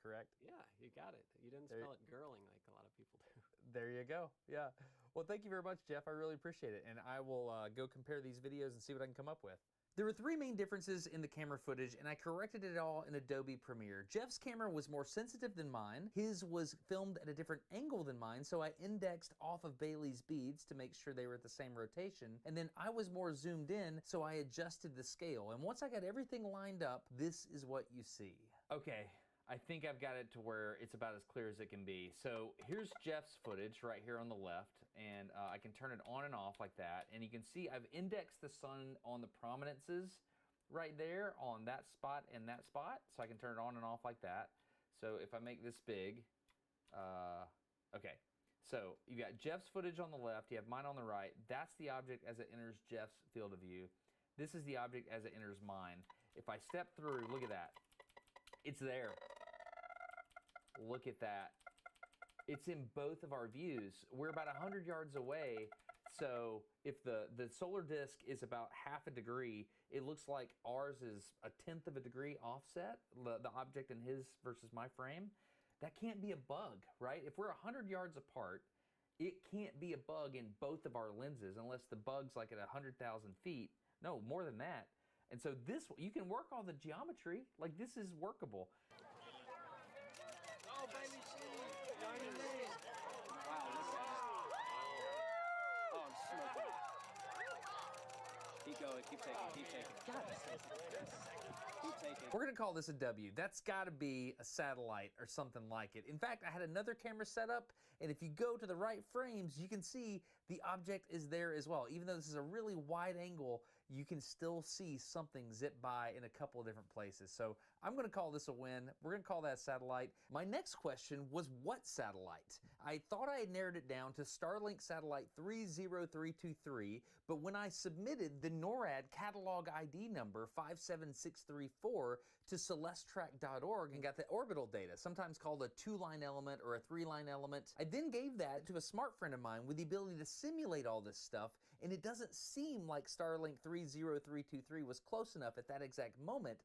correct? Yeah, you got it. You didn't spell it girling like a lot of people do. There you go. Yeah. Well, thank you very much, Jeff. I really appreciate it. And I will go compare these videos and see what I can come up with. There were three main differences in the camera footage, and I corrected it all in Adobe Premiere. Jeff's camera was more sensitive than mine. His was filmed at a different angle than mine, so I indexed off of Bailey's beads to make sure they were at the same rotation. And then I was more zoomed in, so I adjusted the scale. And once I got everything lined up, this is what you see. Okay. I think I've got it to where it's about as clear as it can be. So here's Jeff's footage right here on the left, and I can turn it on and off like that. And you can see I've indexed the sun on the prominences right there on that spot and that spot. So I can turn it on and off like that. So if I make this big, okay. So you got Jeff's footage on the left, you have mine on the right. That's the object as it enters Jeff's field of view. This is the object as it enters mine. If I step through, look at that. It's there. Look at that. It's in both of our views. We're about 100 yards away, so if the solar disk is about half a degree, it looks like ours is a 1/10 of a degree offset, the object in his versus my frame. That can't be a bug, right? If we're 100 yards apart, it can't be a bug in both of our lenses unless the bug's like at 100,000 feet. No, more than that. And so this, you can work all the geometry, like this is workable. Oh, baby, shit. Johnny Man. Wow, look at that. Oh, I'm smoking. Keep going, keep taking, keep taking. God, keep taking. We're gonna call this a W. That's gotta be a satellite or something like it. In fact, I had another camera set up, and if you go to the right frames, you can see the object is there as well. Even though this is a really wide angle, you can still see something zip by in a couple of different places. So I'm gonna call this a win. We're gonna call that satellite. My next question was what satellite? I thought I had narrowed it down to Starlink satellite 30323, but when I submitted the NORAD catalog ID number 57634 to celesttrack.org and got the orbital data, sometimes called a 2-line element or a 3-line element, I then gave that to a smart friend of mine with the ability to simulate all this stuff, and it doesn't seem like Starlink 30323 was close enough at that exact moment.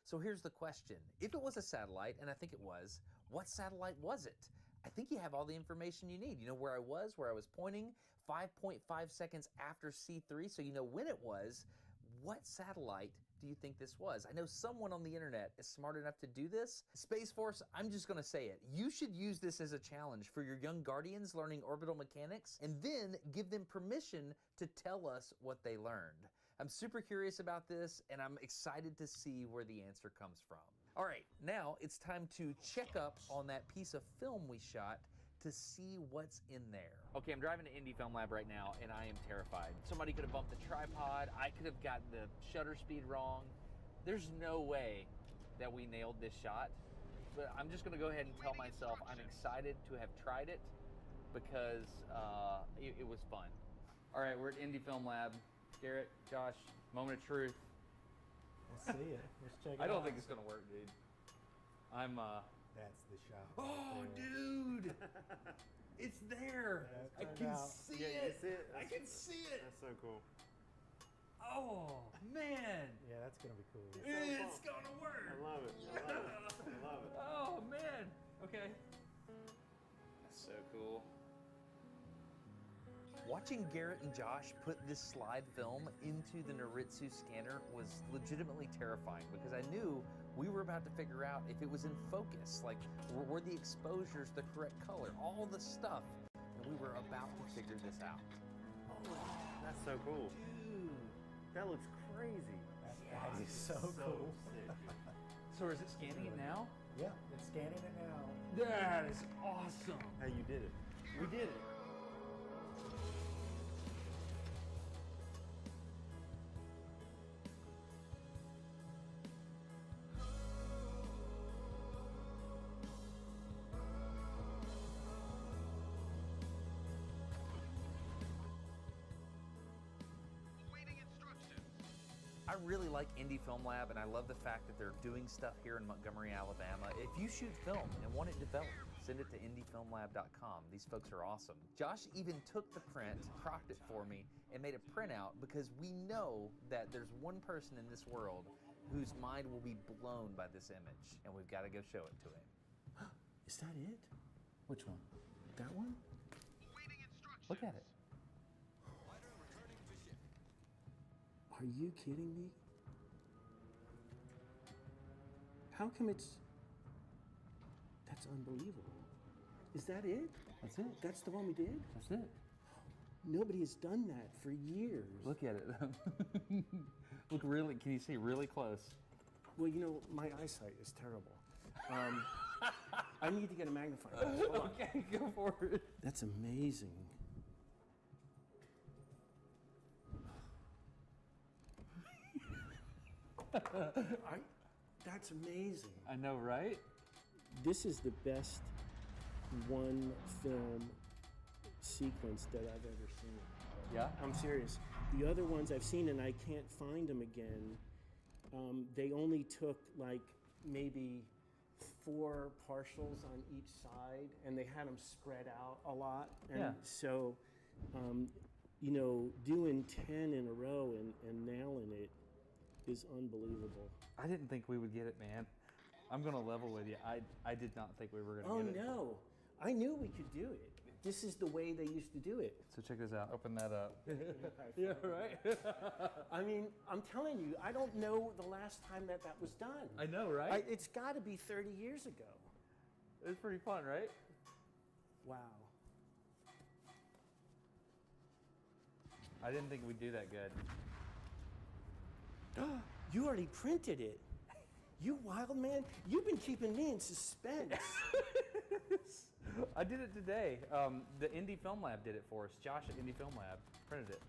So here's the question. If it was a satellite, and I think it was, what satellite was it? I think you have all the information you need. You know where I was pointing, 5.5 seconds after C3, so you know when it was. What satellite do you think this was? I know someone on the internet is smart enough to do this. Space Force, I'm just gonna say it. You should use this as a challenge for your young guardians learning orbital mechanics, and then give them permission to tell us what they learned. I'm super curious about this, and I'm excited to see where the answer comes from. All right, now it's time to check up on that piece of film we shot to see what's in there. Okay, I'm driving to Indie Film Lab right now, and I am terrified. Somebody could have bumped the tripod. I could have gotten the shutter speed wrong. There's no way that we nailed this shot, but I'm just gonna go ahead and tell myself I'm excited to have tried it because it was fun. All right, we're at Indie Film Lab. Garrett, Josh, moment of truth. Let's see it. Let's check it out. I don't think it's gonna work, dude. That's the shot. Oh, dude! It's there! I can see it! I can see it! That's so cool. Oh, man! Yeah, that's gonna be cool. It's gonna work! I love it. I love it. I love it. Oh, man! Okay. That's so cool. Watching Garrett and Josh put this slide film into the Noritsu scanner was legitimately terrifying because I knew we were about to figure out if it was in focus, like were the exposures the correct color, all the stuff, and we were about to figure this out. Oh, that's so cool. Dude, that looks crazy. That is so cool. So is it scanning it now? Yeah, it's scanning it now. That is awesome. Hey, you did it. We did it. I really like Indie Film Lab, and I love the fact that they're doing stuff here in Montgomery, Alabama. If you shoot film and want it developed, send it to indiefilmlab.com. These folks are awesome. Josh even took the print, cropped it for me, and made a printout because we know that there's one person in this world whose mind will be blown by this image, and we've got to go show it to him. Is that it? Which one? That one? Look at it. Are you kidding me? How come it's... That's unbelievable. Is that it? That's it. That's the one we did? That's it. Nobody has done that for years. Look at it. Look really, can you see really close? Well, you know, my eyesight is terrible. I need to get a magnifying glass. Hold on. Okay, go for it. That's amazing. That's amazing. I know, right? This is the best one film sequence that I've ever seen. Yeah? I'm serious. The other ones I've seen, and I can't find them again, they only took like maybe 4 partials on each side, and they had them spread out a lot. And yeah. So, you know, doing 10 in a row and nailing it is unbelievable. I didn't think we would get it, man. I'm gonna level with you. I did not think we were gonna get it. Oh no, I knew we could do it. This is the way they used to do it. So check this out. Open that up. Yeah, right? I mean, I'm telling you, I don't know the last time that was done. I know, right? It's got to be 30 years ago. It's pretty fun, right? Wow. I didn't think we'd do that good. You already printed it. You wild man. You've been keeping me in suspense. I did it today. The Indie Film Lab did it for us. Josh at Indie Film Lab printed it.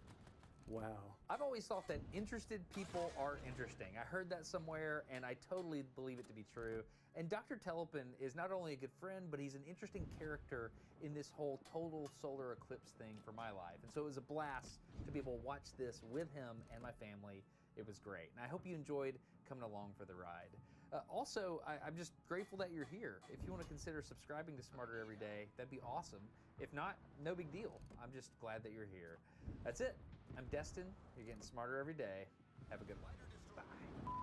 Wow. I've always thought that interested people are interesting. I heard that somewhere, and I totally believe it to be true. And Dr. Telepin is not only a good friend, but he's an interesting character in this whole total solar eclipse thing for my life. And so it was a blast to be able to watch this with him and my family. It was great. And I hope you enjoyed coming along for the ride. Also, I'm just grateful that you're here. If you want to consider subscribing to Smarter Every Day, that'd be awesome. If not, no big deal. I'm just glad that you're here. That's it. I'm Destin. You're getting smarter every day. Have a good one. Bye.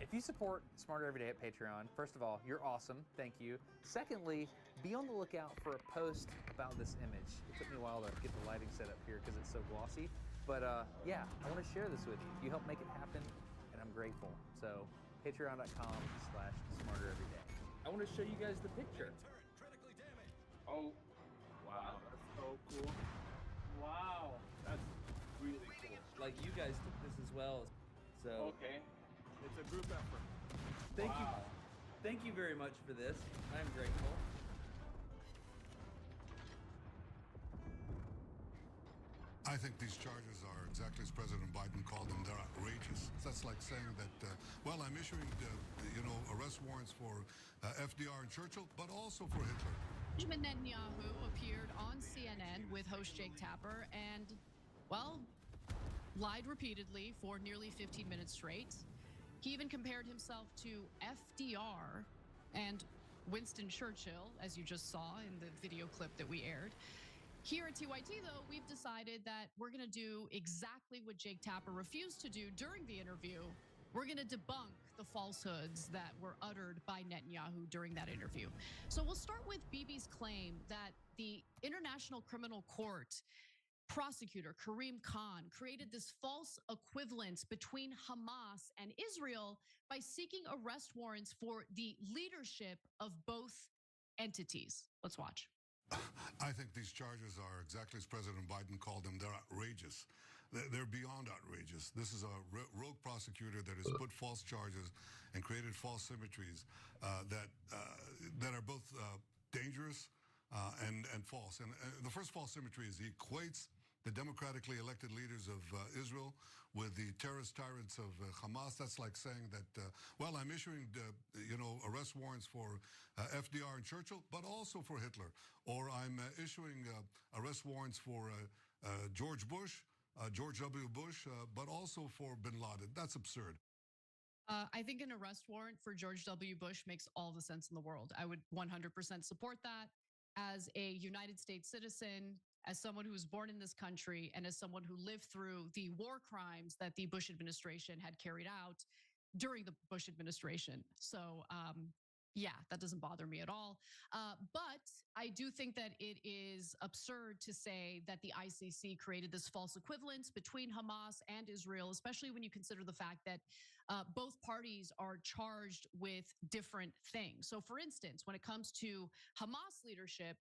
If you support Smarter Every Day at Patreon, first of all, you're awesome. Thank you. Secondly, be on the lookout for a post about this image. It took me a while to get the lighting set up here because it's so glossy. But yeah, I want to share this with you. You help make it happen, and I'm grateful. So patreon.com/smartereveryday. I want to show you guys the picture. Oh, wow, that's so cool. Wow, that's really cool. Like, you guys took this as well. So Okay, it's a group effort. Thank you. Wow. Thank you very much for this. I'm grateful. I think these charges are exactly as President Biden called them. They're outrageous. That's like saying that, well, I'm issuing, arrest warrants for FDR and Churchill, but also for Hitler. Benjamin Netanyahu appeared on CNN with host Jake Tapper and, well, lied repeatedly for nearly 15 minutes straight. He even compared himself to FDR and Winston Churchill, as you just saw in the video clip that we aired. Here at TYT, though, we've decided that we're going to do exactly what Jake Tapper refused to do during the interview. We're going to debunk the falsehoods that were uttered by Netanyahu during that interview. So we'll start with Bibi's claim that the International Criminal Court prosecutor, Karim Khan, created this false equivalence between Hamas and Israel by seeking arrest warrants for the leadership of both entities. Let's watch. I think these charges are exactly as President Biden called them. They're outrageous. They're beyond outrageous. This is a rogue prosecutor that has put false charges and created false symmetries that are both dangerous and false. And the first false symmetry is he equates the democratically elected leaders of Israel with the terrorist tyrants of Hamas. That's like saying that, well, I'm issuing, arrest warrants for FDR and Churchill, but also for Hitler. Or I'm issuing arrest warrants for George Bush, George W. Bush, but also for bin Laden. That's absurd. I think an arrest warrant for George W. Bush makes all the sense in the world. I would 100% support that as a United States citizen, as someone who was born in this country, and as someone who lived through the war crimes that the Bush administration had carried out during the Bush administration. So, yeah, that doesn't bother me at all. But I do think that it is absurd to say that the ICC created this false equivalence between Hamas and Israel, especially when you consider the fact that both parties are charged with different things. So, for instance, when it comes to Hamas leadership,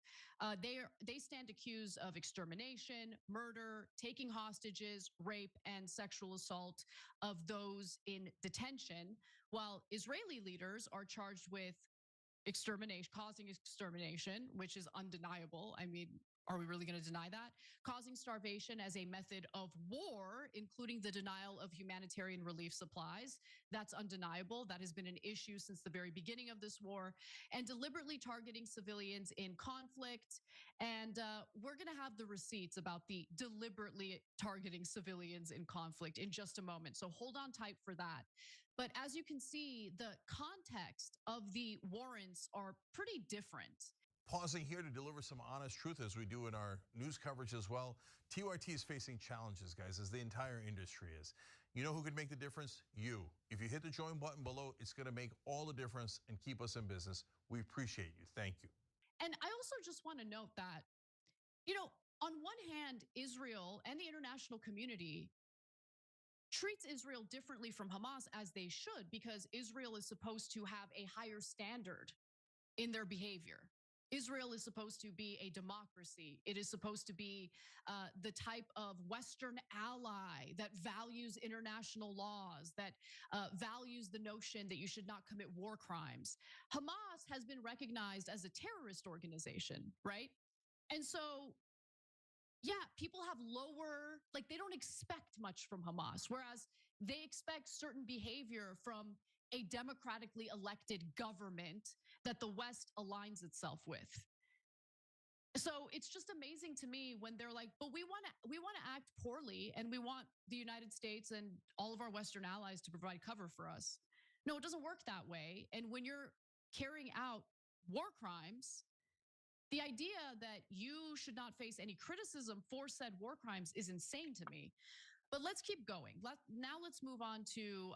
they stand accused of extermination, murder, taking hostages, rape, and sexual assault of those in detention, while Israeli leaders are charged with extermination, causing extermination, which is undeniable. I mean, are we really going to deny that? Causing starvation as a method of war, including the denial of humanitarian relief supplies. That's undeniable. That has been an issue since the very beginning of this war. And deliberately targeting civilians in conflict. And we're going to have the receipts about the deliberately targeting civilians in conflict in just a moment. So hold on tight for that. But as you can see, the context of the warrants are pretty different. Pausing here to deliver some honest truth as we do in our news coverage as well. TYT is facing challenges, guys, as the entire industry is. You know who could make the difference? You. If you hit the join button below, it's going to make all the difference and keep us in business. We appreciate you. Thank you. And I also just want to note that you know, on one hand, Israel and the international community treats Israel differently from Hamas, as they should, because Israel is supposed to have a higher standard in their behavior. Israel is supposed to be a democracy. It is supposed to be the type of Western ally that values international laws, that values the notion that you should not commit war crimes. Hamas has been recognized as a terrorist organization, right? And so, yeah, people have lower, like they don't expect much from Hamas, whereas they expect certain behavior from a democratically elected government that the West aligns itself with. So it's just amazing to me when they're like, but we want to act poorly and we want the United States and all of our Western allies to provide cover for us. No, it doesn't work that way. And when you're carrying out war crimes, the idea that you should not face any criticism for said war crimes is insane to me. But let's keep going. Now let's move on to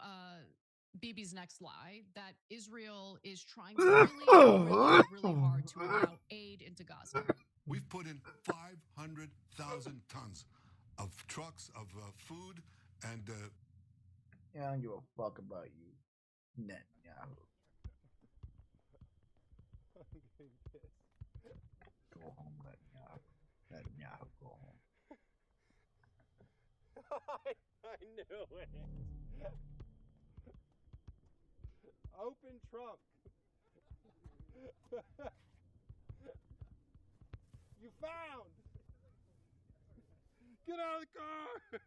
Bibi's next lie, that Israel is trying really hard to allow aid into Gaza. We've put in 500,000 tons of trucks of food and. Yeah, I don't give a fuck about you, Netanyahu. Go home, Netanyahu. Netanyahu, go home. I knew it. Open trunk. You found. Get out of the car.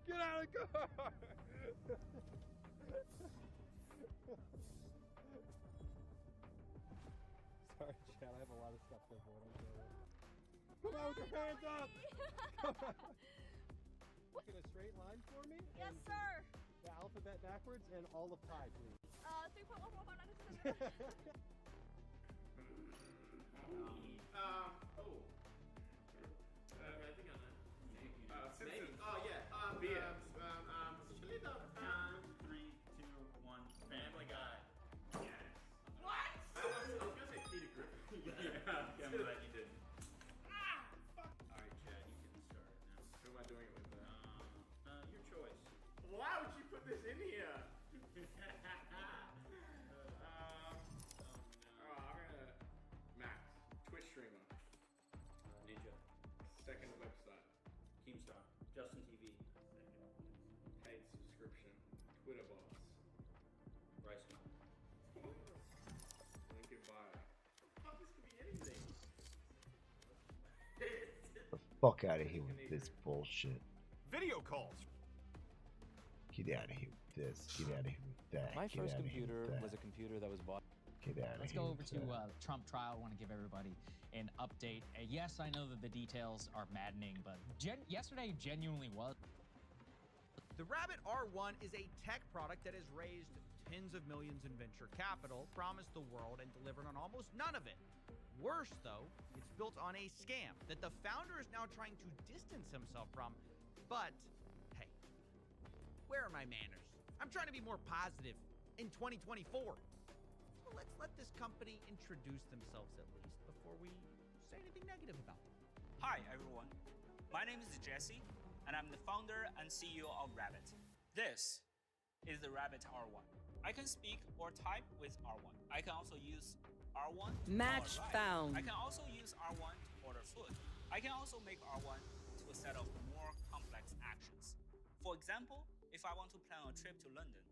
Get out of the car. Sorry, Chad. I have a lot of stuff to avoid. Come on with your hands up. Come on. Look in a straight line for me. Yes, sir. The alphabet backwards and all of pi, please. 3.145. I think I know. Maybe. Oh yeah. BS. 3, 2, 1. Family Guy. Yes. What? I was gonna say Peter Griffin. Yeah. I'm glad you didn't. Fuck. All right, Chad, you can start now. Who am I doing it with? Your choice. Why would you put this in here? Max, Twitch streamer, Ninja, second website, Keemstar, Justin TV, paid subscription, Twitter boss, Rice Mom, link in bio. Fuck, this could be anything. The fuck out of here with this bullshit. Video calls. Get out of here with this. Get out of here with that. My Get first out of here computer with was that. a computer that was bought. Get out of Let's here go over with to that. Trump trial. I want to give everybody an update. Yes, I know that the details are maddening, but yesterday genuinely was. The Rabbit R1 is a tech product that has raised tens of millions in venture capital, promised the world, and delivered on almost none of it. Worse, though, it's built on a scam that the founder is now trying to distance himself from. But, hey, where are my manners? I'm trying to be more positive in 2024. So let's let this company introduce themselves at least before we say anything negative about them. Hi, everyone. My name is Jesse, and I'm the founder and CEO of Rabbit. This is the Rabbit R1. I can speak or type with R1. I can also use R1 to Match power ride. found. I can also use R1 to order food. I can also make R1 to a set of more complex actions. For example, if I want to plan a trip to London,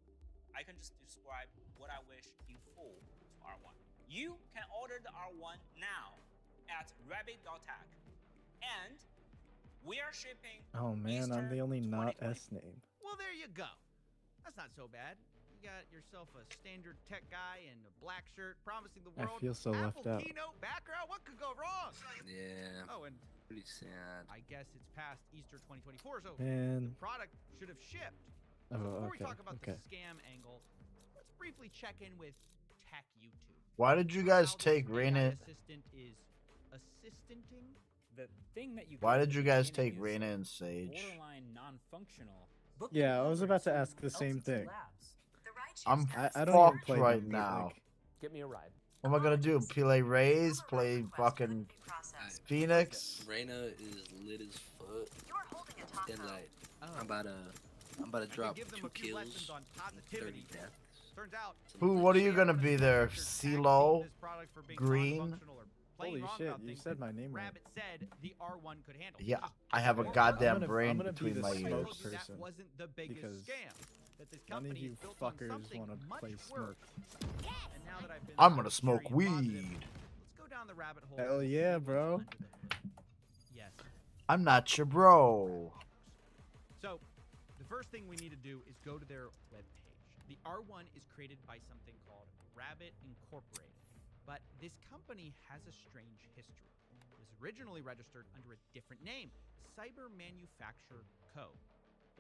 I can just describe what I wish in full to R1. You can order the R1 now at rabbit.tech. And we are shipping. Oh man, I'm the only not S name. Well, there you go. That's not so bad. You got yourself a standard tech guy in a black shirt promising the I world feel so Apple left out. keynote background. What could go wrong? Yeah. Oh, and pretty sad. I guess it's past Easter 2024, so Man. the product should have shipped. Oh, Before we okay, talk about okay. the scam angle, let's briefly check in with Tech YouTube. Why did you guys take AI Raina? assistant is assistanting. The thing that you Why got did you at the guys take beginning Raina and is Sage? borderline non-functional. Yeah, I was about to ask the same thing. I'm I don't even fucked play right Double Beat, now. like- Get me a ride. What am I gonna do? Play Raze? Play fucking Phoenix? Reyna is lit as fuck. And like, I'm about to drop 2 kills and 30 deaths. Who? What are you gonna be there? CeeLo? Green? Holy shit! You said my name right. Rabbit said the R1 could handle. Yeah, I have a goddamn brain I'm gonna between be the my smoke ears. person wasn't the biggest because scam. That this none of company you is built on fuckers something want to much play worse. smoke. And now that I've been I'm gonna smoke weed. let's go down the rabbit hole. Hell yeah, bro. Yes. I'm not your bro. So, the first thing we need to do is go to their webpage. The R1 is created by something called Rabbit Incorporated. But this company has a strange history. It was originally registered under a different name, Cyber Manufacture Co.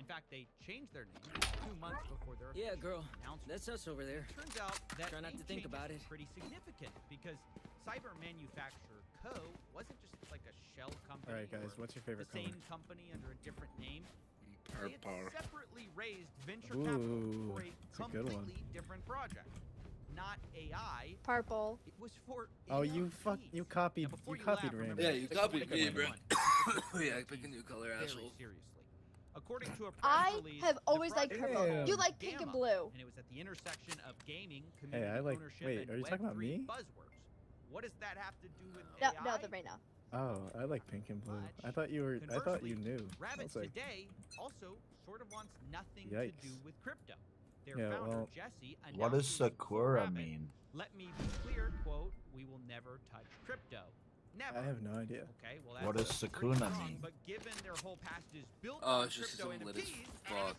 In fact, they changed their name 2 months before their Yeah, girl. announcement. That's us over there. Turns out that Try not to think about it. pretty significant because Cyber Manufacture Co. wasn't just like a shell company. All right, guys. or What's your favorite the color? same company under a different name. They had Purple. separately raised venture capital Ooh, for a that's a good one. completely different project. Not AI. Purple. It was for Oh, you copied Randy. Yeah, you copied me, bro. Yeah, pick a new color, asshole. Seriously. According to a press I release, have the always liked project purple. Damn. You like pink and Gamma, blue. And it was at the intersection of gaming, Hey, community I like. ownership, Wait, and are you talking about Web3 me? buzzwords. What does that have to do with No, AI? no, the Reyna. Oh, I like pink and blue. I thought you were. I thought you knew. I Rabbit was like, today also sort of wants nothing Yikes. to do with crypto. Their Yeah, founder, well, Jesse, What does announced Sakura Rabbit, mean? Let me be clear, quote, we will never touch crypto. Never. I have no idea. Okay, well, What that's does pretty Sakuna strong, mean? But given their whole past is built Oh, on it's just crypto some lit as NFTs, fuck.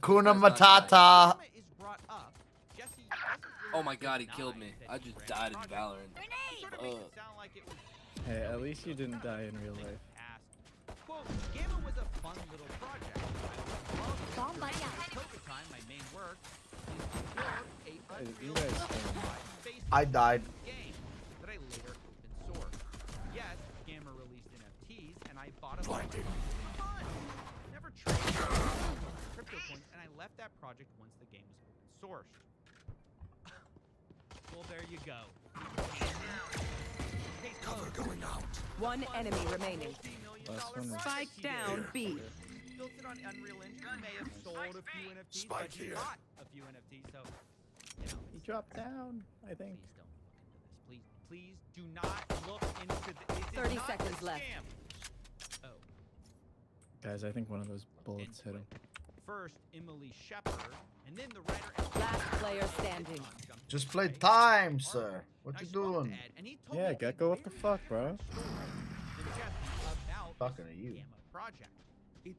Sakuna that's not Matata. is brought up, Jesse Oh my god, he killed me. I just died in Valorant. sort of makes it sound like it was Hey, at least you didn't die in real life. quote, Gamma was a fun little project. I love Poker Time, my main work, is to build a You Unreal guys Engine can- based I died. game that I later open sourced. Yes, Gamma released NFTs, and I bought a bunch of fun. Never traded crypto coins, and I left that project once the game was open sourced. Well, there you go. Cover going out. One enemy remaining. Last one is Spike down B. Built it on Unreal Engine. May have sold a few NFTs, Spike but here. bought a few NFTs. So, you know, He dropped down, I think. please do not look into this. 30 seconds left. Oh. Guys, I think one of those bullets hit him. First, Emily Shepard, and then the writer and Last player standing. Just play time, sir. What you doing? Yeah, Gecko, what the fuck, bro? Talking to you. project.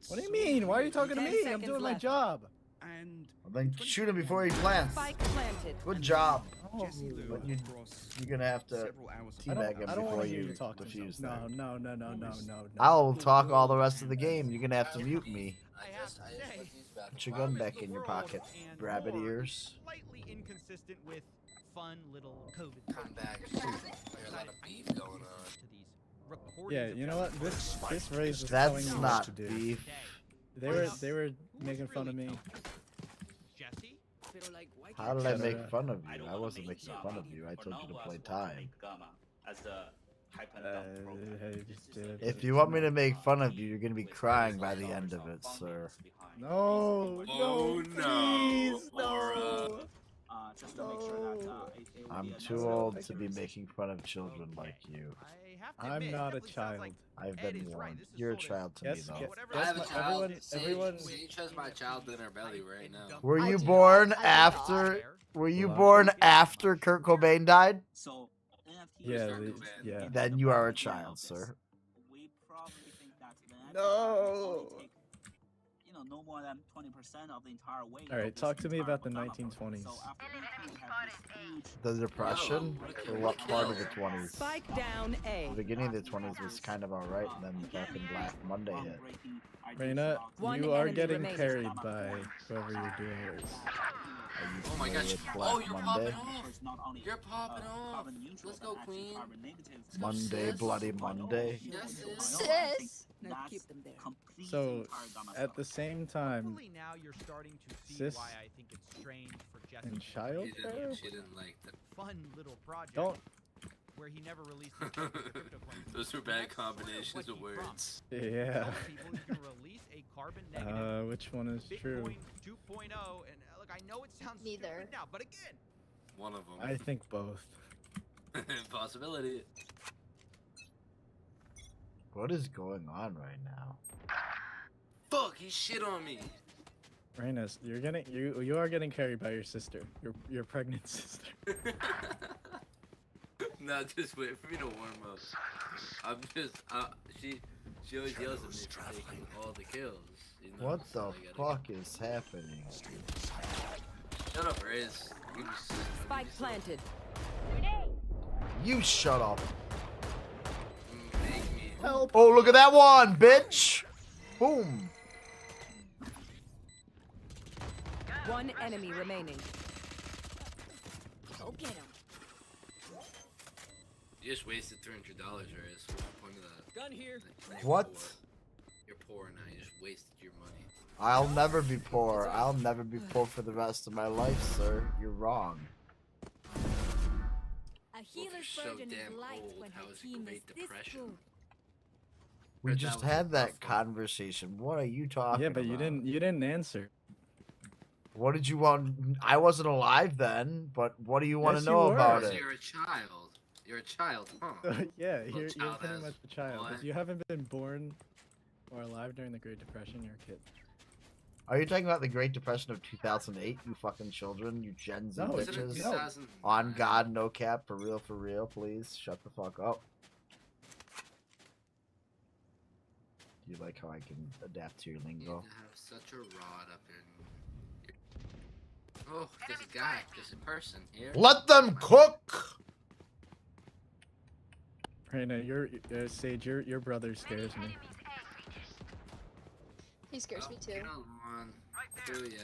What do you mean? Why are you talking to 10 me? I'm seconds doing my left. job. And Well, then shoot him before he plants. Spike planted. Good job. Jesse Lou But you're across gonna have to several hours I teabag don't him want before to hear you you talk. defuse No, that. no. I'll talk all the rest of the game. You're gonna have to mute me. I just Put your gun back in your pocket, rabbit ears. Slightly inconsistent with fun little COVID. Come back. There's a lot of beef going on. Yeah, you know what? This race is That's telling me what not to do. beef. They were making fun of me. Jesse? How did I Shut make up. fun of you? I wasn't making fun of you. I told you to play time. If you want me to make fun of you, you're gonna be crying by the end of it, sir. No, Oh, please, no. Just to make sure that I'm too old to be making fun of children like you. I'm not a child. I've been warned. You're a child to me, Yes, though. yes, I have a yes, child. everyone. Sage has my child in her belly right now. Were you born after? Were you born after Kurt Cobain died? So Yeah, yeah. Then you are a child, sir. we probably think that the next No. take, no more than 20% of the entire weight. All right, talk to me about the 1920s. So after we have this huge The Depression? Or what part of the 20s? Spike down A. The beginning of the 20s was kind of alright, and then fucking Black Monday hit. groundbreaking Reina, One you are enemy getting remaining. carried by whoever you're doing is. Oh my gosh. Black Oh, you're Monday. popping off. You're popping off. Let's go, queen. Let's go, Monday, sis. Bloody Monday. Yes, Sis. Now keep them there. So, at the same time, Hopefully now you're starting to see sis why I think it's strange for Jesse and to child make care? She didn't like that. fun little project Don't. where he never released his CryptoCoins. Those were bad combinations of words. Yeah. People he's gonna release a carbon negative Which one is true? Bitcoin 2.0, and look, I know it sounds stupid now, but again, One of them. I think both. Possibility. What is going on right now? Fuck, he shit on me. Reina, you are getting carried by your sister. Your pregnant sister. No, just wait for me to warm up. I'm just, she always yells at me for taking all the kills. You know, What so the I gotta- fuck is happening? Shut up, Riz. You just- Spike planted. You shut up. Make me. Help. Oh, look at that one, bitch! Boom. One enemy remaining. Go get him. You just wasted $300, Riz. What's the point of that? Gun here. Like, What? You're poor now. You just wasted your money. I'll never be poor. I'll never be poor for the rest of my life, sir. You're wrong. A healer's so burden damn is light old, when how her is it team is Great this Depression? good. We Heard just that was had a that tough one. conversation. What are you talking Yeah, but you about? didn't answer. What did you want? I wasn't alive then, but what do you want Yes, to you know were. about Because it? you're a child. You're a child, huh? Yeah, Little you're child pretty ass much a child. boy. If you haven't been born or alive during the Great Depression, you're a kid. Are you talking about the Great Depression of 2008, you fucking children, you Gen Z No, Was it in bitches? 2000? On God, no cap, for real, please. Shut the fuck up. Do you like how I can adapt to your You lingo? have such a rod up in. Oh, there's a guy. There's a person here. Let them cook! Reina, Sage, your brother scares me. He scares me too. Come on. Oh, yeah.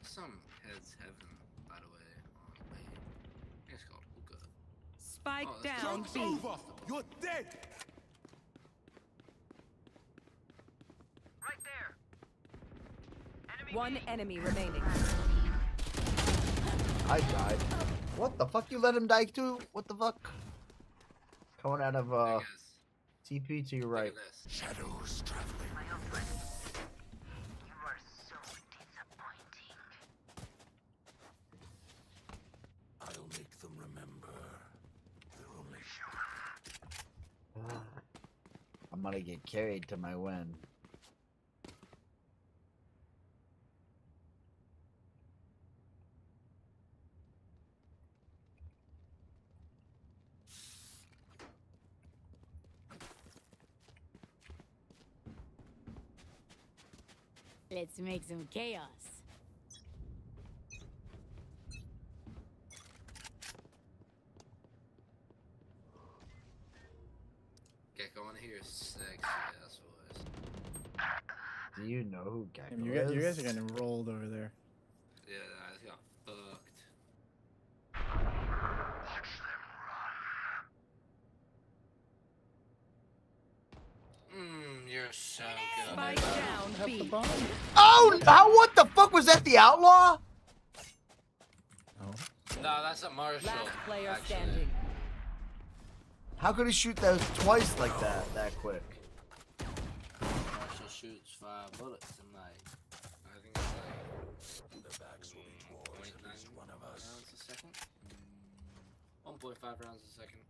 Some heads heaven, by the way, on way. It's called hookah. Spike Oh, that's down just- B. You're dead. One enemy remaining. I died. What the fuck? You let him die too? What the fuck? Coming out of TP to your right. Shadows traveling. I'll make them remember. They're only human. I'm gonna get carried to my win. Let's make some chaos. Gecko, I want to hear your sexy ass voice. Do you know who Gecko You guys are getting rolled over there. Yeah, I just got fucked. You're so good. Spike down B. Oh, what the fuck was that? The outlaw? No, that's a Marshall. Last player actually. standing. How could he shoot those twice like that quick? Marshall shoots 5 bullets in like, I think it's like The backs will be towards at least one of us. rounds a second. 1.5 rounds a second.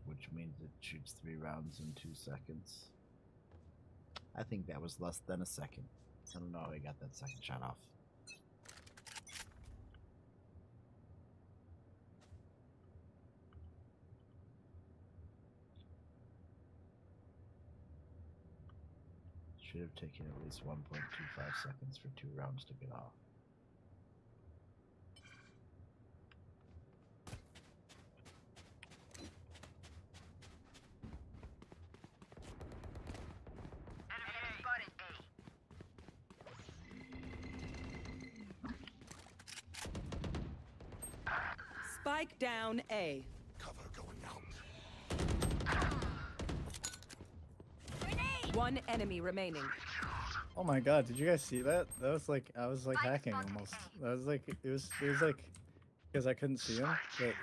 Which means it shoots 3 rounds in 2 seconds. I think that was less than a second. I don't know how he got that second shot off. Should have taken at least 1.25 seconds for 2 rounds to get off. Spike down A. Cover going out. One enemy remaining. Oh my god, did you guys see that? That was like, I was like hacking almost. That was like, it was like, because I couldn't see him, but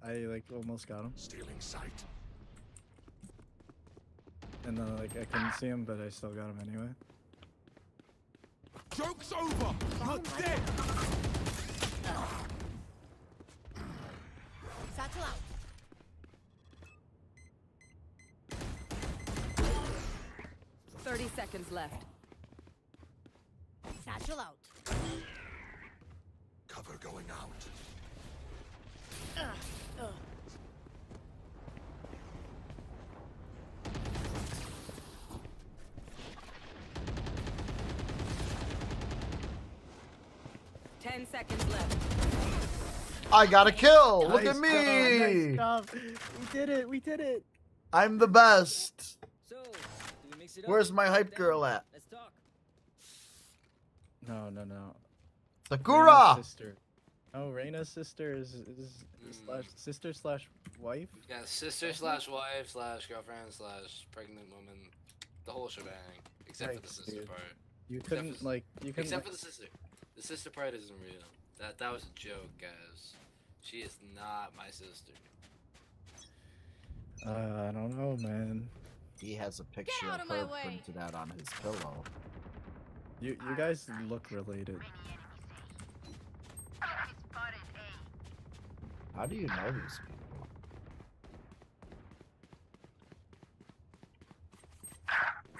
I like almost got him. Stealing sight. And then like I couldn't see him, but I still got him anyway. Joke's over! Not dead! Satchel out. Thirty seconds left. Satchel out. Cover going out. Ugh. 10 seconds left. I got a kill! Look Nice at me! job, nice job. We did it, we did it! I'm the best! So, do we mix it up? Where's my hype girl at? Let's talk. No, no, no. Sakura! Reina's sister. Oh, Reina's sister is slash sister slash wife? Yeah, sister slash wife slash girlfriend slash pregnant woman. The whole shebang. Except for the Yikes, sister dude. part. You Except couldn't for- like you couldn't Except like, for the sister. The sister part isn't real. That was a joke, guys. She is not my sister. I don't know, man. He has a picture out of of my her way. printed out on his pillow. You guys look related. How do you know these people?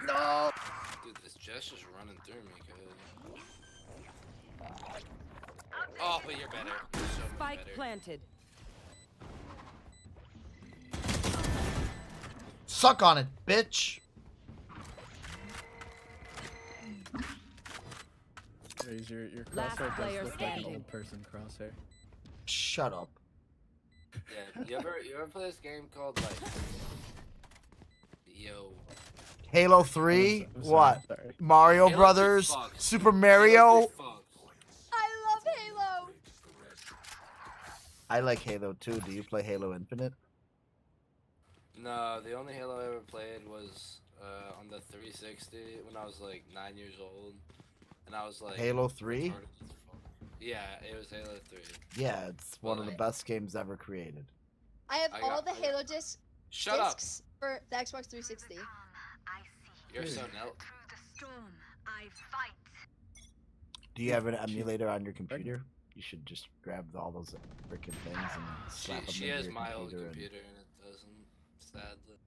No! Dude, this Jess just running through me, cuz. Oh, but you're better. You're so much Spike better. planted. Suck on it, bitch! Raise your Last crosshair player does look like an standing. old person crosshair. Shut up. Yeah, you ever play this game called, like... Yo... Halo 3? I'm sorry, What? I'm sorry. Mario Halo Brothers? 3 fucks. Super Mario? Halo 3 fucks. I love Halo. I like Halo 2. Do you play Halo Infinite? No, the only Halo I ever played was on the 360 when I was like 9 years old, and I was like Halo 3? retarded as fuck. Yeah, it was Halo 3. Yeah, it's one of the Like- best games ever created. I have I all got- the I got- Halo Shut up! discs for the Xbox 360. You're so nelt. Do you have an emulator on your computer? You should just grab all those freaking things and slap them She into has your my old computer. computer and it doesn't, sadly.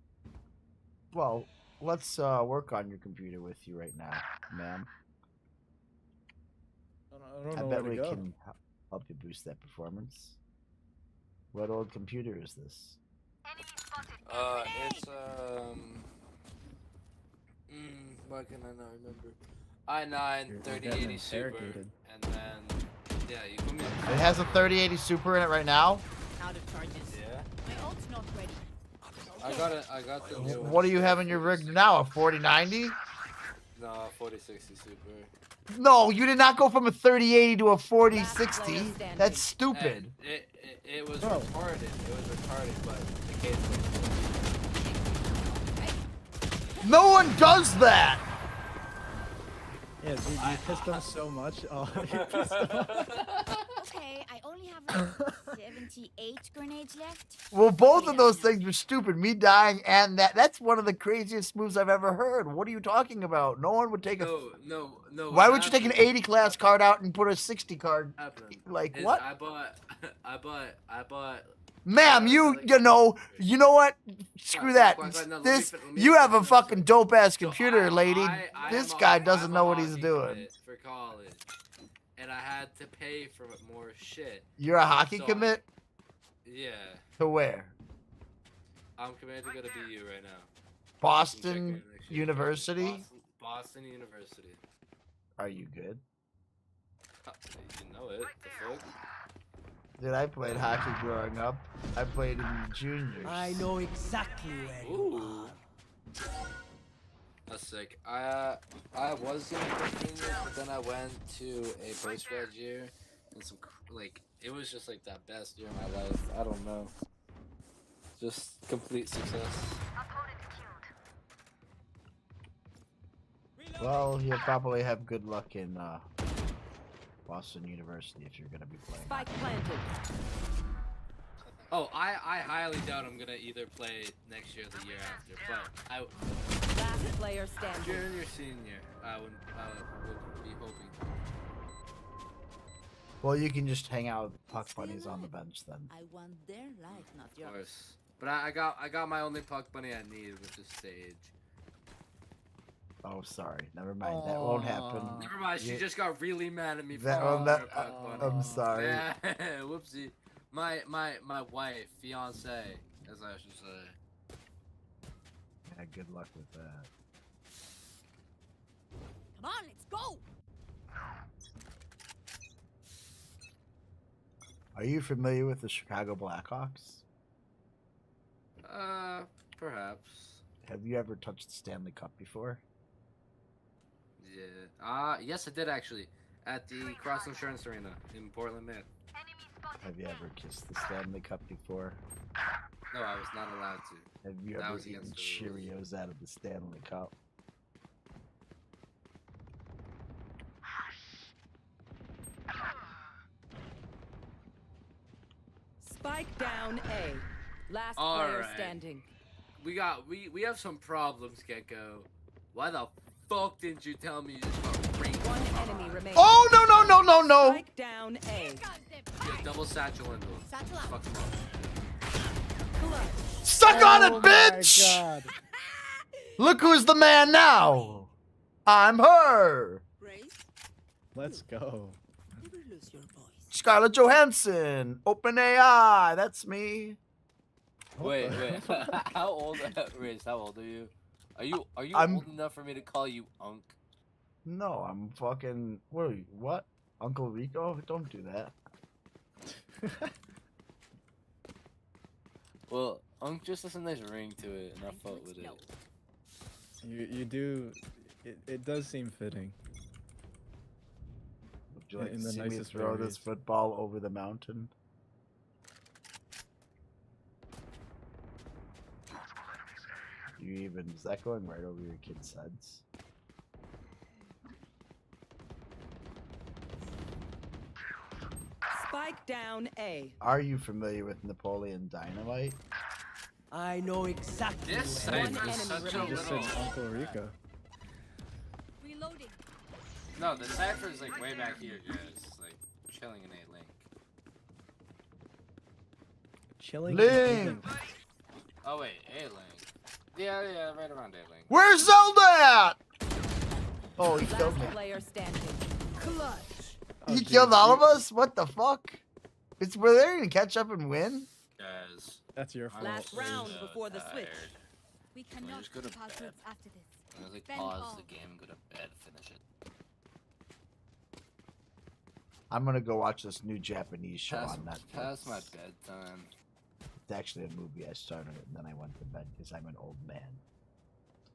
Well, let's work on your computer with you right now, ma'am. I don't I know bet where we to go. can help you boost that performance. What old computer is this? It's why can I not remember? i9 You're 3080 getting Super, interrogated. and then yeah, you put me. It has a 3080 Super in it right now. Out of charges. Yeah. My ult's not ready. I got the new What do you have in your rig now? A 4090? No, 4060 Super. No, you did not go from a 3080 to a Last player 4060. standing. That's stupid. And it was Bro. retarded. It was retarded, but the case was. No one does that. Yeah, dude, you pissed him so much. Oh, you pissed him off. Okay, I only have like 78 grenades left. Well, both of those things were stupid. Me dying and that's one of the craziest moves I've ever heard. What are you talking about? No one would take a... No. Why what would you take an happened- 80 class card out and put a 60 card? happened Like, is what? I bought. Ma'am, you know what? Screw that. no, let me This, fin- let me you have a finish fucking it. dope ass So computer, lady. I This am a- guy doesn't I'm a know what he's hockey doing. commit for college, and I had to pay for more shit. You're a hockey So I- commit? Yeah, To where? I'm committed to go to BU right now. Boston Check in next year. University? Boston- Boston University. Are you good? You know it. The fuck? Dude, I played hockey growing up. I played in the juniors. I know exactly where you are. That's sick. I was in the juniors, but then I went to a post-grad year, and it was just like that best year of my life. I don't know. Just complete success. Well, you'll probably have good luck in Boston University if you're gonna be playing. Spike planted. Oh, I highly doubt I'm gonna either play next year or the year after, but I Last player standing. junior, senior, I would be hoping. Well, you can just hang out with puck bunnies on the bench then. I want their life, not Of yours. course. But I got my only puck bunny I need, which is Sage. Oh, sorry. Never mind. That won't happen. Never mind. She just got really mad at me for That calling one. her puck bunny. I'm sorry. Yeah, whoopsie. My wife, fiance, as I should say. Yeah, good luck with that. Come on, let's go. Are you familiar with the Chicago Blackhawks? Perhaps. Have you ever touched the Stanley Cup before? Yeah. Yes, I did actually. At the Cross Insurance Arena in Portland, Maine. Have you ever kissed the Stanley Cup before? No, I was not allowed to. Have you That ever was eaten against the rules. Cheerios out of the Stanley Cup? Spike down A. Last All player right. standing. We have some problems, Gecko. Why the fuck didn't you tell me you just got raped? One enemy remaining. Oh no no no no no! Spike down A. Yeah, double satchel into him. Fuck him up. Suck on it, Oh bitch! my God. Look who's the man now! I'm her! Let's go. Never lose your voice. Scarlett Johansson! Open AI! That's me! Wait. How old? Riz, how old are you? Are you I'm- old enough for me to call you Unk? No, I'm fucking. What? Uncle Rico? Don't do that. Well, Unk just has a nice ring to it, and I fought with it. You do. It does seem fitting. Would you like In to the see me nicest throw ways. this football over the mountain? Is that going right over your kid's heads? Spike down A. Are you familiar with Napoleon Dynamite? I know exactly This where cipher is such a You just said little. Uncle Rico. Reloading. No, the cipher is like way back here, guys. Like chilling in A link. Chilling. Link! Oh wait, A link. Yeah, right around A link. Where's Zelda at? Oh, he killed me. Last player standing. Clutch. He killed all of us? What the fuck? Were they gonna catch up and win? Guys. That's your fault. Last round before the switch. We Can we cannot just go to keep our bed? troops after this. I was like Spend pause all. the game, go to bed, finish it. I'm gonna go watch this new Japanese show on Netflix. Past my bedtime. It's actually a movie. I started it and then I went to bed because I'm an old man.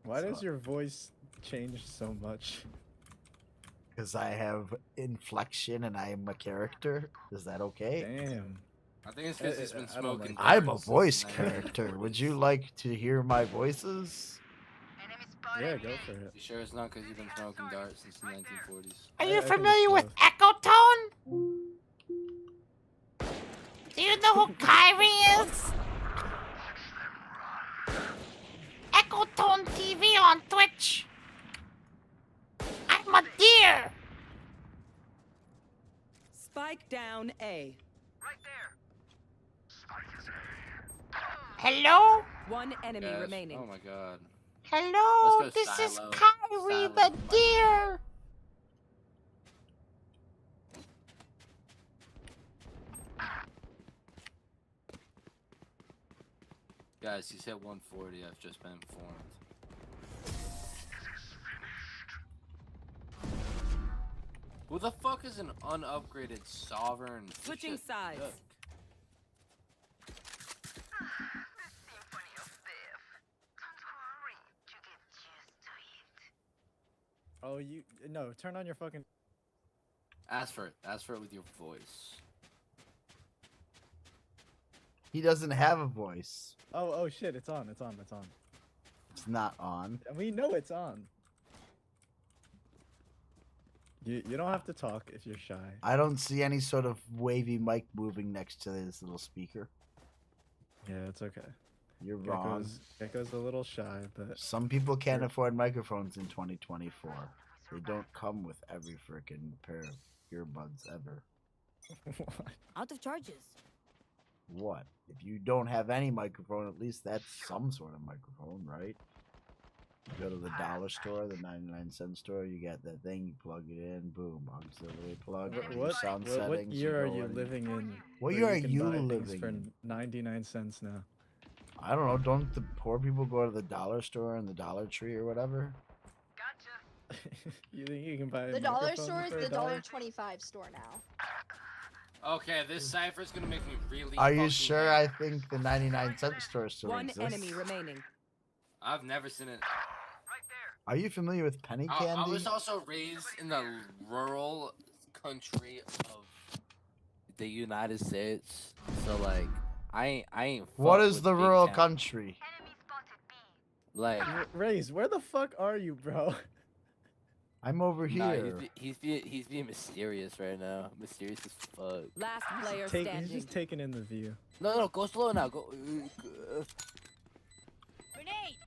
Why does So- your voice change so much? Because I have inflection and I am a character. Is that okay? Damn. I think it's because he's been I don't smoking. like I'm a darts voice since the 1940s. character. Would you like to hear my voices? Yeah, go for it. You sure it's not because you've been smoking darts since the 1940s? Are I you think familiar it's with both. Echo Tone? Do you know who Kyrie is? Echo Tone TV on Twitch. I'm a deer. Spike down A. Hello? One enemy Guys, remaining. Oh my god. Hello? Let's go This is silo. Kyrie Silo. the deer. Guys, he's hit 140. I've just been informed. Who the fuck is an unupgraded sovereign? This Switching shit sides. sucks. Oh, no, turn on your fucking. Ask for it. Ask for it with your voice. He doesn't have a voice. Oh shit! It's on. It's not on. We know it's on. You don't have to talk if you're shy. I don't see any sort of wavy mic moving next to this little speaker. Yeah, it's okay. You're wrong. Gecko's a little shy, but some people can't afford microphones in 2024. They don't come with every freaking pair of earbuds ever. Out of charges. What? If you don't have any microphone, at least that's some sort of microphone, right? You go to the dollar store, the 99-cent store, you get that thing, you plug it in, boom, auxiliary plug, your sound settings. What year are go you in. living in? What where year are can you buy things living for in? 99 cents now? I don't know, don't the poor people go to the dollar store and the Dollar Tree or whatever? You think you can buy a The dollar microphone store is for the $1? $1.25 store now. Okay, this cipher's gonna make me really. Are you fucking sure? mad. I think the 99-cent store still One exists. enemy remaining. I've never seen it. Are you familiar with penny I candy? was also raised in the rural country of the United States, so like I ain't. What fuck is with the big rural town. country? Like Raze, where the fuck are you, bro? I'm over nah, here. he's being mysterious right now. Mysterious as fuck. Last player He's standing. just taking in the view. No, go slow now. Go. Grenade.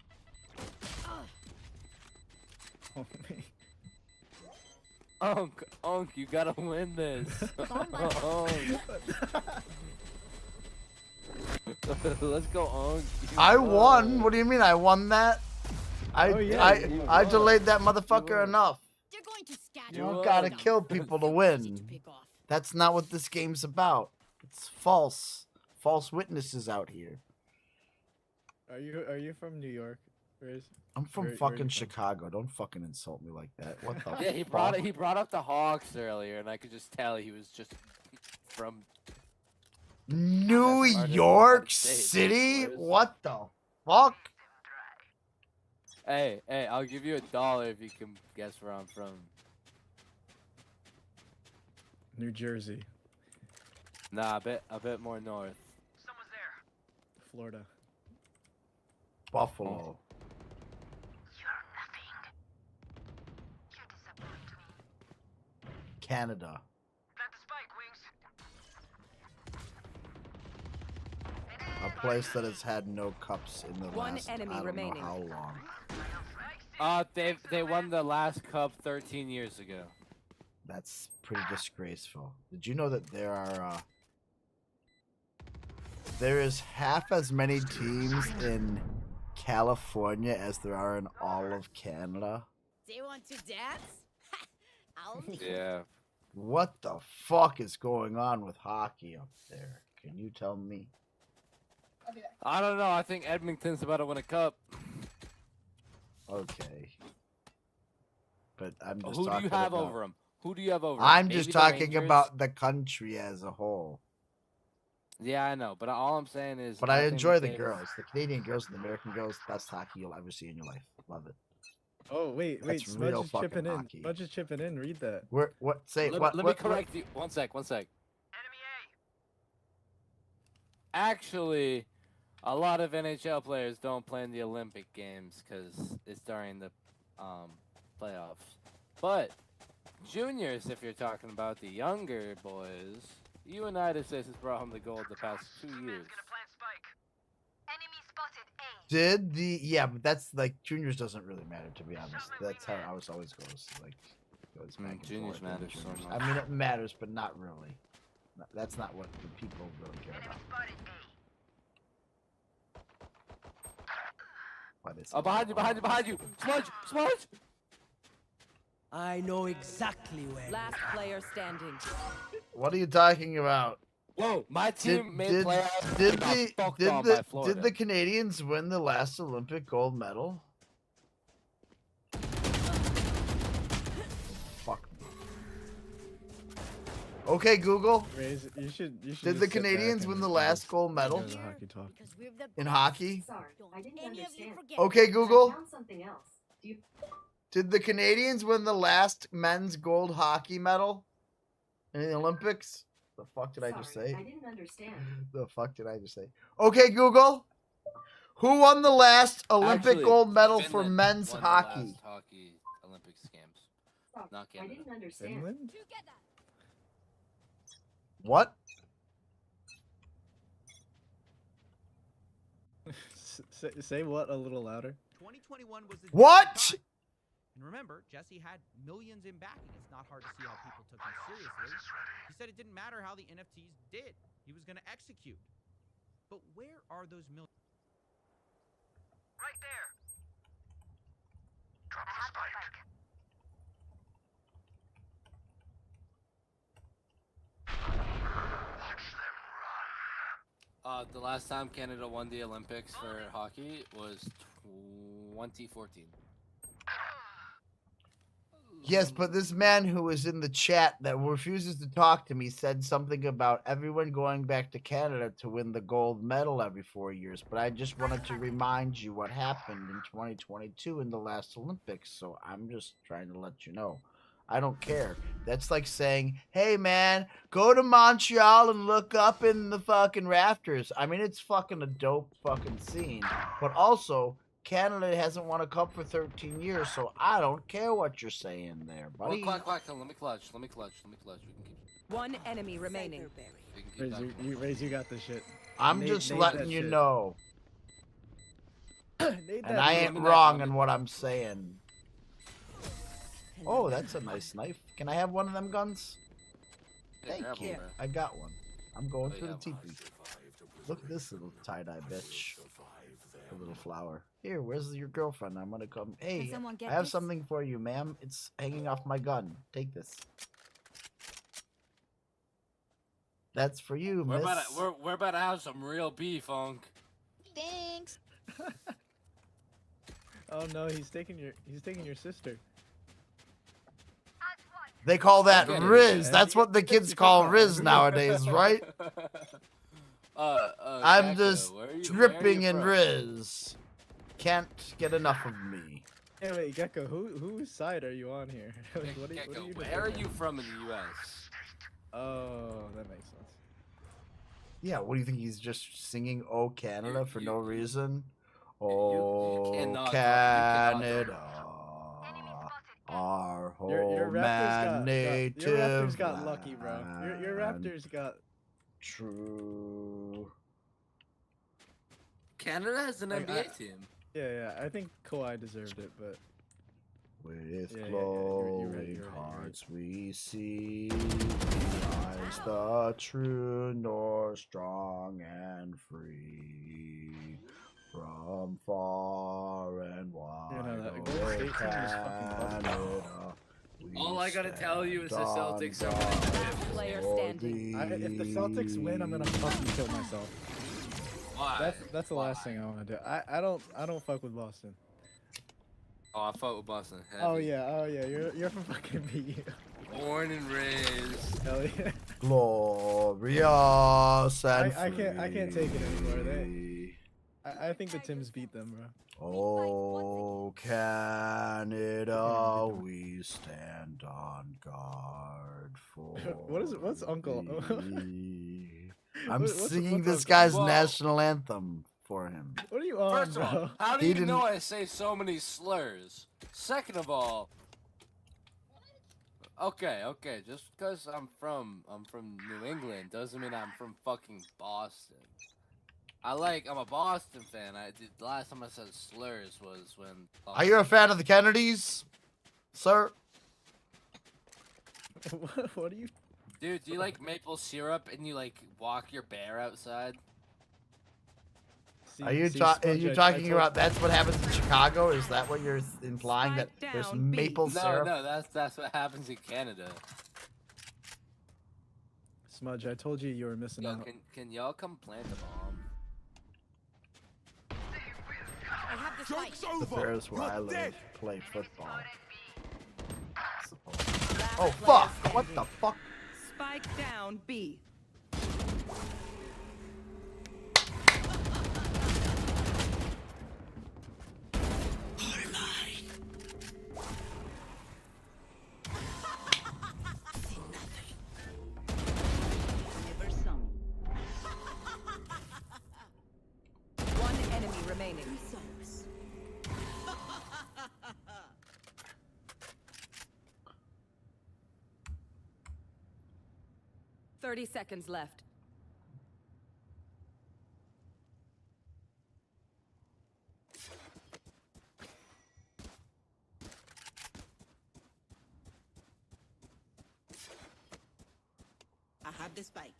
Oh, man. Unk, you gotta win this. Unk. Let's go, Unk. I won. What do you mean I won that? Oh, yeah, I delayed that motherfucker enough. They're going to scatter. You won. gotta kill people to win. That's not what this game's about. It's false. False witnesses out here. Are you from New York? Raze? I'm from Where are you fucking from? Chicago. Don't fucking insult me like that. What the Yeah, fuck? he brought up the Hawks earlier, and I could just tell he was just from. New That's part of the York United States, City? boys. What the fuck? Hey, I'll give you $1 if you can guess where I'm from. New Jersey, Nah, a bit more north. Florida. Buffalo. Canada. A place that has had no cups in the One last enemy I don't remaining. know how long. They won the last cup 13 years ago. That's pretty disgraceful. Did you know that there is half as many teams in California as there are in all of Canada? They want to dance? I'll meet. Yeah. What the fuck is going on with hockey up there? Can you tell me? I don't know. I think Edmonton's about to win a cup. Okay. But I'm just Who do talking you have about... over them? Who do you have over 'em? I'm Maybe just the talking Rangers? about the country as a whole. Yeah, I know, but all I'm saying is. But I nothing enjoy the Davis- girls. The Canadian girls and the American girls, best hockey you'll ever see in your life. Love it. Oh wait, That's Smudge real is fucking chipping in. hockey. Smudge is chipping in. Read that. Let me correct you. One sec. Actually, a lot of NHL players don't play in the Olympic Games because it's during the playoffs. But juniors, if you're talking about the younger boys, United States has brought home the gold the past 2 years. But that's like juniors doesn't really matter, to be honest. That's how ours always goes. Like goes back and juniors forth into matter so juniors. much. I mean, it matters, but not really. That's not what the people really care about. But it's Behind you! Smudge! I know exactly where. Last player standing. What are you talking about? Whoa, my team made playoffs. Did got fucked on by the Florida. Canadians win the last Olympic gold medal? Fuck me. Okay, Google. Raise, you should. Did just the sit back Canadians and win the just last gold medal go to the hockey talk. in hockey? Sorry, I didn't understand. Okay, Google. I found something else. Do you... Did the Canadians win the last men's gold hockey medal in the Olympics? The fuck did I just say? I didn't understand. The fuck did I just say? Okay, Google. Who won the last Olympic Actually, gold medal for Finland men's won the hockey? last hockey Olympics games. Not I Canada. didn't understand. Finland? What? Say what a little louder. 2021 was the What? time. And remember, Jesse had millions in backing. It's not hard to see how people took him seriously. He said it didn't matter how the NFTs did. He was going to execute. But where are those millions? Right there. Drop the spike. The last time Canada won the Olympics for hockey was 2014. Yes, but this man who was in the chat that refuses to talk to me said something about everyone going back to Canada to win the gold medal every 4 years. But I just wanted to remind you what happened in 2022 in the last Olympics. So I'm just trying to let you know. I don't care. That's like saying, hey, man, go to Montreal and look up in the fucking rafters. I mean, it's fucking a dope fucking scene. But also, Canada hasn't won a cup for 13 years, so I don't care what you're saying there, buddy. Well, quack. Let me clutch. We can keep. One enemy remaining. We can keep Raise, that. Raise, you got this shit. I'm Nate- just Nate letting that you shit. know. Nate And that I shit. ain't wrong in what I'm saying. Oh, that's a nice knife. Can I have one of them guns? Thank grab one, you. bro. I got one. I'm going Oh, through yeah. the teepee. Look at this little tie-dye bitch. A little flower. Here, where's your girlfriend? I'm gonna come. Hey, someone get I have this? something for you, ma'am. It's hanging off my gun. Take this. That's for you, We're miss. about to have some real beef, Unc. Thanks. Oh no, he's taking your sister. They call that Okay. Riz. That's what the kids call Riz nowadays, right? I'm Gecko, just where are you dripping in from? Riz. Can't get enough of me. Hey, wait, Gecko, whose side are you on here? Like, what are Gecko, you where are defending? you from in the U.S.? Oh, that makes sense. Yeah, what do you think? He's just singing "Oh Canada" for no reason? you Oh cannot talk- you cannot Canada, our home Your Raptors and got, native your Raptors got lucky, bro. Your land. Raptors got. True. Canada has an Like, NBA team. Yeah, I think Kawhi deserved it, but With Yeah, glowing you're right. hearts we see rise the true north, strong and free. From far and wide, that Golden State team is fucking busted. Canada, we All I gotta tell you is the stand Celtics are on winning the guard chip. Player for standing. If the Celtics win, I'm gonna fucking kill myself. Why? That's the last thing I want to do. I don't fuck with Boston. Oh, I fought with Boston. Oh Heavy. yeah, you're from fucking BU. Born and raised. Hell yeah. glorious and I can't take it anymore. I think the Tims beat them, bro. Oh, Canada, we stand on guard for. What's Uncle? thee. I'm What's singing this Uncle? guy's Whoa. national anthem for him. What are you on, First of bro? all, how do He you know didn't- I say so many slurs? Second of all, okay, just because I'm from New England doesn't mean I'm from fucking Boston. I'm a Boston fan. The last time I said slurs was when. Are you a fan of the Kennedys, sir? What are you? Dude, do you like maple syrup and you like walk your bear outside? Are you talking about that's what happens in Chicago? Is that what you're implying, that there's maple syrup? No, that's what happens in Canada. Smudge, I told you were missing Yo, out. can y'all come plant a bomb? I have the spike. The Bears where I live play football. Oh fuck! What the fuck? Spike down B. Never saw me. One enemy remaining. Souls. 30 seconds left. I have the spike.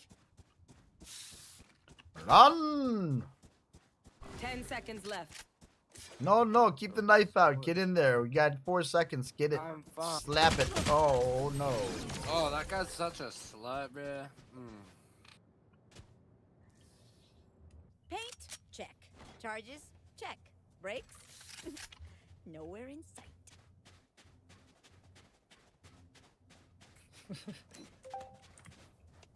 Run! 10 seconds left. No, no, keep the knife out. Get in there. We got 4 seconds. Get it. I'm fine. Slap it. Oh, no. Oh, that guy's such a slut, bruh. Paint? Check. Charges? Check. Brakes? Nowhere in sight.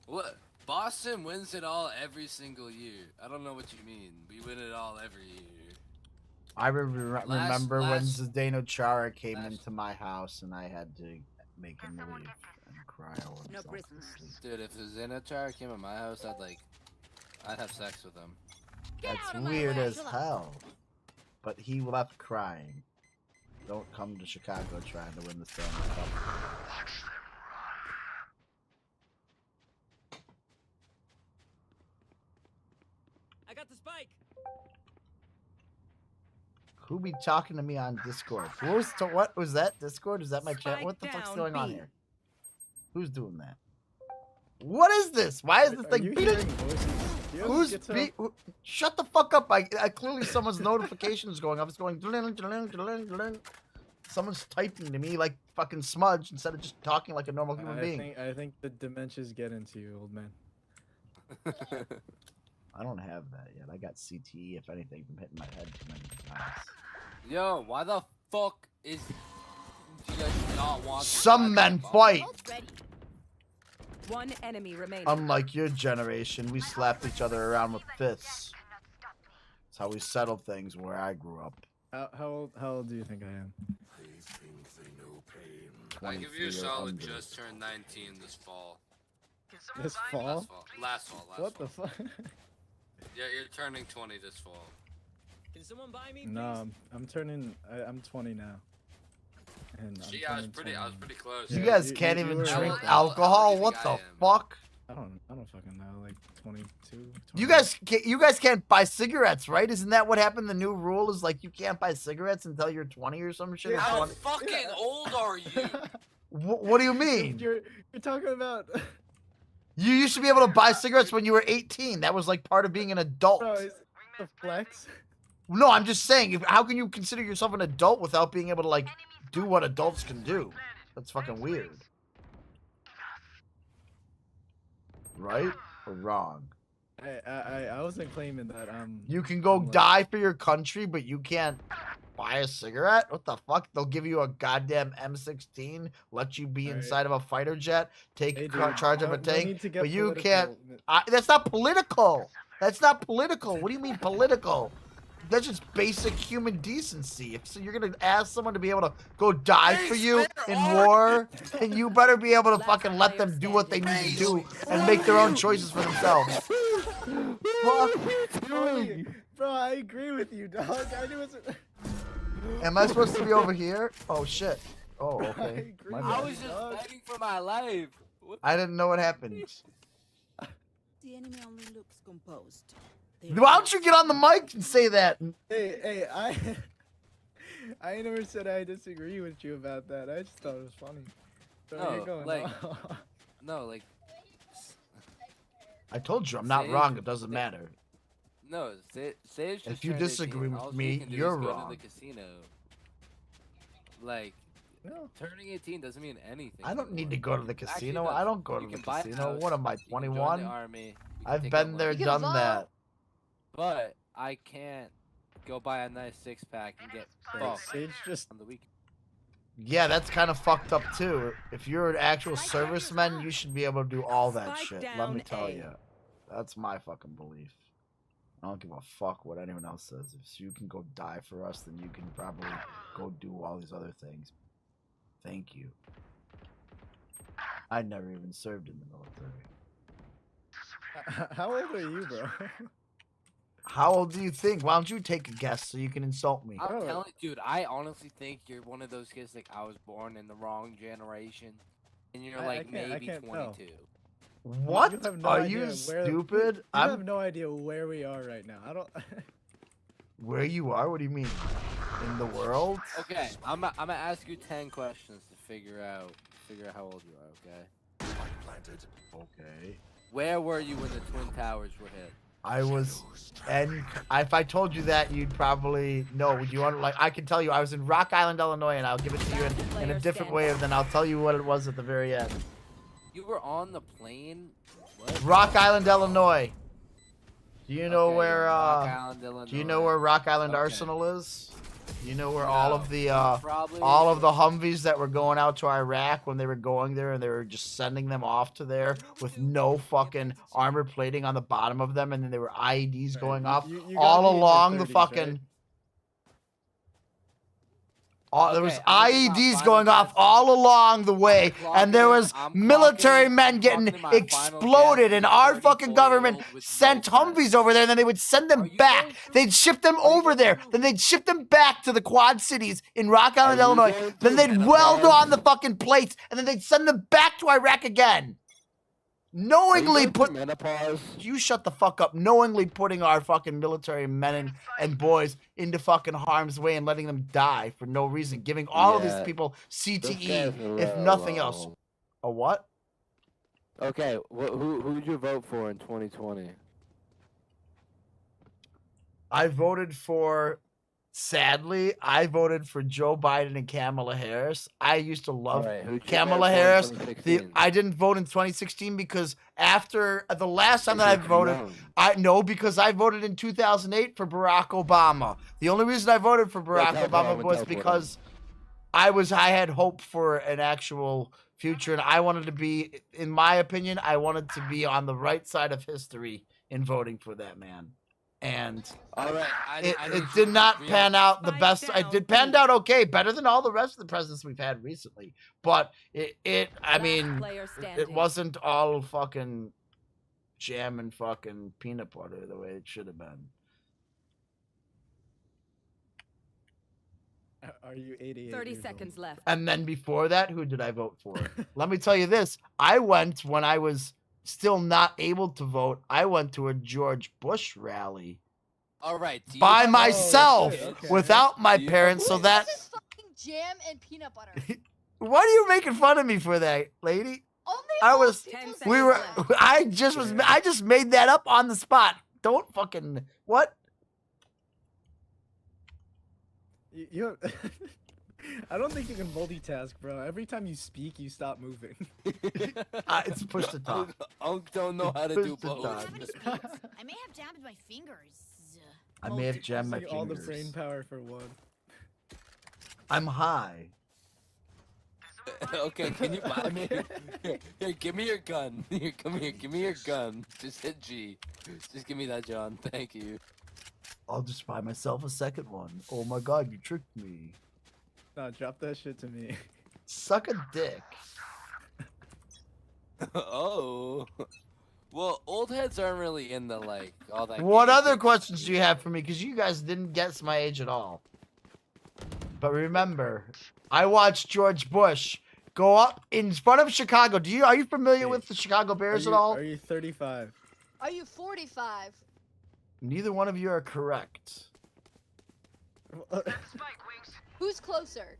What? Boston wins it all every single year. I don't know what you mean. We win it all every year. I remember when last- Zdeno Chara came into my house and I had to make him leave and cry all No himself to prisoners. sleep. Dude, if Xenochar came at my house, I'd have sex with him. That's weird as hell. But he left crying. Don't come to Chicago trying to win the Stanley Cup. I got the spike. Who be talking to me on Discord? What was that? Discord? Is that my chat? Spike What the fuck's down going on B. here? Who's doing that? What is this? Why is this Are thing you beating? hearing voices? Do you have Who's guitar? Shut the fuck up! I clearly someone's notification is going off. It's going. Someone's typing to me like fucking Smudge instead of just talking like a normal human being. I think the dementia's getting to you, old man. I don't have that yet. I got CTE, if anything, from hitting my head too many times. Yo, why the fuck is... Do you guys not want... Some men fight! One enemy remaining. Unlike your generation, we slapped each other around with fists. That's how we settle things where I grew up. How old do you think I am? I give you a solid just turned 19 this fall. This fall? Last fall. What the fuck? Yeah, you're turning 20 this fall. Can someone buy me? No, I'm turning. I'm 20 now. And I'm Gee, I was turning pretty close. You Yeah, guys you- can't you even were drink right. alcohol? do you What think the I am? fuck? I don't fucking know. Like 22. You guys can't buy cigarettes, right? Isn't that what happened? The new rule is like you can't buy cigarettes until you're 20 or some shit. or How 20. fucking old are you? What do you mean? You're talking about. You used to be able to buy cigarettes when you were 18. That was like part of being an adult. Bro, is a flex? No, I'm just saying. How can you consider yourself an adult without being able to like do what adults can do? That's fucking weird. Right or wrong? I wasn't claiming that. You can go I'm like- die for your country, but you can't buy a cigarette? What the fuck? They'll give you a goddamn M16, let you be Alright. inside of a fighter jet, take Hey, charge dude, of a no tank, need to get but you political. can't. That's not political. That's not political. What do you mean political? That's just basic human decency. If so, you're gonna ask someone to be able to go die for you in war, then you better be able to fucking let them do what they need to do and make their own choices for themselves. Fuck me. Bro, I agree with you, dog. I knew it was. Am I supposed to be over here? Oh shit. Oh, okay. agree. My I bad. was just fighting for my life. What? I didn't know what happened. The enemy only looks composed. Why don't you get on the mic and say that? Hey, I never said I disagree with you about that. I just thought it was funny. So No, you're going like- off. No, like... I told you I'm not Sage- wrong. It doesn't matter. No, Sage If you disagree with me, can do you're is go wrong. to the casino. Like, No. turning 18 doesn't mean anything. I don't need to anymore. go to the Actually, casino. does. I don't go to You the can buy a casino. house, What am I, you can join 21? the army, you can I've take been out there, loans. done that. But I can't go buy a nice six-pack and get Bro, fucked Sage just on the weekend. Yeah, that's kind of fucked up too. If you're an actual serviceman, you should be able to do all that Spike shit. Let down me tell A. you. That's my fucking belief. I don't give a fuck what anyone else says. If you can go die for us, then you can probably go do all these other things. Thank you. I never even served in the military. How old are you, bro? How old do you think? Why don't you take a guess so you can insult me? I'm telling you, dude, I honestly think you're one of those kids like I was born in the wrong generation. And you're like maybe 22. What? You have no Are idea you where- stupid? You I'm have no idea where we are right now. I don't. where you are? What do you mean? In the world? Okay, I'm gonna ask you 10 questions to figure out how old you are, okay? Okay. Where were you when the Twin Towers were hit? I was, and if I told you that, you'd probably know. Would you want, like, I can tell you, I was in Rock Island, Illinois, and I'll give it to you in a different way, and then I'll tell you what it was at the very end. You were on the plane? What? Rock Island, Illinois. Do you know where, Rock Island, do you Illinois. know where Rock Island Okay. Arsenal is? Do you know where all of the, Probably. all of the Humvees that were going out to Iraq when they were going there and they were just sending them off to there with no fucking armor plating on the bottom of them, and then there were IEDs going off you gotta all be in your along the 30s, fucking. right? There was Okay, I'm looking at IEDs my going final off all along the way, and there was military men getting clocking my final exploded, guess and is our fucking 34-year-old government with sent no Humvees over there, and then they would send them back. They'd ship them over there, then they'd ship them back to the Quad Cities in Rock Island, Illinois. Then they'd weld on the fucking plates, and then they'd send them back to Iraq again. Knowingly put menopause. You shut the fuck up. Knowingly putting our fucking military men and boys into fucking harm's way and letting them die for no reason, giving all of these Yeah. people Those CTE guys are if low, nothing low. else. A what? Okay, who did you vote for in 2020? I voted for. Sadly, I voted for Joe Biden and Kamala Harris. I used to love Alright, who'd you Kamala vote for in Harris. 2016? I didn't vote in 2016 because after the last time that I Because you're voted, young. because I voted in 2008 for Barack Obama. The only reason I voted for Barack tell Obama Barack, was tell Barack. because I had hope for an actual future, and I wanted to be, in my opinion, I wanted to be on the right side of history in voting for that man. And All right, it did not pan out the best. It did panned out okay, better than all the rest of the presidents we've had recently. But I mean, player it standing. wasn't all fucking jam and fucking peanut butter the way it should have been. Are you 88? 30 years seconds old? left. And then before that, who did I vote for? Let me tell you this. I went when I was still not able to vote. I went to a George Bush rally All right, do you by have- myself okay. without my Do you- parents. So that, Fucking jam and peanut butter. why are you making fun of me for that, lady? Only I old was, people we say were, that. I just made that up on the spot. Don't fucking, what? You I don't think you can multitask, bro. Every time you speak, you stop moving. It's push to talk. Unk don't know how to Push do to both. talk. I may have jammed my fingers. I may have jammed my Using all the fingers. brain power for one. I'm high. Okay, can you buy me? Here, give me your gun. Here, come here, give me your gun. Just hit G. Just give me that, John. Thank you. I'll just buy myself a second one. Oh my god, you tricked me. Nah, drop that shit to me. Suck a dick. Oh. Well, old heads aren't really into like all that. What gay other shit. questions do you have for me? Because you guys didn't guess my age at all. But remember, I watched George Bush go up in front of Chicago. Are you familiar with the Chicago Bears at all? Are you 35? Are you 45? Neither one of you are correct. Who's closer?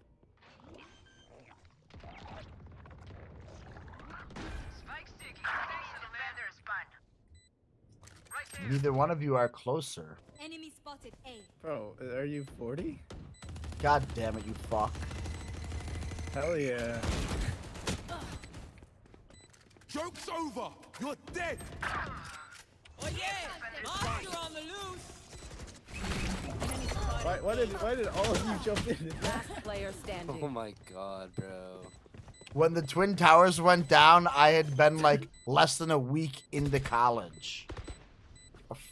Neither one of you are closer. Enemy spotted A. Bro, are you 40? God damn it, you fuck. Hell yeah. Joke's over! You're dead! Oh yeah! Monster on the loose! Why why did all of you jump in? Last player standing. Oh my god, bro. When the Twin Towers went down, I had been like less than a week into college.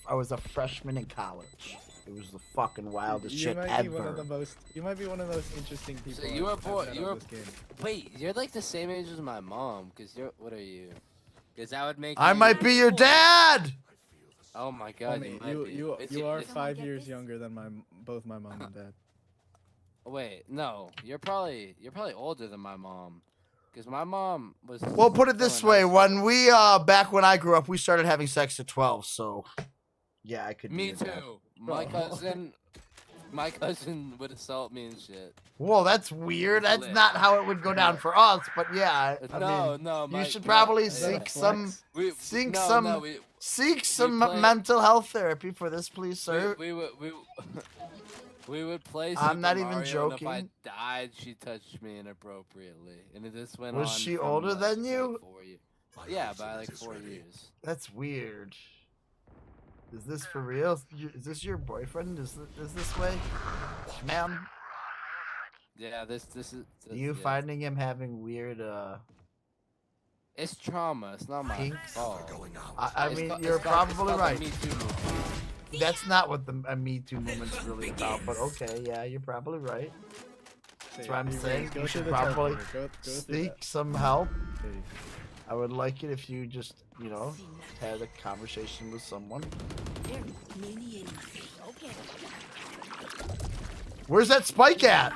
I was a freshman in college. It was the fucking wildest shit might ever. Be one of the most, you might be one of the most interesting people. So you were I've born. met You on were. this game. Wait, you're like the same age as my mom. Cause you're. What are you? Cause that would make. I you- might be your dad. Oh my god, Homie, you might be. It's- you are it's- 5 years younger than both my mom and dad. Wait, no, you're probably older than my mom. Cause my mom was. Well, put it still this in way: high when we back when I grew up, we started having sex at 12. So, yeah, I could. be Me your dad. too. My cousin would assault me and shit. Whoa, that's weird. That's Lit. not how it would go down for us. But yeah, I mean, No. you should probably seek some mental health therapy for this, please, sir. We would play. I'm Super not even Mario, and if I joking. died, she touched me inappropriately, and this went Was on. she from, older like, than you? Like 4 years. Yeah, by like 4 years. That's weird. Is this for real? Is this your boyfriend? Is this way, ma'am? Yeah, this is. You yeah. finding him having weird It's trauma. It's not my kinks? fault. I It's mean, ca- you're it's called- it's probably called the right. Me Too movement. That's not what the Me Too movement's really about. But okay, yeah, you're probably right. That's what I'm saying. Go You through should the probably teleporter. Go through seek that. some help. Please. I would like it if you just, had a conversation with someone. Okay. Where's that spike at?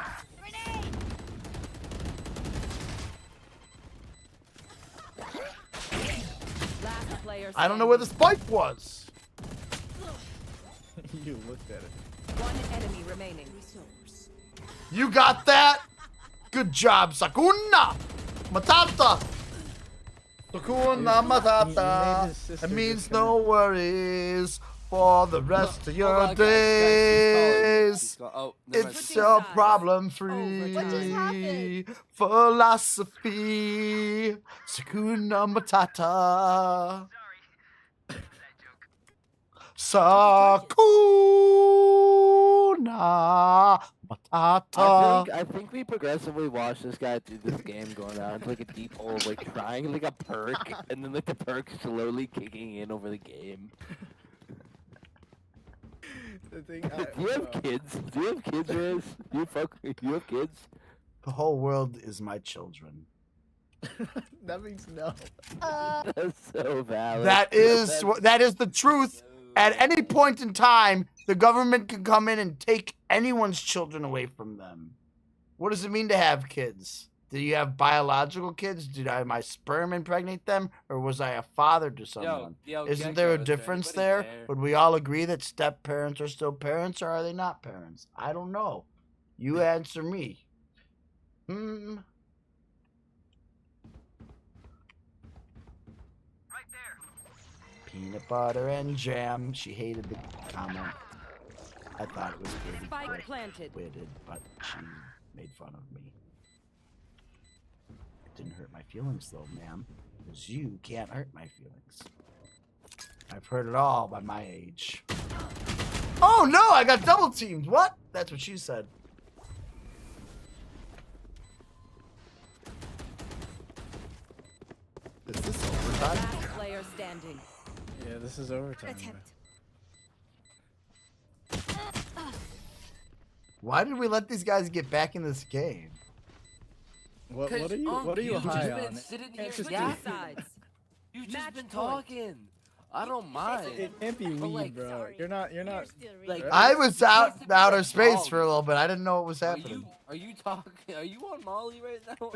Last player I don't know where the spike was. You looked at it. One enemy remaining. You got that? Good job, Sakuna Matata. Sakuna Matata. It means no worries for the rest of your on, guys, days. Oh, never mind. It's a problem-free philosophy. Sakuna Matata. Sakuna Matata. I think we progressively watched this guy through this game going down into like a deep hole, like trying like a perk, and then like the perk slowly kicking in over the game. The thing, Do you have kids? Do you have kids, Riz? You have kids? The whole world is my children. that means no. That's so valid. That is the truth. At any point in time, the government can come in and take anyone's children away from them. What does it mean to have kids? Do you have biological kids? Did my sperm impregnate them, or was I a father to someone? Isn't there a difference there? Would we all agree that step parents are still parents, or are they not parents? I don't know. You answer me. Peanut butter and jam. She hated the comment. I thought it was pretty Spike planted. witted, but she made fun of me. It didn't hurt my feelings though, ma'am, because you can't hurt my feelings. I've heard it all by my age. Oh no, I got double teamed. What? That's what she said. Is this overtime? Last player standing. Yeah, this is overtime. Why did we let these guys get back in this game? What are you high on? Sitting Can't here just yapping. You've just been talking. I don't mind. It can't be weed, bro. You're not. Like, I was out in outer space for a little bit. I didn't know what was happening. Are you talking? Are you on Molly right now?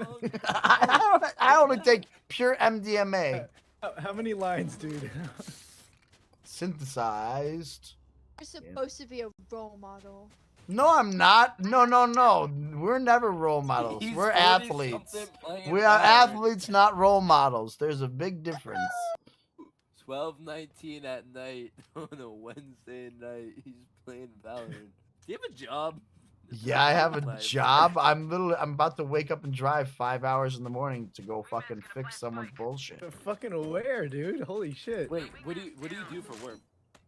I only take pure MDMA. How many lines, dude? Synthesized. You're supposed to be a role model. No, I'm not. No. We're never role models. He's We're 40 athletes. something playing We are Valorant. athletes, not role models. There's a big difference. 12:19 at night on a Wednesday night. He's playing Valorant. Do you have a job? Yeah, I have a job. I'm about to wake up and drive 5 hours in the morning to go fucking fix someone's bullshit. Fucking where, dude? Holy shit. Wait, what do you do for work?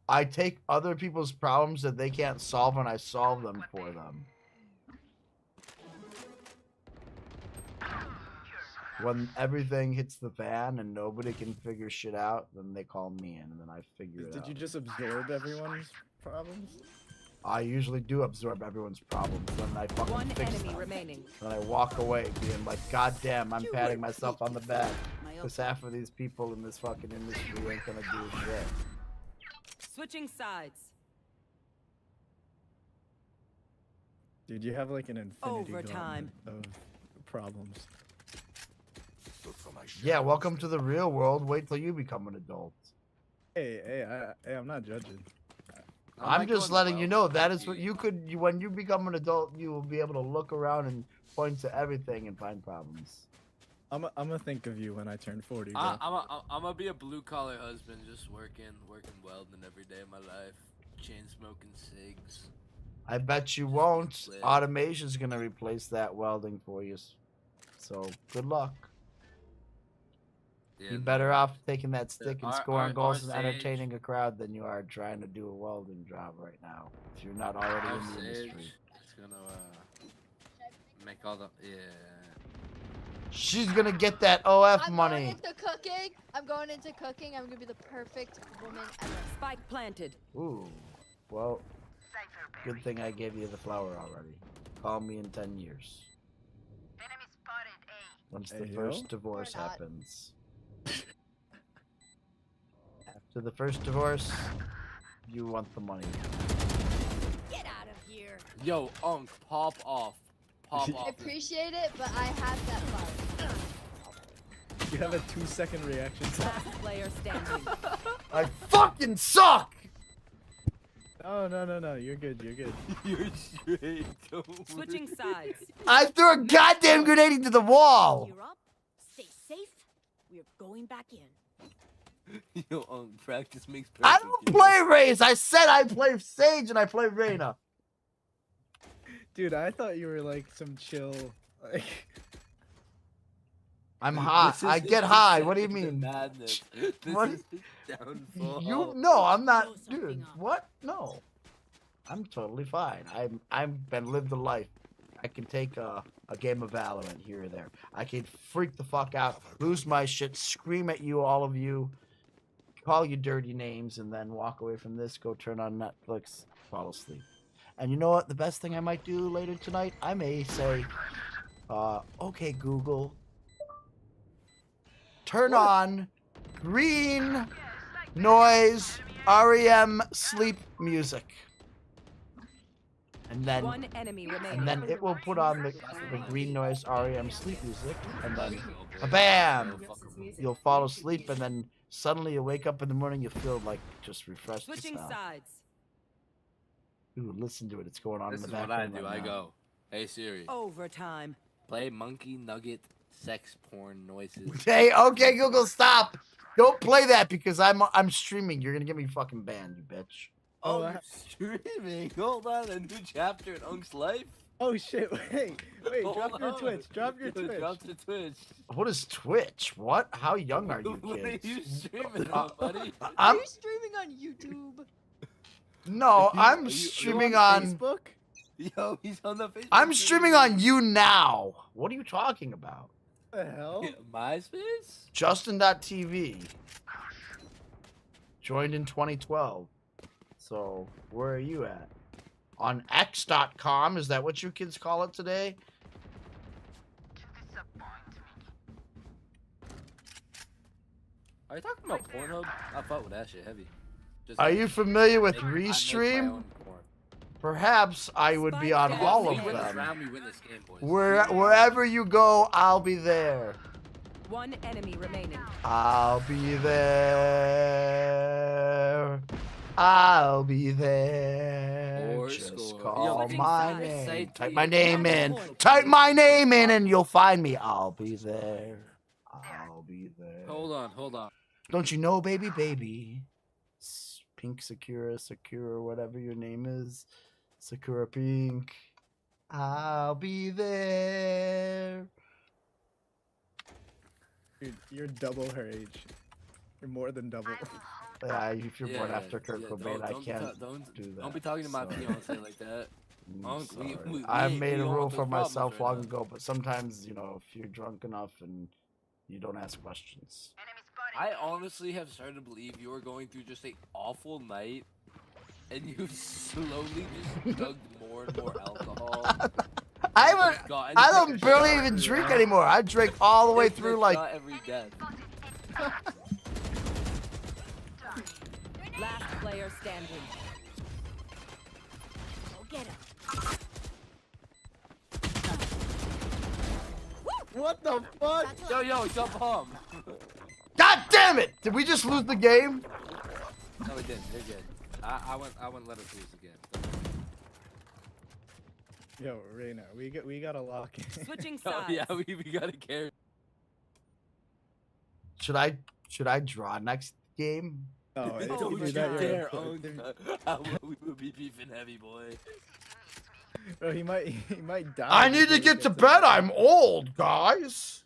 I take other people's problems that they can't solve and I solve them for them. When everything hits the fan and nobody can figure shit out, then they call me in and then I figure it out. Did you just absorb everyone's problems? I usually do absorb everyone's problems, then I fucking One fix enemy them. remaining. Then I walk away being like, God damn, I'm patting myself on the back. Because half of these people in this fucking industry ain't gonna do shit. Switching sides. Dude, you have like an infinity Overtime. gauntlet of problems. Yeah, welcome to the real world. Wait till you become an adult. Hey, I'm not judging. I'm just letting you know that is what you could. When you become an adult, you will be able to look around and point to everything and find problems. I'm gonna think of you when I turn 40. Bro. I'm gonna be a blue collar husband, just working welding every day of my life, chain smoking cigs. I bet you won't. Automation's gonna replace that welding for you. So good luck. Yeah, You're better off taking that stick and Our- scoring our- goals our and Sage- entertaining a crowd than you are trying to do a welding job right now. If you're not already in the industry. It's gonna make all the She's gonna get that OF I'm money. going into cooking. I'm going into cooking. I'm gonna be the perfect woman ever. Spike planted. Ooh. Well, good thing I gave you the flower already. Call me in 10 years. Once the Hey, first yo. divorce Or not. happens. After the first divorce, you want the money. Get out of here. Yo, Unk, pop off. Pop I off. appreciate it, but I have that fire. You have a 2-second reaction time. Last player standing. I fucking suck! No. You're good. You're good. You're straight. Don't Switching sides. I threw a goddamn grenade into the wall! You're up. Stay safe. We're going back in. Yo, practice makes perfect. I don't play Raze! I said I play Sage and I play Reyna. Dude, I thought you were like some chill, like. I'm hot. I get high. What do you mean? Madness. What? This is the downfall. You no, I'm not, dude. What? No, I'm totally fine. I've been lived a life. I can take a game of Valorant here or there. I can freak the fuck out, lose my shit, scream at you, all of you, call you dirty names, and then walk away from this, go turn on Netflix, fall asleep. And you know what? The best thing I might do later tonight, I may say, okay, Google, turn on green noise REM sleep music. And then, One enemy remaining. and then it will put on the green noise REM sleep music, and then, bam! You'll fall asleep, and then suddenly you wake up in the morning, you feel like just refreshed as Switching hell. sides. Ooh, listen to it. It's going on This in is the what I background do. right I now. go, hey Siri, Overtime. play Monkey Nugget sex porn noises. Hey, okay, Google, stop! Don't play that because I'm streaming. You're gonna get me fucking banned, you bitch. Oh, you're streaming. Hold on, a new chapter in Unk's life. Oh shit! Wait, Hold drop your on. Twitch. Drop your Twitch. Drop the Twitch. What is Twitch? What? How young are you What are kids? you streaming on, buddy? Are I'm you streaming on YouTube? no, I'm Are you streaming on. Facebook. Yo, he's on the Facebook. I'm streaming on you now. What are you talking about? What the hell? MySpace? Justin.tv. Joined in 2012. So, where are you at? On X.com? Is that what you kids call it today? Are you talking about Pornhub? I fuck with that shit heavy. Just Are you familiar with I make my Restream? own porn. Perhaps I would be on Spike all down. of We win this them. round, we win this game, boys. Wherever you go, I'll be there. One enemy remaining. I'll be there. I'll be there. Or Just score. call Yo, my say name. to Type you. my name in. Type my name in and you'll find me. I'll be there. I'll be there. Hold on. Don't you know, baby? Pink Sakura, whatever your name is. Sakura Pink. I'll be there. Dude, you're double her age. You're more than double. Yeah, if you're born after Kurt yeah, Cobain, I can't don't do that. Don't be talking to my so. fiance like that. Unc, Sorry. we I ain't- made we a don't rule want for those problems myself right long now. ago, but sometimes, if you're drunk enough and you don't ask questions. I honestly have started to believe you're going through just a awful night, and you've slowly just chugged more and more alcohol. I don't barely even drink anymore. I drink all the way through like. Not every death. Last player standing. Go get him. What the fuck? Yo, jump bomb. God damn it! Did we just lose the game? No, we didn't. You're good. I wouldn't let us lose again. Yo, Reyna, we gotta lock in. Switching Oh sides. yeah, we gotta carry. Should I draw next game? Oh, if Oh, you do you that, dare, you're Unc. We will be beefing heavy, boy. Bro, he might die. I need to before get he to gets bed. it. I'm old, guys.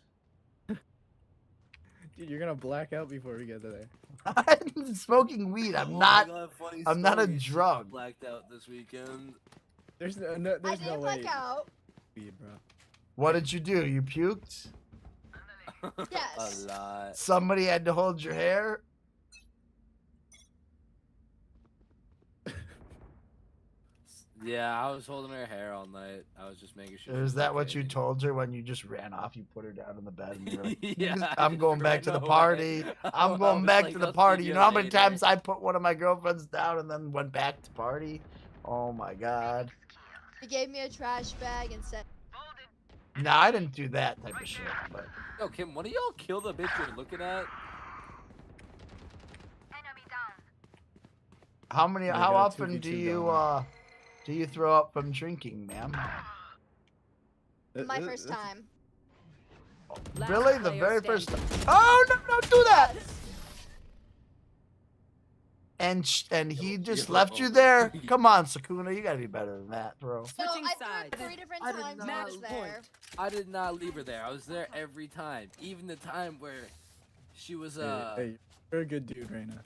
Dude, you're gonna black out before we get to there. I'm smoking weed. I'm Oh my not. God, funny I'm not a story. drug. Blacked out this weekend. There's no I there's no did way. black out. Weed, bro. What did you do? You puked? Yes. A lot. Somebody had to hold your hair? Yeah, I was holding her hair all night. I was just making sure. Is that what you told her when you just ran off? You put her down in the bed and you were like, Yeah, I I'm just going back to ran the away. party. I I'm going was back like, to the "I'll see party. You you know how many later." times I put one of my girlfriends down and then went back to party? Oh my god. He gave me a trash bag and said, No, I didn't do that type of shit. But Yo, Kim, one of y'all kill the bitch you're looking at? how Yeah, how got a often 2v2 do you going. do you throw up from drinking, ma'am? my first time. Really? The player very first standing. time? Oh no, don't do that! And he just left you there? Come on, Sakuna, you gotta be better than that, bro. No, Switching I threw sides. it 3 different I did times not when I was there. I did not leave her there. I was there every time. Even the time where she was Hey, you're a good dude, Reyna.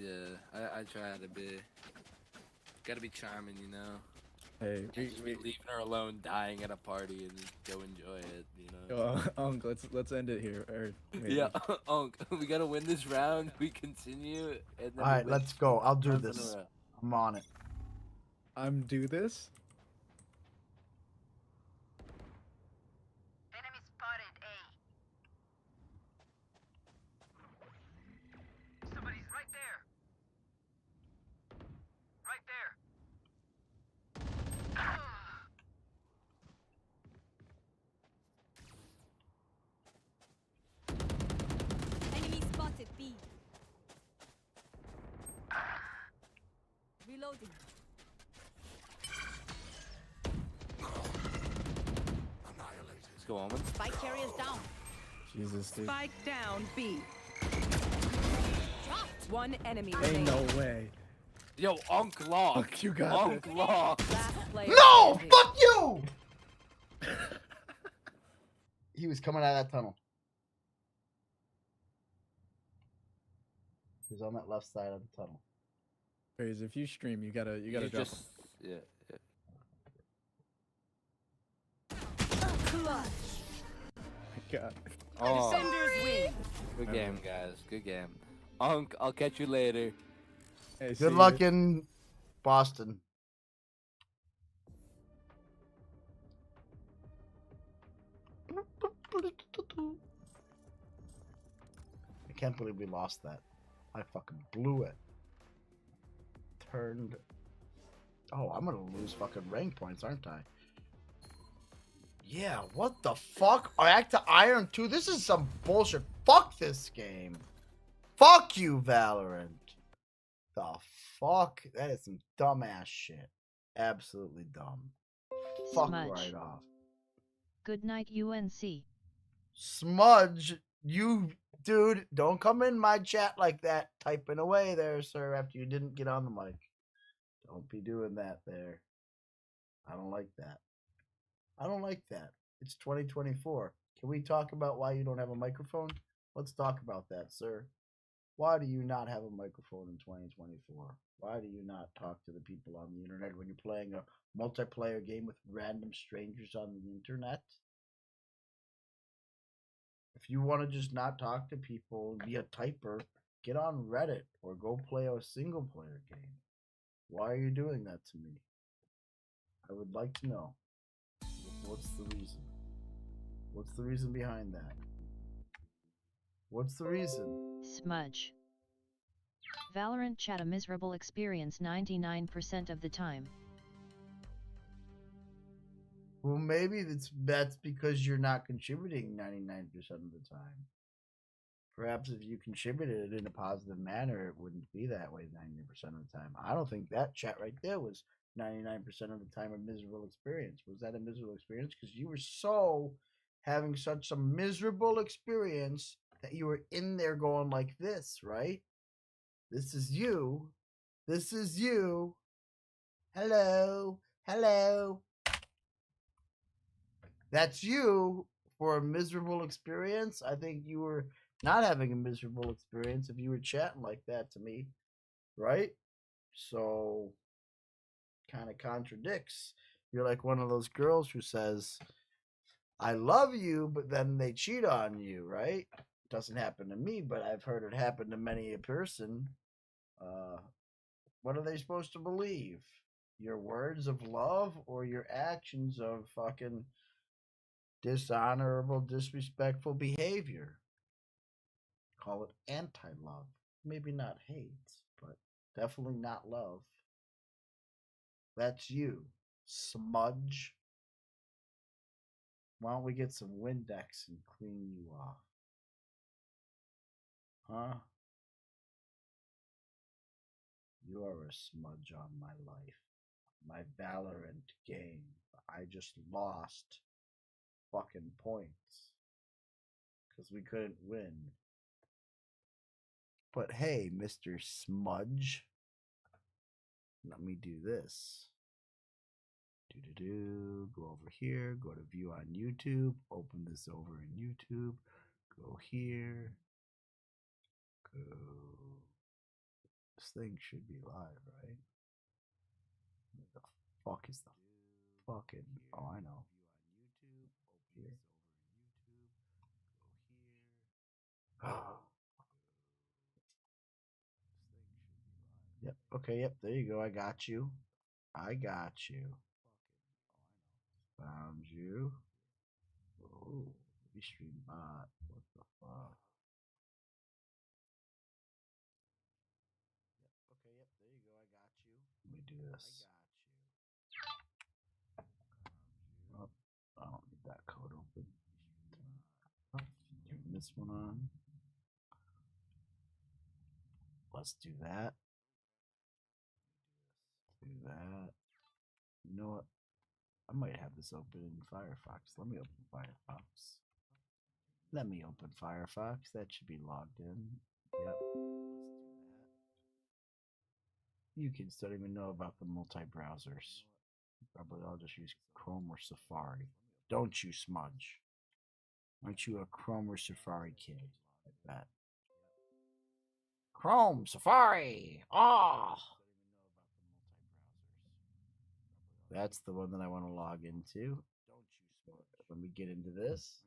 Yeah, I try to be. Gotta be charming, you know. Hey, Can't just be leaving her alone, dying at a party, and just go enjoy it, you know. yo, Unc, let's end it here. Or maybe. Yeah, Unc, we gotta win this round. We continue, and then Alright, we win let's go. I'll do rounds in a this. row. I'm on it. I'm do this. Enemy spotted B. Reloading. Let's go, Omen. Spike carriers down. Jesus, dude. Spike down B. One enemy Ain't remaining. no way. Yo, Unc Law. Unc, you got Unc this. Law. Last player No! standing. Fuck you! He was coming out of that tunnel. He was on that left side of the tunnel. Crazy. If you stream, you gotta drop. just, yeah, yeah. Him. God. Oh, Defenders win. good game, guys. Good game. Unc, I'll catch you later. Hey, see Good ya. luck in Boston. I can't believe we lost that. I fucking blew it. Turned. Oh, I'm gonna lose fucking rank points, aren't I? Yeah, what the fuck? Back to Iron 2? This is some bullshit. Fuck this game. Fuck you, Valorant. The fuck? That is some dumbass shit. Absolutely dumb. Fuck Smudge. right off. Good night, UNC. Smudge, you dude, don't come in my chat like that, typing away there, sir, after you didn't get on the mic. Don't be doing that there. I don't like that. I don't like that. It's 2024. Can we talk about why you don't have a microphone? Let's talk about that, sir. Why do you not have a microphone in 2024? Why do you not talk to the people on the internet when you're playing a multiplayer game with random strangers on the internet? If you want to just not talk to people and be a typer, get on Reddit or go play a single player game. Why are you doing that to me? I would like to know. What's the reason? What's the reason behind that? What's the reason? Smudge. Valorant chat a miserable experience 99% of the time. Well, maybe that's because you're not contributing 99% of the time. Perhaps if you contributed in a positive manner, it wouldn't be that way 99% of the time. I don't think that chat right there was 99% of the time a miserable experience. Was that a miserable experience? Because you were having such a miserable experience that you were in there going like this, right? This is you. This is you. Hello. Hello. That's you for a miserable experience. I think you were not having a miserable experience if you were chatting like that to me, right? So, kind of contradicts. You're like one of those girls who says, I love you, but then they cheat on you, right? Doesn't happen to me, but I've heard it happen to many a person. What are they supposed to believe? Your words of love or your actions of fucking dishonorable, disrespectful behavior? Call it anti-love. Maybe not hate, but definitely not love. That's you, Smudge. Why don't we get some Windex and clean you off? Huh? You are a smudge on my life. My Valorant game. I just lost fucking points. Because we couldn't win. But hey, Mr. Smudge. Let me do this. Go over here. Go to view on YouTube. Open this over in YouTube. Go here. Go. This thing should be live, right? Where the fuck is the fucking... Oh, I know. Here. Yep. Okay. Yep. There you go. I got you. I got you. Found you. Oh, restream bot. What the fuck? Yep. Okay. Yep. There you go. I got you. Let me do this. Oh, I don't need that code open. Turn this one on. Let's do that. Do that. You know what? I might have this open in Firefox. Let me open Firefox. Let me open Firefox. That should be logged in. Yep. Let's do that. You kids don't even know about the multi-browsers. Probably I'll just use Chrome or Safari. Don't you, Smudge? Aren't you a Chrome or Safari kid? Like that. Chrome, Safari! Ah! Oh. That's the one that I want to log into. Let me get into this.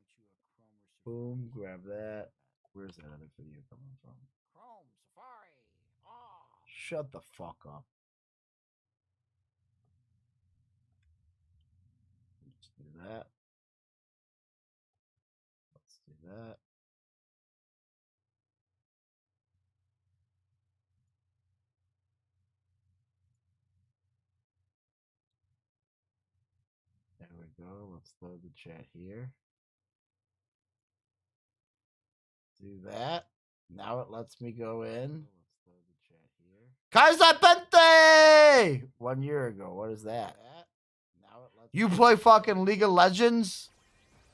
Boom, grab that. Where's that other video coming from? Chrome, Safari. Oh. Shut the fuck up. Let's do that. Let's do that. There we go. Let's load the chat here. Do that. Now it lets me go in. Let's load the chat here. Kaiser Pente! 1 year ago. What is that? You play fucking League of Legends?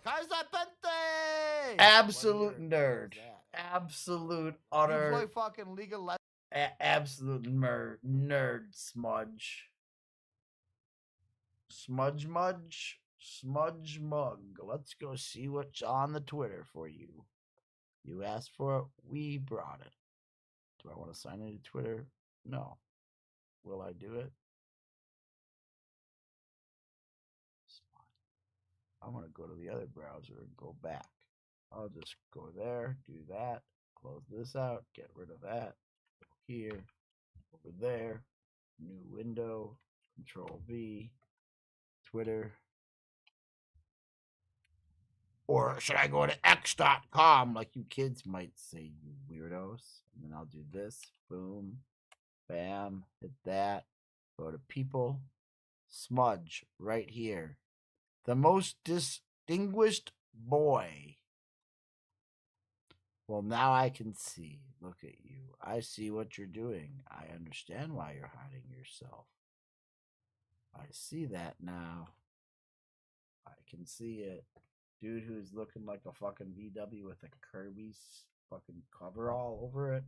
Kaiser Pente! Absolute nerd. Absolute utter. You play fucking League of Legends? Absolute nerd smudge. Smudge mudge. Smudge mug. Let's go see what's on the Twitter for you. You asked for it, we brought it. Do I want to sign into Twitter? No. Will I do it? I'm going to go to the other browser and go back. I'll just go there, do that, close this out, get rid of that, go here, over there, new window, Control V, Twitter. Or should I go to x.com like you kids might say, you weirdos? And then I'll do this, boom, bam, hit that, go to people, Smudge right here. The most distinguished boy. Well, now I can see. Look at you. I see what you're doing. I understand why you're hiding yourself. I see that now. I can see it. Dude who's looking like a fucking VW with a Kirby's fucking cover all over it.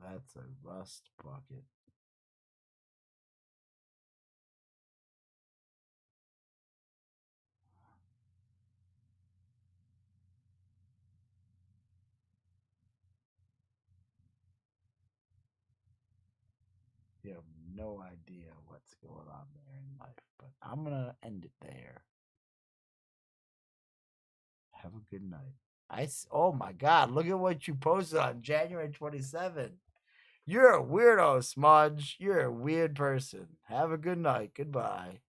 That's a rust bucket. You have no idea what's going on there in life, but I'm going to end it there. Have a good night. Oh my God, look at what you posted on January 27th. You're a weirdo, Smudge. You're a weird person. Have a good night. Goodbye.